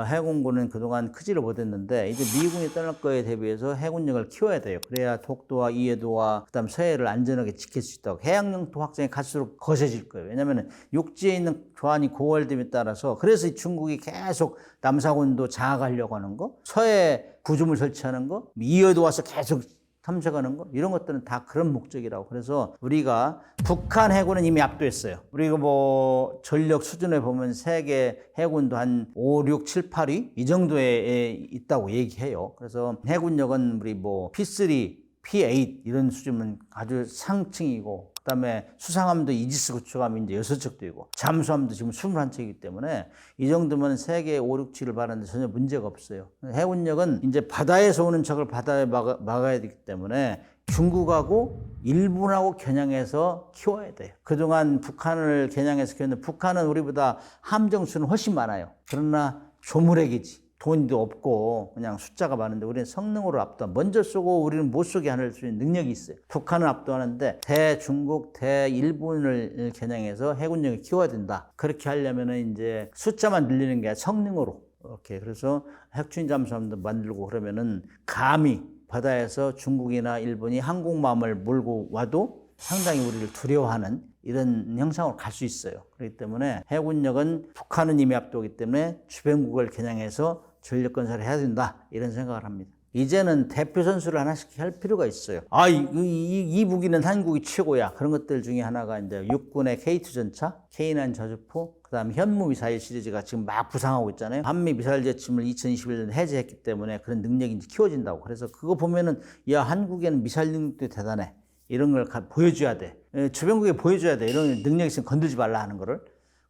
해군군은 그동안 크지를 못했는데 이제 미군이 떠날 거에 대비해서 해군력을 키워야 돼요. 그래야 독도와 이해도와 그다음 서해를 안전하게 지킬 수 있다고. 해양 영토 확장이 갈수록 거세질 거예요. 왜냐하면 육지에 있는 조안이 고갈됨에 따라서 그래서 중국이 계속 남사군도 장악하려고 하는 거, 서해 구조물 설치하는 거, 이해도 와서 계속 탐색하는 거 이런 것들은 다 그런 목적이라고. 그래서 우리가 북한 해군은 이미 압도했어요. 우리가 뭐 전력 수준에 보면 세계 해군도 한 5, 6, 7, 8위 이 정도에 있다고 얘기해요. 그래서 해군력은 우리 뭐 P3, P8 이런 수준은 아주 상층이고 그다음에 수상함도 이지스 구축함이 이제 6척도 있고 잠수함도 지금 21척이기 때문에 이 정도면 세계 5, 6, 7을 바라는데 전혀 문제가 없어요. 해군력은 이제 바다에서 오는 적을 바다에 막아야 되기 때문에 중국하고 일본하고 겨냥해서 키워야 돼요. 그동안 북한을 겨냥해서 키웠는데 북한은 우리보다 함정수는 훨씬 많아요. 그러나 조물액이지. 돈도 없고 그냥 숫자가 많은데 우리는 성능으로 압도한 먼저 쏘고 우리는 못 쏘게 할 수 있는 능력이 있어요. 북한은 압도하는데 대중국, 대일본을 겨냥해서 해군력을 키워야 된다. 그렇게 하려면은 이제 숫자만 늘리는 게 아니라 성능으로 이렇게. 그래서 핵추진 잠수함도 만들고 그러면은 감히 바다에서 중국이나 일본이 항공모함을 몰고 와도 상당히 우리를 두려워하는 이런 형상으로 갈 수 있어요. 그렇기 때문에 해군력은 북한은 이미 압도하기 때문에 주변국을 겨냥해서 전력 건설을 해야 된다. 이런 생각을 합니다. 이제는 대표 선수를 하나씩 할 필요가 있어요. 이 무기는 한국이 최고야. 그런 것들 중에 하나가 이제 육군의 K2 전차, K9 저주포, 그 다음 현무 미사일 시리즈가 지금 막 부상하고 있잖아요. 한미 미사일 제침을 2021년에 해제했기 때문에 그런 능력이 이제 키워진다고. 그래서 그거 보면은 야, 한국에는 미사일 능력도 대단해. 이런 걸 보여줘야 돼. 주변국에 보여줘야 돼. 이런 능력이 있으면 건들지 말라 하는 거를.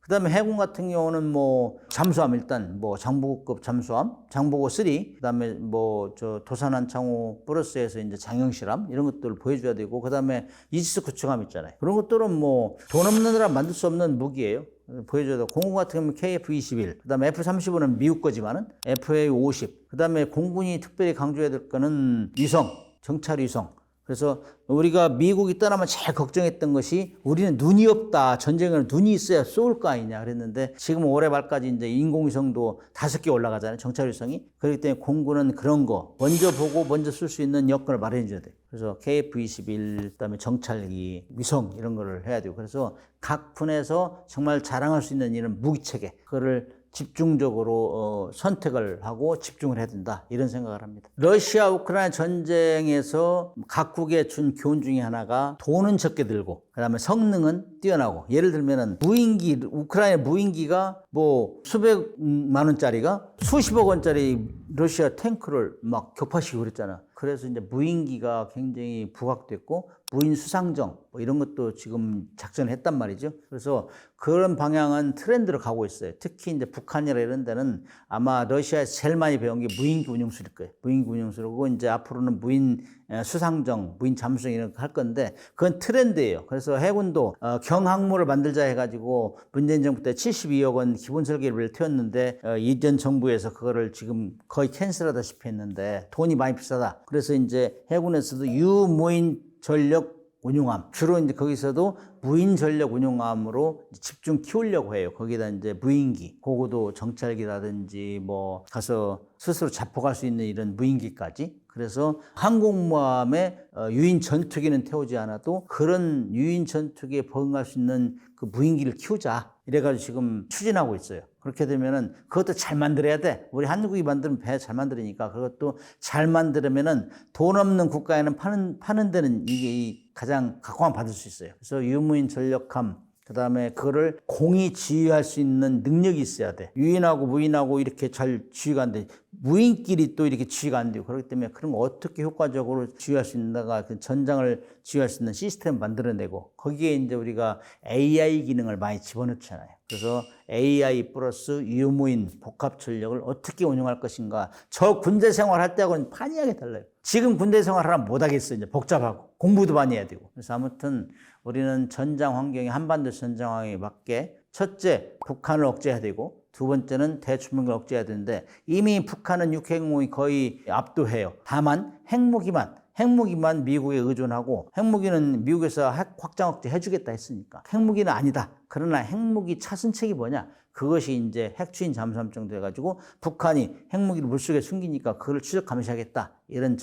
그 다음에 해군 같은 경우는 뭐 잠수함 일단 뭐 장보고급 잠수함, 장보고 3, 그 다음에 뭐 저 도산한 창호 플러스에서 이제 장영실함 이런 것들을 보여줘야 되고 그 다음에 이지스 구축함 있잖아요. 그런 것들은 뭐 돈 없는 나라 만들 수 없는 무기예요. 보여줘야 되고 공군 같은 경우는 KF-21, 그 다음에 F-35는 미국 거지만은 FA-50, 그 다음에 공군이 특별히 강조해야 될 거는 위성, 정찰 위성. 그래서 우리가 미국이 떠나면 제일 걱정했던 것이 우리는 눈이 없다. 전쟁에는 눈이 있어야 쏠 거 아니냐 그랬는데 지금 올해 말까지 이제 인공위성도 5개 올라가잖아요. 정찰위성이. 그렇기 때문에 공군은 그런 거 먼저 보고 먼저 쓸 수 있는 여건을 마련해 줘야 돼요. 그래서 KF-21, 그다음에 정찰기, 위성 이런 거를 해야 되고 그래서 각 분에서 정말 자랑할 수 있는 이런 무기체계 그거를 집중적으로 선택을 하고 집중을 해야 된다 이런 생각을 합니다. 러시아 우크라이나 전쟁에서 각국에 준 교훈 중에 하나가 돈은 적게 들고 그다음에 성능은 뛰어나고 예를 들면은 무인기 우크라이나 무인기가 뭐 수백만 원짜리가 수십억 원짜리 러시아 탱크를 막 격파시키고 그랬잖아. 그래서 이제 무인기가 굉장히 부각됐고 무인 수상정 뭐 이런 것도 지금 작전을 했단 말이죠. 그래서 그런 방향은 트렌드로 가고 있어요. 특히 이제 북한이나 이런 데는 아마 러시아에서 제일 많이 배운 게 무인기 운용술일 거예요. 무인기 운용술이고 이제 앞으로는 무인 수상정, 무인 잠수정 이런 거 할 건데 그건 트렌드예요. 그래서 해군도 경항모를 만들자 해가지고 문재인 정부 때 72억 원 기본 설계를 태웠는데 이전 정부에서 그거를 지금 거의 캔슬하다시피 했는데 돈이 많이 비싸다. 그래서 이제 해군에서도 유무인 전력 운용함 주로 이제 거기서도 무인 전력 운용함으로 집중 키우려고 해요. 거기다 이제 무인기, 고고도 정찰기라든지 뭐 가서 스스로 잡혀갈 수 있는 이런 무인기까지. 그래서 항공모함에 유인 전투기는 태우지 않아도 그런 유인 전투기에 버응할 수 있는 그 무인기를 키우자. 이래가지고 지금 추진하고 있어요. 그렇게 되면은 그것도 잘 만들어야 돼. 우리 한국이 만드는 배 잘 만들으니까 그것도 잘 만들면은 돈 없는 국가에는 파는 데는 이게 가장 각광 받을 수 있어요. 그래서 유무인 전력함, 그 다음에 그거를 공이 지휘할 수 있는 능력이 있어야 돼. 유인하고 무인하고 이렇게 잘 지휘가 안 돼. 무인끼리 또 이렇게 지휘가 안 되고 그렇기 때문에 그런 거 어떻게 효과적으로 지휘할 수 있는가, 그 전장을 지휘할 수 있는 시스템을 만들어내고 거기에 이제 우리가 AI 기능을 많이 집어넣잖아요. 그래서 AI 플러스 유무인 복합 전력을 어떻게 운용할 것인가. 저 군대 생활할 때하고는 판이하게 달라요. 지금 군대 생활하면 못하겠어요. 이제 복잡하고 공부도 많이 해야 되고. 그래서 아무튼 우리는 전장 환경이 한반도 전장 환경에 맞게 첫째 북한을 억제해야 되고 두 번째는 대추명을 억제해야 되는데 이미 북한은 육해공이 거의 압도해요. 다만 핵무기만 미국에 의존하고 핵무기는 미국에서 핵 확장 억제 해주겠다 했으니까 핵무기는 아니다. 그러나 핵무기 차선책이 뭐냐? 그것이 이제 핵추인 잠수함 정도 해가지고 북한이 핵무기를 물속에 숨기니까 그걸 추적 감시하겠다. 이런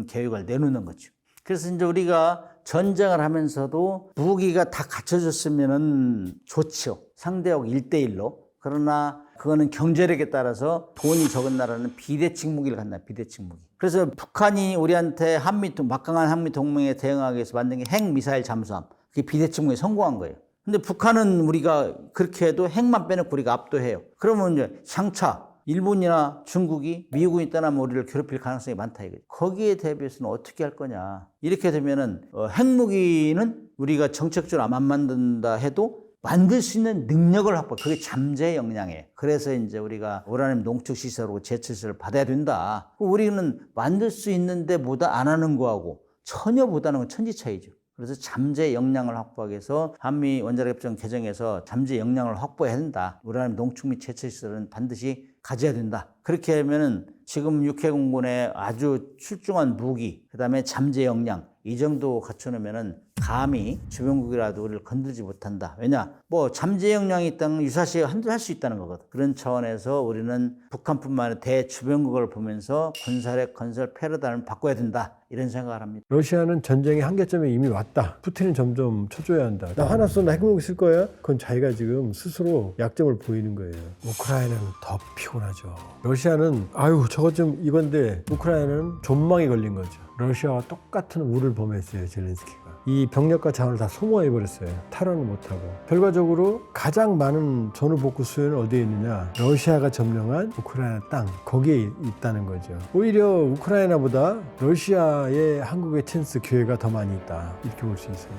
계획을 내놓는 거죠. 그래서 이제 우리가 전쟁을 하면서도 무기가 다 갖춰졌으면은 좋죠. 상대하고 1대1로. 그러나 그거는 경제력에 따라서 돈이 적은 나라는 비대칭 무기를 갖나, 비대칭 무기. 그래서 북한이 우리한테 막강한 한미 동맹에 대응하기 위해서 만든 게 핵미사일 잠수함. 그게 비대칭 무기에 성공한 거예요. 근데 북한은 우리가 그렇게 해도 핵만 빼놓고 우리가 압도해요. 그러면 이제 장차 일본이나 중국이 미국이 떠나면 우리를 괴롭힐 가능성이 많다 이거죠. 거기에 대비해서는 어떻게 할 거냐. 이렇게 되면은 핵무기는 우리가 정책적으로 안 만든다 해도 만들 수 있는 능력을 확보. 그게 잠재 역량이에요. 그래서 이제 우리가 우라늄 농축 시설하고 제철 시설을 받아야 된다. 우리는 만들 수 있는데 보다 안 하는 거하고 전혀 못하는 건 천지 차이죠. 그래서 잠재 역량을 확보하기 위해서 한미 원자력협정 개정에서 잠재 역량을 확보해야 된다. 우라늄 농축 및 제철 시설은 반드시 가져야 된다. 그렇게 하면은 지금 육해공군의 아주 출중한 무기, 그 다음에 잠재 역량 이 정도 갖춰놓으면은 감히 주변국이라도 우리를 건들지 못한다. 왜냐? 뭐 잠재 역량이 있다는 건 유사시 할 수 있다는 거거든. 그런 차원에서 우리는 북한뿐만 아니라 대주변국을 보면서 군사력 건설 패러다임을 바꿔야 된다. 이런 생각을 합니다. 러시아는 전쟁의 한계점에 이미 왔다. 푸틴은 점점 쳐줘야 한다. 나 하나 쏜다, 핵무기 쓸 거야? 그건 자기가 지금 스스로 약점을 보이는 거예요. 우크라이나는 더 피곤하죠. 러시아는 저것 좀 이건데 우크라이나는 존망이 걸린 거죠. 러시아와 똑같은 우를 범했어요. 젤렌스키가. 이 병력과 자원을 다 소모해버렸어요. 탈환을 못하고. 결과적으로 가장 많은 전후복구 수요는 어디에 있느냐? 러시아가 점령한 우크라이나 땅, 거기에 있다는 거죠. 오히려 우크라이나보다 러시아의 한국의 찬스 기회가 더 많이 있다. 이렇게 볼 수 있어요.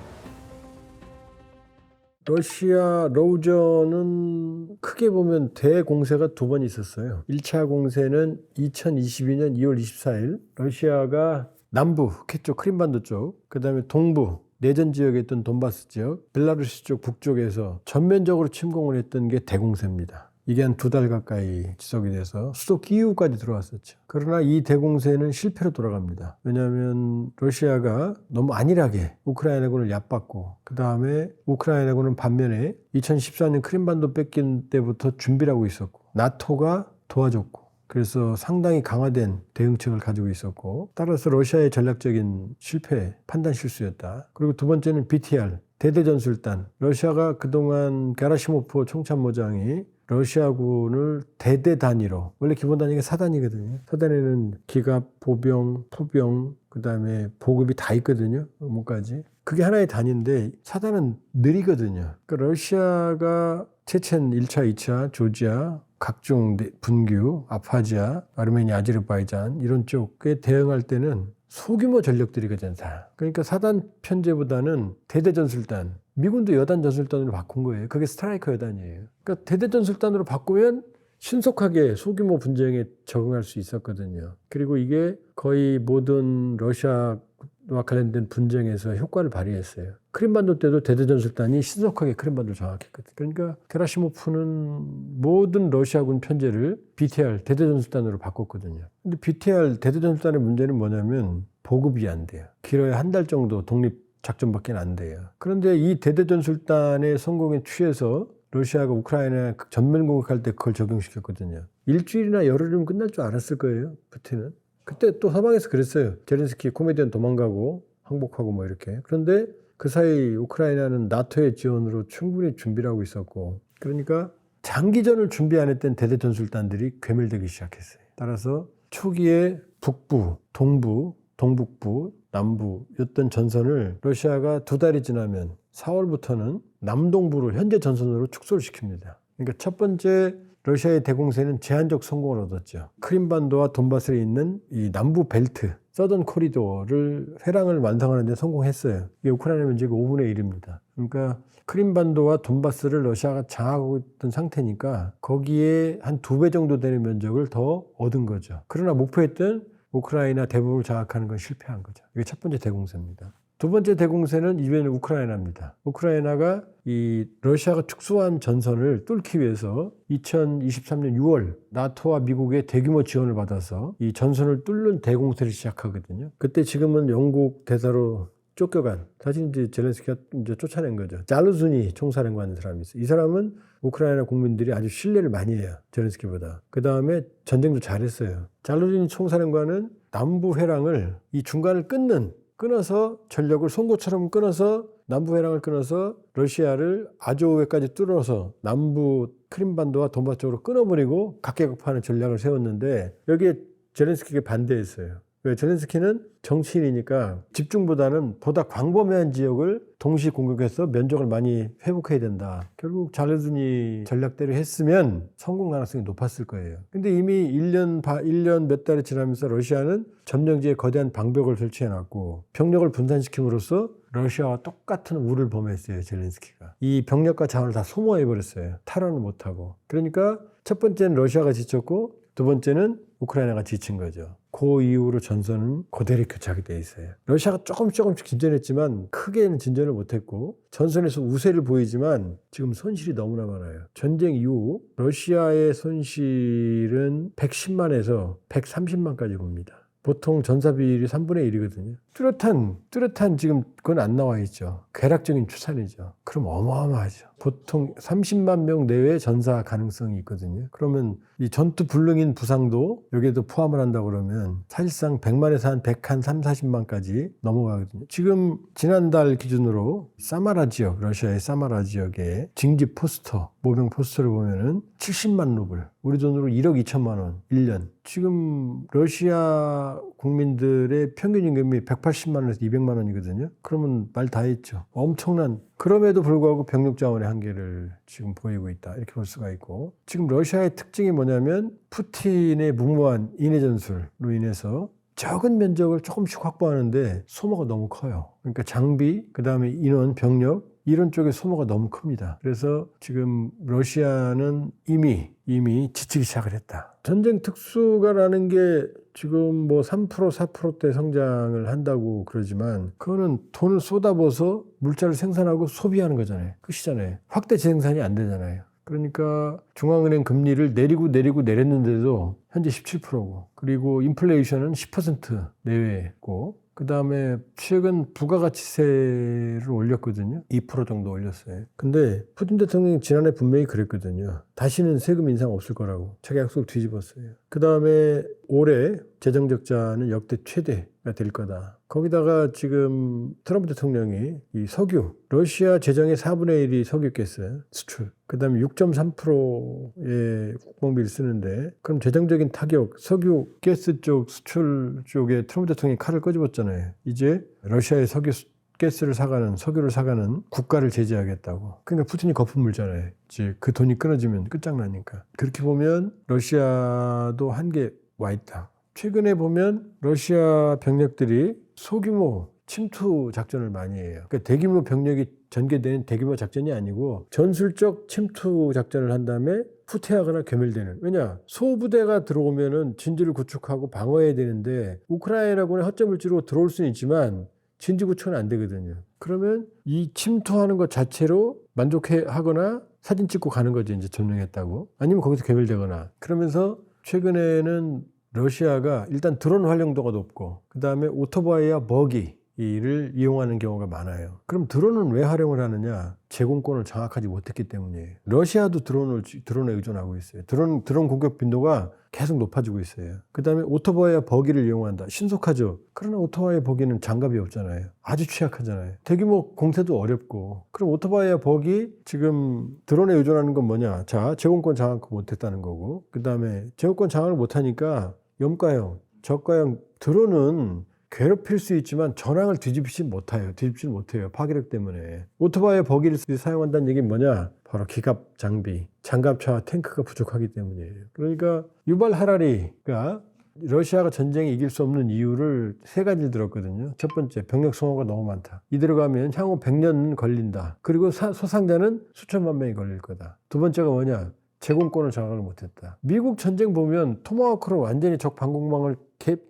러시아 러우전은 크게 보면 대공세가 두 번 있었어요. 1차 공세는 2022년 2월 24일 러시아가 남부, 북쪽, 크림반도 쪽, 그 다음에 동부, 내전 지역에 있던 돈바스 지역, 벨라루시 쪽 북쪽에서 전면적으로 침공을 했던 게 대공세입니다. 이게 한 2달 가까이 지속이 돼서 수도 키이우까지 들어왔었죠. 그러나 이 대공세는 실패로 돌아갑니다. 왜냐하면 러시아가 너무 안일하게 우크라이나군을 얕봤고 그 다음에 우크라이나군은 반면에 2014년 크림반도 뺏긴 때부터 준비를 하고 있었고 나토가 도와줬고 그래서 상당히 강화된 대응책을 가지고 있었고 따라서 러시아의 전략적인 실패, 판단 실수였다. 그리고 두 번째는 BTR, 대대전술단. 러시아가 그동안 게라시모프 총참모장이 러시아군을 대대 단위로, 원래 기본 단위가 4단이거든요. 4단에는 기갑, 보병, 포병, 그 다음에 보급이 다 있거든요. 뭐까지. 그게 하나의 단위인데 4단은 느리거든요. 그러니까 러시아가 체첸 1차, 2차, 조지아, 각종 분규, 아파지아, 아르메니아, 아제르바이잔 이런 쪽에 대응할 때는 소규모 전력들이가 된다. 그러니까 사단 편제보다는 대대전술단, 미군도 여단 전술단으로 바꾼 거예요. 그게 스트라이커 여단이에요. 그러니까 대대전술단으로 바꾸면 신속하게 소규모 분쟁에 적응할 수 있었거든요. 그리고 이게 거의 모든 러시아와 관련된 분쟁에서 효과를 발휘했어요. 크림반도 때도 대대전술단이 신속하게 크림반도를 장악했거든요. 그러니까 게라시모프는 모든 러시아군 편제를 BTR 대대전술단으로 바꿨거든요. 근데 BTR 대대전술단의 문제는 뭐냐면 보급이 안 돼요. 길어야 한 달 정도 독립작전밖에 안 돼요. 그런데 이 대대전술단의 성공에 취해서 러시아가 우크라이나 전면 공격할 때 그걸 적용시켰거든요. 일주일이나 열흘이면 끝날 줄 알았을 거예요, 푸틴은. 그때 또 서방에서 그랬어요. 제렌스키 코미디언 도망가고 항복하고 뭐 이렇게. 그런데 그 사이 우크라이나는 나토의 지원으로 충분히 준비를 하고 있었고, 그러니까 장기전을 준비 안 했던 대대전술단들이 괴멸되기 시작했어요. 따라서 초기에 북부, 동부, 동북부, 남부였던 전선을 러시아가 2달이 지나면 4월부터는 남동부로 현재 전선으로 축소를 시킵니다. 그러니까 첫 번째 러시아의 대공세는 제한적 성공을 얻었죠. 크림반도와 돈바스에 있는 이 남부 벨트, 서던 코리도를 회랑을 완성하는 데 성공했어요. 이게 우크라이나 면적의 5분의 1입니다. 그러니까 크림반도와 돈바스를 러시아가 장악하고 있던 상태니까 거기에 한 2배 정도 되는 면적을 더 얻은 거죠. 그러나 목표했던 우크라이나 대부분을 장악하는 건 실패한 거죠. 이게 첫 번째 대공세입니다. 두 번째 대공세는 이번에는 우크라이나입니다. 우크라이나가 이 러시아가 축소한 전선을 뚫기 위해서 2023년 6월 나토와 미국의 대규모 지원을 받아서 이 전선을 뚫는 대공세를 시작하거든요. 그때 지금은 영국 대사로 쫓겨간, 사실 이제 젤렌스키가 이제 쫓아낸 거죠. 잘루즈니 총사령관이라는 사람이 있어요. 이 사람은 우크라이나 국민들이 아주 신뢰를 많이 해요. 젤렌스키보다. 그 다음에 전쟁도 잘했어요. 잘루즈니 총사령관은 남부 회랑을 이 중간을 끊어서 전력을 송곳처럼 끊어서 남부 회랑을 끊어서 러시아를 아조우에까지 뚫어서 남부 크림반도와 돈바스 쪽으로 끊어버리고 각계각파하는 전략을 세웠는데 여기에 젤렌스키가 반대했어요. 왜? 젤렌스키는 정치인이니까 집중보다는 보다 광범위한 지역을 동시 공격해서 면적을 많이 회복해야 된다. 결국 잘루즈니 전략대로 했으면 성공 가능성이 높았을 거예요. 근데 이미 1년 몇 달이 지나면서 러시아는 점령지에 거대한 방벽을 설치해놨고 병력을 분산시킴으로써 러시아와 똑같은 우를 범했어요. 젤렌스키가. 이 병력과 자원을 다 소모해버렸어요. 탈환을 못하고. 그러니까 첫 번째는 러시아가 지쳤고 두 번째는 우크라이나가 지친 거죠. 그 이후로 전선은 그대로 교착이 돼 있어요. 러시아가 조금씩 진전했지만 크게는 진전을 못했고 전선에서 우세를 보이지만 지금 손실이 너무나 많아요. 전쟁 이후 러시아의 손실은 110만에서 130만까지 봅니다. 보통 전사 비율이 3분의 1이거든요. 뚜렷한 지금 그건 안 나와 있죠. 괴락적인 추산이죠. 그럼 어마어마하죠. 보통 30만 명 내외 전사 가능성이 있거든요. 그러면 이 전투 불능인 부상도 여기에도 포함을 한다고 그러면 사실상 100만에서 한 130, 40만까지 넘어가거든요. 지금 지난달 기준으로 사마라 지역, 러시아의 사마라 지역의 징집 포스터, 모병 포스터를 보면은 70만 루블, 우리 돈으로 1억 2천만 원, 1년. 지금 러시아 국민들의 평균 임금이 180만 원에서 200만 원이거든요. 그러면 말 다 했죠. 엄청난, 그럼에도 불구하고 병력 자원의 한계를 지금 보이고 있다. 이렇게 볼 수가 있고. 지금 러시아의 특징이 뭐냐면 푸틴의 무모한 인해 전술로 인해서 적은 면적을 조금씩 확보하는데 소모가 너무 커요. 그러니까 장비, 그 다음에 인원, 병력, 이런 쪽의 소모가 너무 큽니다. 그래서 지금 러시아는 이미 지치기 시작을 했다. 전쟁 특수가라는 게 지금 뭐 3%, 4%대 성장을 한다고 그러지만 그거는 돈을 쏟아부어서 물자를 생산하고 소비하는 거잖아요. 끝이잖아요. 확대 재생산이 안 되잖아요. 그러니까 중앙은행 금리를 내렸는데도 현재 17%고 그리고 인플레이션은 10% 내외고 그 다음에 최근 부가가치세를 올렸거든요. 2% 정도 올렸어요. 근데 푸틴 대통령이 지난해 분명히 그랬거든요. 다시는 세금 인상 없을 거라고. 자기 약속 뒤집었어요. 그 다음에 올해 재정적자는 역대 최대가 될 거다. 거기다가 지금 트럼프 대통령이 이 석유, 러시아 재정의 4분의 1이 석유가스 수출, 그 다음에 6.3%의 국방비를 쓰는데 그럼 재정적인 타격, 석유, 가스 쪽 수출 쪽에 트럼프 대통령이 칼을 꺼집었잖아요. 이제 러시아의 가스를 사가는, 석유를 사가는 국가를 제재하겠다고. 그러니까 푸틴이 거품 물잖아요. 이제 그 돈이 끊어지면 끝장나니까. 그렇게 보면 러시아도 한계 와 있다. 최근에 보면 러시아 병력들이 소규모 침투 작전을 많이 해요. 그러니까 대규모 병력이 전개되는 대규모 작전이 아니고 전술적 침투 작전을 한 다음에 후퇴하거나 괴멸되는. 왜냐? 소부대가 들어오면은 진지를 구축하고 방어해야 되는데 우크라이나군의 허점을 찌르고 들어올 수는 있지만 진지 구축은 안 되거든요. 그러면 이 침투하는 것 자체로 만족하거나 사진 찍고 가는 거지, 이제 점령했다고. 아니면 거기서 괴멸되거나. 그러면서 최근에는 러시아가 일단 드론 활용도가 높고 그 다음에 오토바이와 버기를 이용하는 경우가 많아요. 그럼 드론은 왜 활용을 하느냐? 제공권을 장악하지 못했기 때문이에요. 러시아도 드론에 의존하고 있어요. 드론 공격 빈도가 계속 높아지고 있어요. 그 다음에 오토바이와 버기를 이용한다. 신속하죠. 그러나 오토바이와 버기는 장갑이 없잖아요. 아주 취약하잖아요. 대규모 공세도 어렵고. 그럼 오토바이와 버기 지금 드론에 의존하는 건 뭐냐? 자, 제공권 장악을 못했다는 거고. 그 다음에 제공권 장악을 못하니까 염가형, 저가형 드론은 괴롭힐 수 있지만 전황을 뒤집지 못해요. 파괴력 때문에. 오토바이에 버기를 사용한다는 얘기는 뭐냐? 바로 기갑 장비, 장갑차와 탱크가 부족하기 때문이에요. 그러니까 유발 하라리가 러시아가 전쟁에 이길 수 없는 이유를 세 가지를 들었거든요. 첫 번째, 병력 소모가 너무 많다. 이대로 가면 향후 100년 걸린다. 그리고 소상자는 수천만 명이 걸릴 거다. 두 번째가 뭐냐? 제공권을 장악을 못했다. 미국 전쟁 보면 토마호크로 완전히 적 방공망을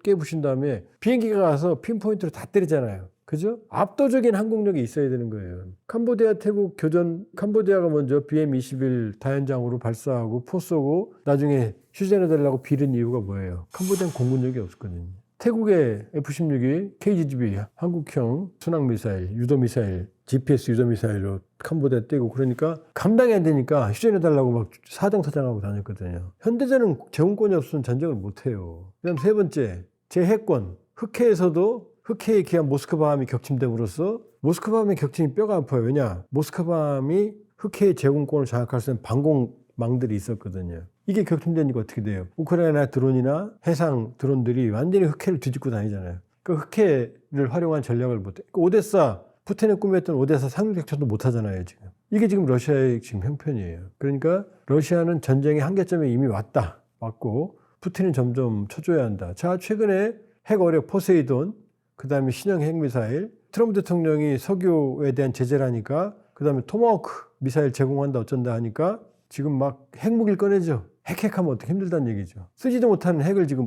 깨부신 다음에 비행기가 가서 핀포인트로 다 때리잖아요. 그죠? 압도적인 항공력이 있어야 되는 거예요. 캄보디아, 태국 교전, 캄보디아가 먼저 BM-21 다연장으로 발사하고 포 쏘고 나중에 휴전해달라고 빌은 이유가 뭐예요? 캄보디아는 공군력이 없었거든요. 태국의 F-16이 KGB 한국형 순항미사일, 유도미사일, GPS 유도미사일로 캄보디아 떼고 그러니까 감당이 안 되니까 휴전해달라고 막 사정사정하고 다녔거든요. 현대전은 제공권이 없으면 전쟁을 못해요. 그 다음 세 번째, 제해권. 흑해의 기한 모스크바함이 격침됨으로써 모스크바함의 격침이 뼈가 아파요. 왜냐? 모스크바함이 흑해의 제공권을 장악할 수 있는 방공망들이 있었거든요. 이게 격침되니까 어떻게 돼요? 우크라이나 드론이나 해상 드론들이 완전히 흑해를 뒤집고 다니잖아요. 그 흑해를 활용한 전략을 못해. 그 오데사, 푸틴의 꿈이었던 오데사 상륙작전도 못하잖아요, 지금. 이게 지금 러시아의 지금 형편이에요. 그러니까 러시아는 전쟁의 한계점에 이미 왔고, 푸틴은 점점 쳐줘야 한다. 자, 최근에 핵 어력 포세이돈, 그 다음에 신형 핵미사일, 트럼프 대통령이 석유에 대한 제재를 하니까, 그 다음에 토마호크 미사일 제공한다 어쩐다 하니까 지금 막 핵무기를 꺼내죠. 핵하면 어떻게 힘들다는 얘기죠. 쓰지도 못하는 핵을 지금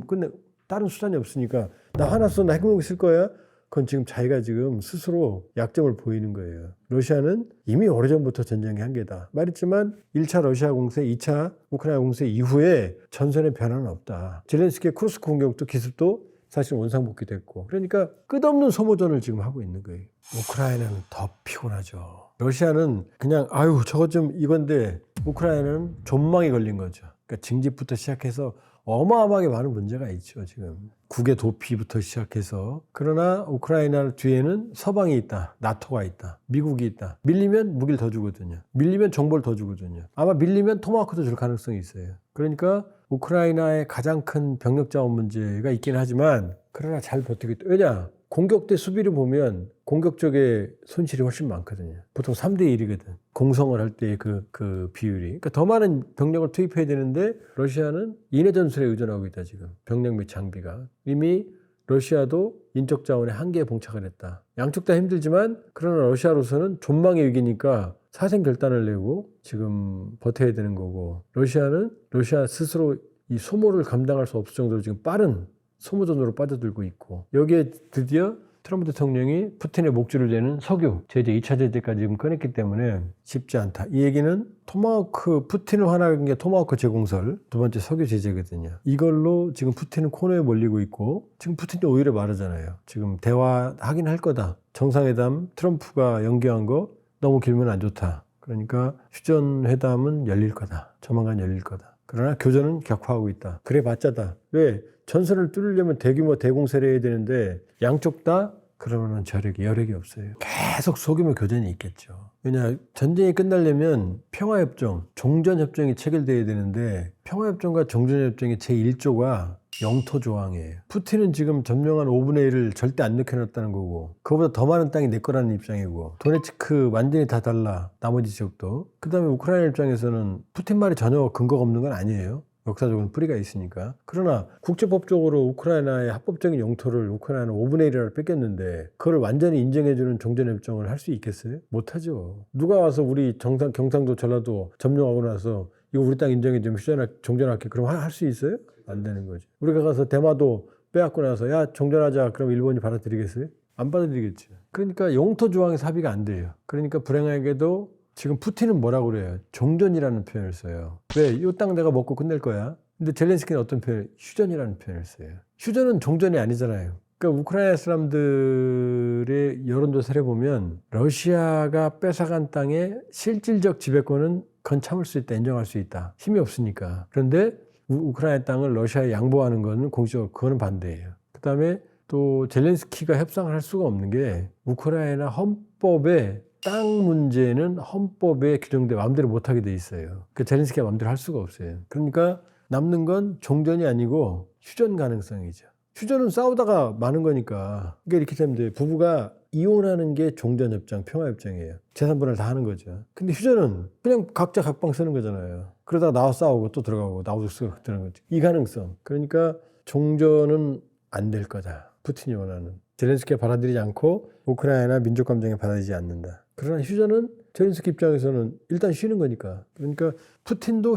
다른 수단이 없으니까 나 하나 써, 나 핵무기 쓸 거야? 그건 지금 자기가 지금 스스로 약점을 보이는 거예요. 러시아는 이미 오래전부터 전쟁의 한계다. 말했지만 1차 러시아 공세, 2차 우크라이나 공세 이후에 전선의 변화는 없다. 젤렌스키의 쿠르스크 공격도 기습도 사실 원상복귀됐고. 그러니까 끝없는 소모전을 지금 하고 있는 거예요. 우크라이나는 더 피곤하죠. 러시아는 그냥 저것 좀 이건데 우크라이나는 존망이 걸린 거죠. 그러니까 징집부터 시작해서 어마어마하게 많은 문제가 있죠, 지금. 국의 도피부터 시작해서. 그러나 우크라이나 뒤에는 서방이 있다. 나토가 있다. 미국이 있다. 밀리면 무기를 더 주거든요. 밀리면 정보를 더 주거든요. 아마 밀리면 토마호크도 줄 가능성이 있어요. 그러니까 우크라이나의 가장 큰 병력 자원 문제가 있긴 하지만 그러나 잘 버티고 있다. 왜냐? 공격 대 수비를 보면 공격 쪽에 손실이 훨씬 많거든요. 보통 3대 1이거든. 공성을 할 때 그 비율이. 그러니까 더 많은 병력을 투입해야 되는데 러시아는 인해 전술에 의존하고 있다, 지금. 병력 및 장비가. 이미 러시아도 인적 자원의 한계에 봉착을 했다. 양쪽 다 힘들지만 그러나 러시아로서는 존망의 위기니까 사생 결단을 내고 지금 버텨야 되는 거고, 러시아 스스로 이 소모를 감당할 수 없을 정도로 지금 빠른 소모전으로 빠져들고 있고, 여기에 드디어 트럼프 대통령이 푸틴의 목줄을 내는 석유 제재, 2차 제재까지 지금 꺼냈기 때문에 쉽지 않다. 이 얘기는 푸틴을 화나는 게 토마호크 제공설, 두 번째 석유 제재거든요. 이걸로 지금 푸틴은 코너에 몰리고 있고, 지금 푸틴이 오히려 말하잖아요. 지금 대화하긴 할 거다. 정상회담 트럼프가 연기한 거 너무 길면 안 좋다. 그러니까 휴전회담은 열릴 거다. 조만간 열릴 거다. 그러나 교전은 격화하고 있다. 그래 봤자다. 왜? 전선을 뚫으려면 대규모 대공세를 해야 되는데 양쪽 다 그러면은 여력이 없어요. 계속 소규모 교전이 있겠죠. 왜냐, 전쟁이 끝나려면 평화협정, 종전협정이 체결돼야 되는데 평화협정과 종전협정의 제1조가 영토 조항이에요. 푸틴은 지금 점령한 5분의 1을 절대 안 넣혀놨다는 거고, 그거보다 더 많은 땅이 내 거라는 입장이고, 도네츠크 완전히 다 달라, 나머지 지역도. 그 다음에 우크라이나 입장에서는 푸틴 말이 전혀 근거가 없는 건 아니에요. 역사적인 뿌리가 있으니까. 그러나 국제법적으로 우크라이나의 합법적인 영토를 우크라이나 5분의 1이라고 뺏겼는데 그걸 완전히 인정해주는 종전협정을 할 수 있겠어요? 못하죠. 누가 와서 우리 경상도 전라도 점령하고 나서 이거 우리 땅 인정해주면 종전할게. 그럼 할 수 있어요? 안 되는 거죠. 우리가 가서 대마도 빼앗고 나서 야 종전하자. 그럼 일본이 받아들이겠어요? 안 받아들이겠죠. 그러니까 영토 조항에서 합의가 안 돼요. 그러니까 불행하게도 지금 푸틴은 뭐라고 그래요? 종전이라는 표현을 써요. 왜? 이 땅 내가 먹고 끝낼 거야. 근데 젤렌스키는 어떤 표현? 휴전이라는 표현을 써요. 휴전은 종전이 아니잖아요. 그러니까 우크라이나 사람들의 여론조사를 보면 러시아가 뺏어간 땅의 실질적 지배권은 그건 참을 수 있다, 인정할 수 있다. 힘이 없으니까. 그런데 우크라이나 땅을 러시아에 양보하는 거는 공식적으로 그거는 반대예요. 그 다음에 또 젤렌스키가 협상을 할 수가 없는 게 우크라이나 헌법에 땅 문제는 헌법에 규정돼 마음대로 못하게 돼 있어요. 그 젤렌스키가 마음대로 할 수가 없어요. 그러니까 남는 건 종전이 아니고 휴전 가능성이죠. 휴전은 싸우다가 많은 거니까. 그러니까 이렇게 되면 돼요. 부부가 이혼하는 게 종전협정, 평화협정이에요. 재산분할 다 하는 거죠. 근데 휴전은 그냥 각자 각방 쓰는 거잖아요. 그러다가 나와 싸우고 또 들어가고 나와서 쓰고 들어가는 거죠. 이 가능성. 그러니까 종전은 안 될 거다. 푸틴이 원하는. 젤렌스키가 받아들이지 않고 우크라이나 민족감정에 받아들이지 않는다. 그러나 휴전은 젤렌스키 입장에서는 일단 쉬는 거니까. 그러니까 푸틴도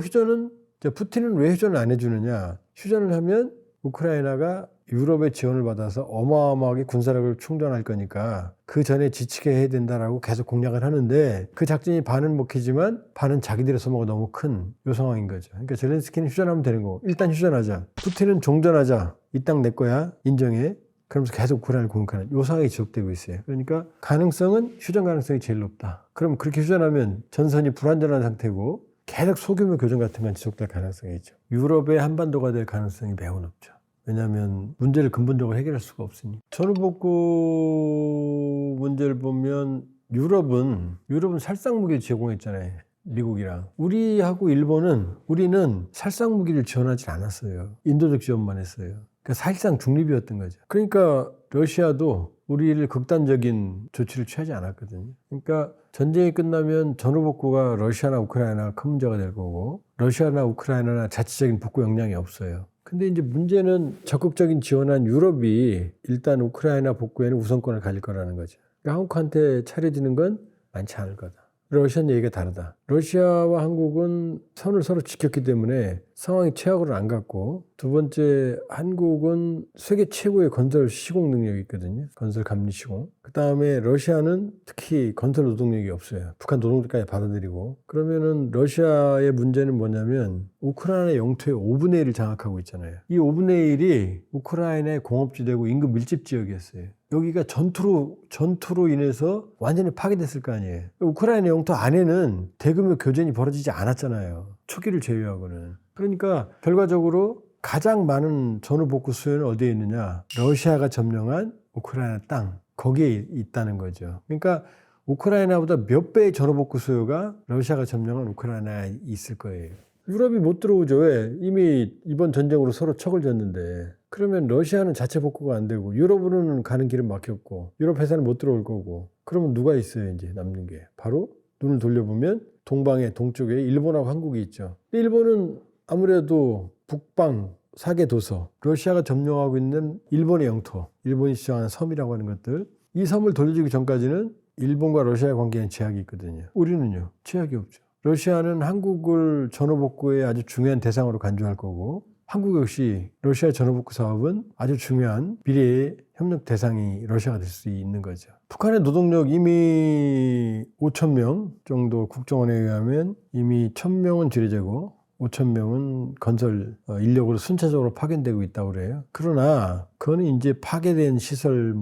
푸틴은 왜 휴전을 안 해주느냐. 휴전을 하면 우크라이나가 유럽의 지원을 받아서 어마어마하게 군사력을 충전할 거니까 그 전에 지치게 해야 된다라고 계속 공략을 하는데 그 작전이 반은 먹히지만 반은 자기들의 소모가 너무 큰 요 상황인 거죠. 그러니까 젤렌스키는 휴전하면 되는 거고 일단 휴전하자. 푸틴은 종전하자. 이 땅 내 거야. 인정해. 그러면서 계속 우크라이나를 공격하는 요 상황이 지속되고 있어요. 그러니까 가능성은 휴전 가능성이 제일 높다. 그럼 그렇게 휴전하면 전선이 불안전한 상태고 계속 소규모 교전 같은 건 지속될 가능성이 있죠. 유럽의 한반도가 될 가능성이 매우 높죠. 왜냐하면 문제를 근본적으로 해결할 수가 없으니. 전후복구 문제를 보면 유럽은 살상무기를 제공했잖아요. 미국이랑. 우리는 살상무기를 지원하지 않았어요. 인도적 지원만 했어요. 그러니까 사실상 중립이었던 거죠. 그러니까 러시아도 우리를 극단적인 조치를 취하지 않았거든요. 그러니까 전쟁이 끝나면 전후복구가 러시아나 우크라이나가 큰 문제가 될 거고 러시아나 우크라이나나 자체적인 복구 역량이 없어요. 근데 이제 문제는 적극적인 지원한 유럽이 일단 우크라이나 복구에는 우선권을 가질 거라는 거죠. 그러니까 한국한테 차려지는 건 많지 않을 거다. 러시아는 얘기가 다르다. 러시아와 한국은 선을 서로 지켰기 때문에 상황이 최악으로 안 갔고 두 번째 한국은 세계 최고의 건설 시공 능력이 있거든요. 건설 감리 시공. 그 다음에 러시아는 특히 건설 노동력이 없어요. 북한 노동력까지 받아들이고 그러면은 러시아의 문제는 뭐냐면 우크라이나 영토의 5분의 1을 장악하고 있잖아요. 이 5분의 1이 우크라이나의 공업지대고 인구 밀집 지역이었어요. 여기가 전투로 인해서 완전히 파괴됐을 거 아니에요. 우크라이나 영토 안에는 대규모 교전이 벌어지지 않았잖아요. 초기를 제외하고는. 그러니까 결과적으로 가장 많은 전후복구 수요는 어디에 있느냐? 러시아가 점령한 우크라이나 땅. 거기에 있다는 거죠. 그러니까 우크라이나보다 몇 배의 전후복구 수요가 러시아가 점령한 우크라이나에 있을 거예요. 유럽이 못 들어오죠. 왜? 이미 이번 전쟁으로 서로 척을 졌는데. 그러면 러시아는 자체 복구가 안 되고 유럽으로는 가는 길은 막혔고 유럽 회사는 못 들어올 거고 그러면 누가 있어요? 이제 남는 게. 바로 눈을 돌려보면 동쪽에 일본하고 한국이 있죠. 일본은 아무래도 북방 4개 도서, 러시아가 점령하고 있는 일본의 영토, 일본이 주장하는 섬이라고 하는 것들, 이 섬을 돌려주기 전까지는 일본과 러시아의 관계에는 제약이 있거든요. 우리는요, 제약이 없죠. 러시아는 한국을 전후복구의 아주 중요한 대상으로 간주할 거고 한국 역시 러시아 전후복구 사업은 아주 중요한 미래의 협력 대상이 러시아가 될 수 있는 거죠. 북한의 노동력 이미 5,000명 정도 국정원에 의하면 이미 1,000명은 지뢰제고 5,000명은 건설 인력으로 순차적으로 파견되고 있다고 그래요. 그러나 그거는 이제 파괴된 시설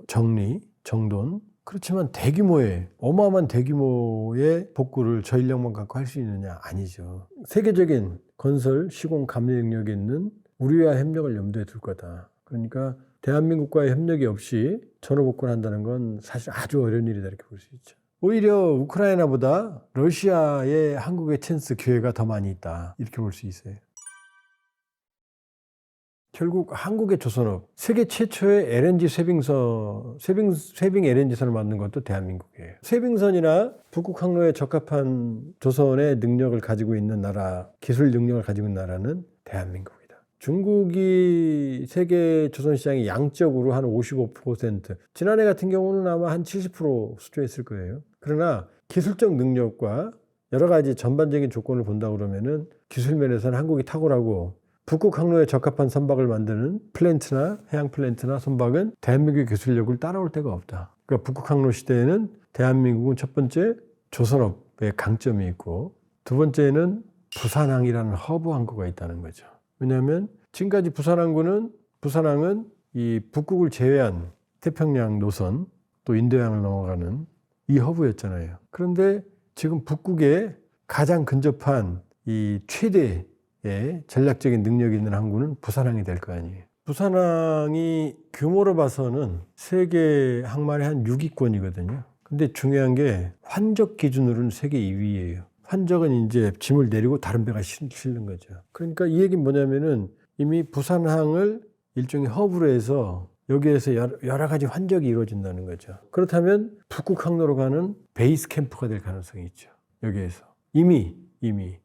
정리, 정돈 그렇지만 어마어마한 대규모의 복구를 저 인력만 갖고 할 수 있느냐? 아니죠. 세계적인 건설, 시공, 감리 능력이 있는 우리와 협력을 염두에 둘 거다. 그러니까 대한민국과의 협력이 없이 전후복구를 한다는 건 사실 아주 어려운 일이다 이렇게 볼 수 있죠. 오히려 우크라이나보다 러시아의 한국의 찬스, 기회가 더 많이 있다 이렇게 볼 수 있어요. 결국 한국의 조선업, 세계 최초의 LNG 쇄빙 LNG선을 만든 것도 대한민국이에요. 쇄빙선이나 북극 항로에 적합한 조선의 능력을 가지고 있는 나라, 기술 능력을 가지고 있는 나라는 대한민국이다. 중국이 세계 조선시장이 양적으로 한 55%, 지난해 같은 경우는 아마 한 70% 수주했을 거예요. 그러나 기술적 능력과 여러 가지 전반적인 조건을 본다 그러면은 기술 면에서는 한국이 탁월하고 북극 항로에 적합한 선박을 만드는 플랜트나 해양 플랜트나 선박은 대한민국의 기술력을 따라올 데가 없다. 그러니까 북극 항로 시대에는 대한민국은 첫 번째 조선업의 강점이 있고 두 번째는 부산항이라는 허브 항구가 있다는 거죠. 왜냐하면 지금까지 부산항은 이 북극을 제외한 태평양 노선 또 인도양을 넘어가는 이 허브였잖아요. 그런데 지금 북극에 가장 근접한 이 최대의 전략적인 능력이 있는 항구는 부산항이 될 거 아니에요. 부산항이 규모로 봐서는 세계 항만의 한 6위권이거든요. 근데 중요한 게 환적 기준으로는 세계 2위예요. 환적은 이제 짐을 내리고 다른 배가 실는 거죠. 그러니까 이 얘기는 뭐냐면은 이미 부산항을 일종의 허브로 해서 여기에서 여러 가지 환적이 이루어진다는 거죠. 그렇다면 북극 항로로 가는 베이스 캠프가 될 가능성이 있죠. 여기에서 이미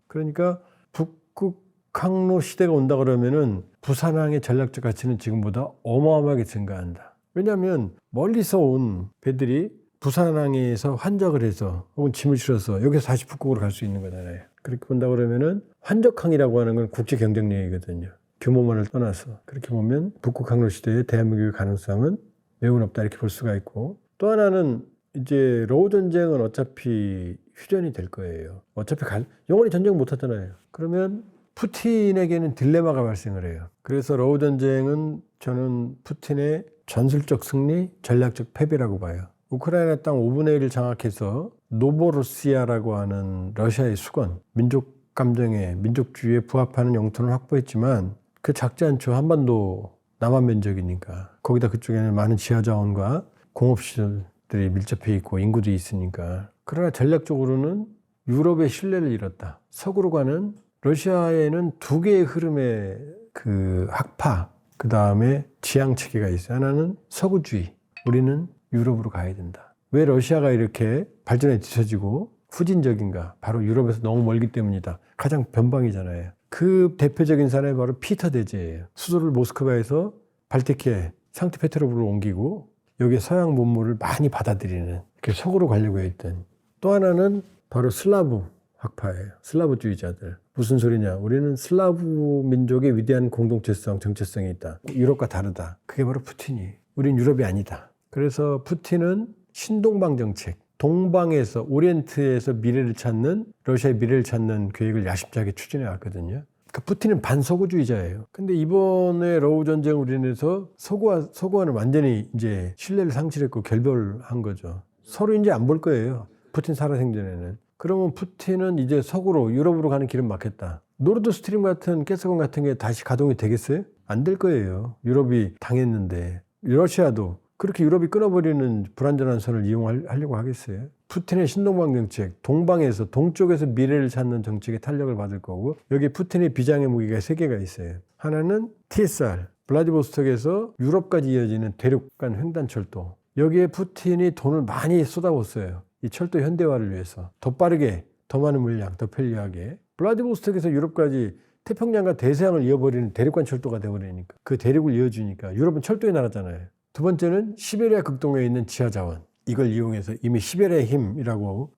그러니까 북극 항로 시대가 온다 그러면은 부산항의 전략적 가치는 지금보다 어마어마하게 증가한다. 왜냐하면 멀리서 온 배들이 부산항에서 환적을 해서 혹은 짐을 실어서 여기서 다시 북극으로 갈 수 있는 거잖아요. 그렇게 본다 그러면은 환적항이라고 하는 건 국제 경쟁력이거든요. 규모만을 떠나서 그렇게 보면 북극 항로 시대의 대한민국의 가능성은 매우 높다 이렇게 볼 수가 있고, 또 하나는 이제 러우 전쟁은 어차피 휴전이 될 거예요. 어차피 영원히 전쟁 못 하잖아요. 그러면 푸틴에게는 딜레마가 발생을 해요. 그래서 러우 전쟁은 저는 푸틴의 전술적 승리, 전략적 패배라고 봐요. 우크라이나 땅 5분의 1을 장악해서 노보로시아라고 하는 러시아의 수건, 민족 감정에, 민족주의에 부합하는 영토를 확보했지만 그 작지 않죠. 한반도 남한 면적이니까. 거기다 그쪽에는 많은 지하자원과 공업시설들이 밀접해 있고 인구도 있으니까. 그러나 전략적으로는 유럽의 신뢰를 잃었다. 서구로 가는 러시아에는 두 개의 흐름의 그 학파, 그 다음에 지향 체계가 있어요. 하나는 서구주의, 우리는 유럽으로 가야 된다. 왜 러시아가 이렇게 발전에 뒤처지고 후진적인가? 바로 유럽에서 너무 멀기 때문이다. 가장 변방이잖아요. 그 대표적인 사람이 바로 피터 대제예요. 수도를 모스크바에서 발티크에 상트페테르부르로 옮기고 여기에 서양 문물을 많이 받아들이는, 이렇게 서구로 가려고 했던. 또 하나는 바로 슬라브 학파예요. 슬라브주의자들. 무슨 소리냐? 우리는 슬라브 민족의 위대한 공동체성, 정체성이 있다. 유럽과 다르다. 그게 바로 푸틴이. 우린 유럽이 아니다. 그래서 푸틴은 신동방 정책, 동방에서, 오리엔트에서 미래를 찾는, 러시아의 미래를 찾는 계획을 야심차게 추진해 왔거든요. 그 푸틴은 반서구주의자예요. 근데 이번에 러우 전쟁으로 인해서 서구와는 완전히 이제 신뢰를 상실했고 결별한 거죠. 서로 이제 안 볼 거예요. 푸틴 살아생전에는. 그러면 푸틴은 이제 서구로, 유럽으로 가는 길은 막혔다. 노르드 스트림 같은 가스관 같은 게 다시 가동이 되겠어요? 안 될 거예요. 유럽이 당했는데. 러시아도 그렇게 유럽이 끊어버리는 불안전한 선을 이용하려고 하겠어요? 푸틴의 신동방 정책, 동방에서, 동쪽에서 미래를 찾는 정책에 탄력을 받을 거고, 여기 푸틴의 비장의 무기가 3개가 있어요. 하나는 TSR, 블라디보스톡에서 유럽까지 이어지는 대륙간 횡단철도. 여기에 푸틴이 돈을 많이 쏟아붓어요. 이 철도 현대화를 위해서. 더 빠르게, 더 많은 물량, 더 편리하게. 블라디보스톡에서 유럽까지 태평양과 대서양을 이어버리는 대륙간 철도가 되어버리니까, 그 대륙을 이어주니까. 유럽은 철도의 나라잖아요. 두 번째는 시베리아 극동에 있는 지하자원. 이걸 이용해서 이미 시베리아 힘이라고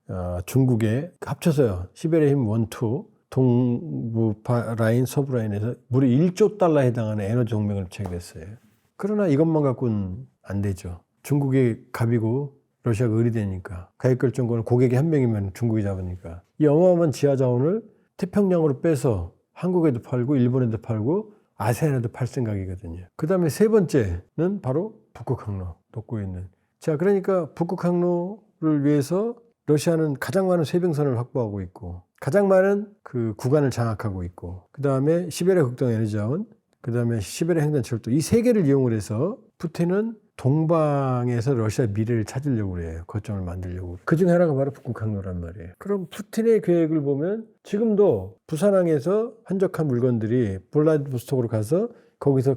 중국에 합쳐서요. 시베리아 힘 1, 2, 동부 라인, 서부 라인에서 무려 1조 달러에 해당하는 에너지 동맹을 체결했어요. 그러나 이것만 갖고는 안 되죠. 중국이 갑이고 러시아가 을이 되니까. 가격결정권은 고객이 한 명이면 중국이 잡으니까. 이 어마어마한 지하자원을 태평양으로 빼서 한국에도 팔고 일본에도 팔고 아세안에도 팔 생각이거든요. 그 다음에 세 번째는 바로 북극 항로 돕고 있는. 자, 그러니까 북극 항로를 위해서 러시아는 가장 많은 쇄병선을 확보하고 있고, 가장 많은 그 구간을 장악하고 있고, 그 다음에 시베리아 극동 에너지 자원, 그 다음에 시베리아 횡단철도, 이 3개를 이용을 해서 푸틴은 동방에서 러시아 미래를 찾으려고 해요. 거점을 만들려고. 그 중에 하나가 바로 북극 항로란 말이에요. 그럼 푸틴의 계획을 보면 지금도 부산항에서 한적한 물건들이 블라디보스톡으로 가서 거기서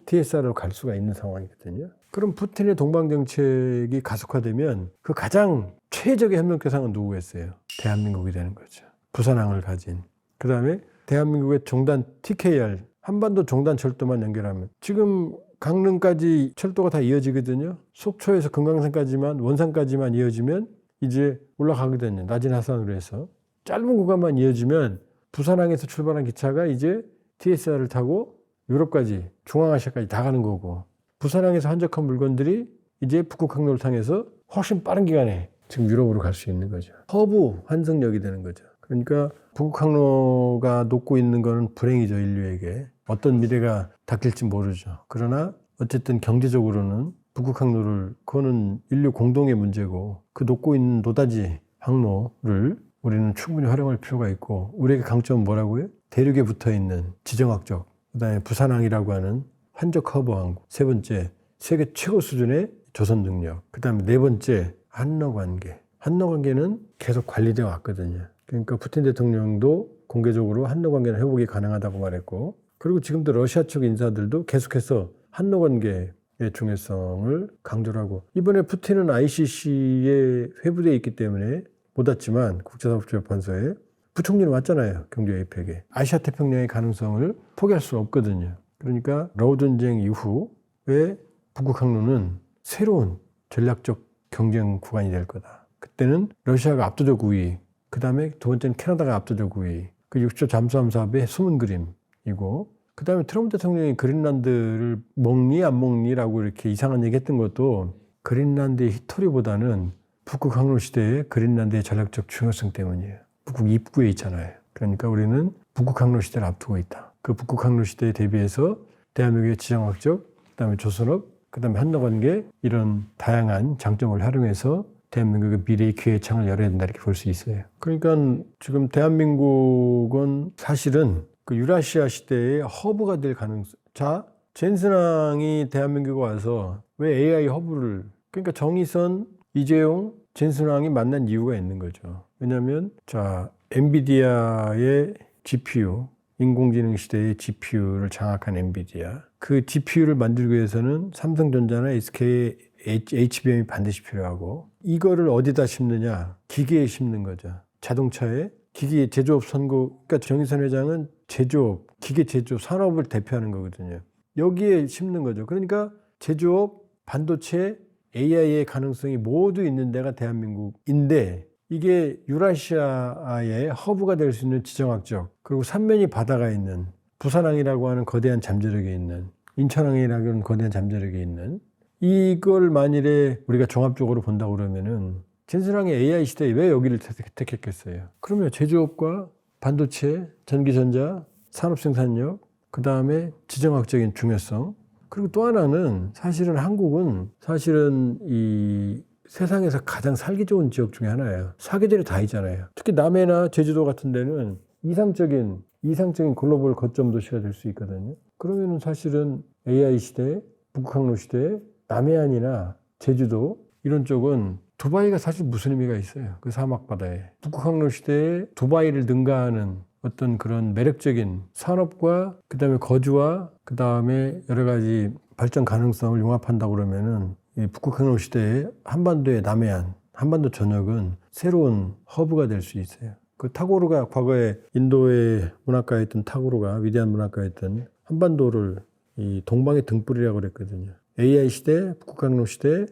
TSR로 갈 수가 있는 상황이거든요. 그럼 푸틴의 동방 정책이 가속화되면 그 가장 최적의 협력대상은 누구겠어요? 대한민국이 되는 거죠. 부산항을 가진. 그 다음에 대한민국의 종단 TKR, 한반도 종단 철도만 연결하면 지금 강릉까지 철도가 다 이어지거든요. 속초에서 금강산까지만, 원산까지만 이어지면 이제 올라가거든요. 낮은 하산으로 해서. 짧은 구간만 이어지면 부산항에서 출발한 기차가 이제 TSR을 타고 유럽까지, 중앙아시아까지 다 가는 거고, 부산항에서 한적한 물건들이 이제 북극항로를 통해서 훨씬 빠른 기간에 지금 유럽으로 갈 수 있는 거죠. 허브 환승역이 되는 거죠. 그러니까 북극항로가 녹고 있는 거는 불행이죠, 인류에게. 어떤 미래가 닥칠지 모르죠. 그러나 어쨌든 경제적으로는 북극항로를, 그거는 인류 공동의 문제고, 그 녹고 있는 노다지 항로를 우리는 충분히 활용할 필요가 있고, 우리에게 강점은 뭐라고요? 대륙에 붙어 있는 지정학적, 그 다음에 부산항이라고 하는 한적 허브 항구, 세 번째 세계 최고 수준의 조선 능력, 그 다음에 네 번째 한러관계. 한러관계는 계속 관리되어 왔거든요. 그러니까 푸틴 대통령도 공개적으로 한러관계는 회복이 가능하다고 말했고, 그리고 지금도 러시아 쪽 인사들도 계속해서 한러관계의 중요성을 강조를 하고, 이번에 푸틴은 ICC에 회부되어 있기 때문에 못 왔지만 국제사법재판소에 부총리는 왔잖아요. 경제 APEC에. 아시아 태평양의 가능성을 포기할 수 없거든요. 그러니까 러우 전쟁 이후에 북극항로는 새로운 전략적 경쟁 구간이 될 거다. 그때는 러시아가 압도적 우위, 그 다음에 두 번째는 캐나다가 압도적 우위, 그 6조 잠수함 사업의 숨은 그림이고, 그 다음에 트럼프 대통령이 그린란드를 먹니 안 먹니라고 이렇게 이상한 얘기 했던 것도 그린란드의 히토리보다는 북극항로 시대의 그린란드의 전략적 중요성 때문이에요. 북극 입구에 있잖아요. 그러니까 우리는 북극항로 시대를 앞두고 있다. 그 북극항로 시대에 대비해서 대한민국의 지정학적, 그 다음에 조선업, 그 다음에 한러관계, 이런 다양한 장점을 활용해서 대한민국의 미래의 기회의 창을 열어야 된다, 이렇게 볼 수 있어요. 그러니까 지금 대한민국은 사실은 그 유라시아 시대의 허브가 될 가능성. 자, 젠슨왕이 대한민국에 와서 왜 AI 허브를, 그러니까 정의선, 이재용, 젠슨왕이 만난 이유가 있는 거죠. 왜냐하면 자, 엔비디아의 GPU, 인공지능 시대의 GPU를 장악한 엔비디아, 그 GPU를 만들기 위해서는 삼성전자나 SK, HBM이 반드시 필요하고, 이거를 어디다 심느냐? 기계에 심는 거죠. 자동차에 기계 제조업 선구, 그러니까 정의선 회장은 제조업, 기계 제조업 산업을 대표하는 거거든요. 여기에 심는 거죠. 그러니까 제조업, 반도체, AI의 가능성이 모두 있는 데가 대한민국인데, 이게 유라시아의 허브가 될 수 있는 지정학적, 그리고 삼면이 바다가 있는, 부산항이라고 하는 거대한 잠재력이 있는, 인천항이라고 하는 거대한 잠재력이 있는, 이걸 만일에 우리가 종합적으로 본다고 그러면은 젠슨왕의 AI 시대에 왜 여기를 택했겠어요? 그러면 제조업과 반도체, 전기전자, 산업생산력, 그 다음에 지정학적인 중요성, 그리고 또 하나는 사실은 한국은 사실은 이 세상에서 가장 살기 좋은 지역 중에 하나예요. 사계절이 다 있잖아요. 특히 남해나 제주도 같은 데는 이상적인 글로벌 거점 도시가 될 수 있거든요. 그러면은 사실은 AI 시대, 북극항로 시대, 남해안이나 제주도 이런 쪽은 두바이가 사실 무슨 의미가 있어요. 그 사막바다에. 북극항로 시대에 두바이를 능가하는 어떤 그런 매력적인 산업과 그다음에 거주와 그다음에 여러 가지 발전 가능성을 융합한다고 그러면은 이 북극항로 시대의 한반도의 남해안, 한반도 전역은 새로운 허브가 될 수 있어요. 그 타고르가 과거에 인도의 문학가였던 타고르가 위대한 문학가였던 한반도를 이 동방의 등불이라고 그랬거든요. AI 시대, 북극항로 시대,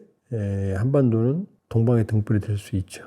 한반도는 동방의 등불이 될 수 있죠.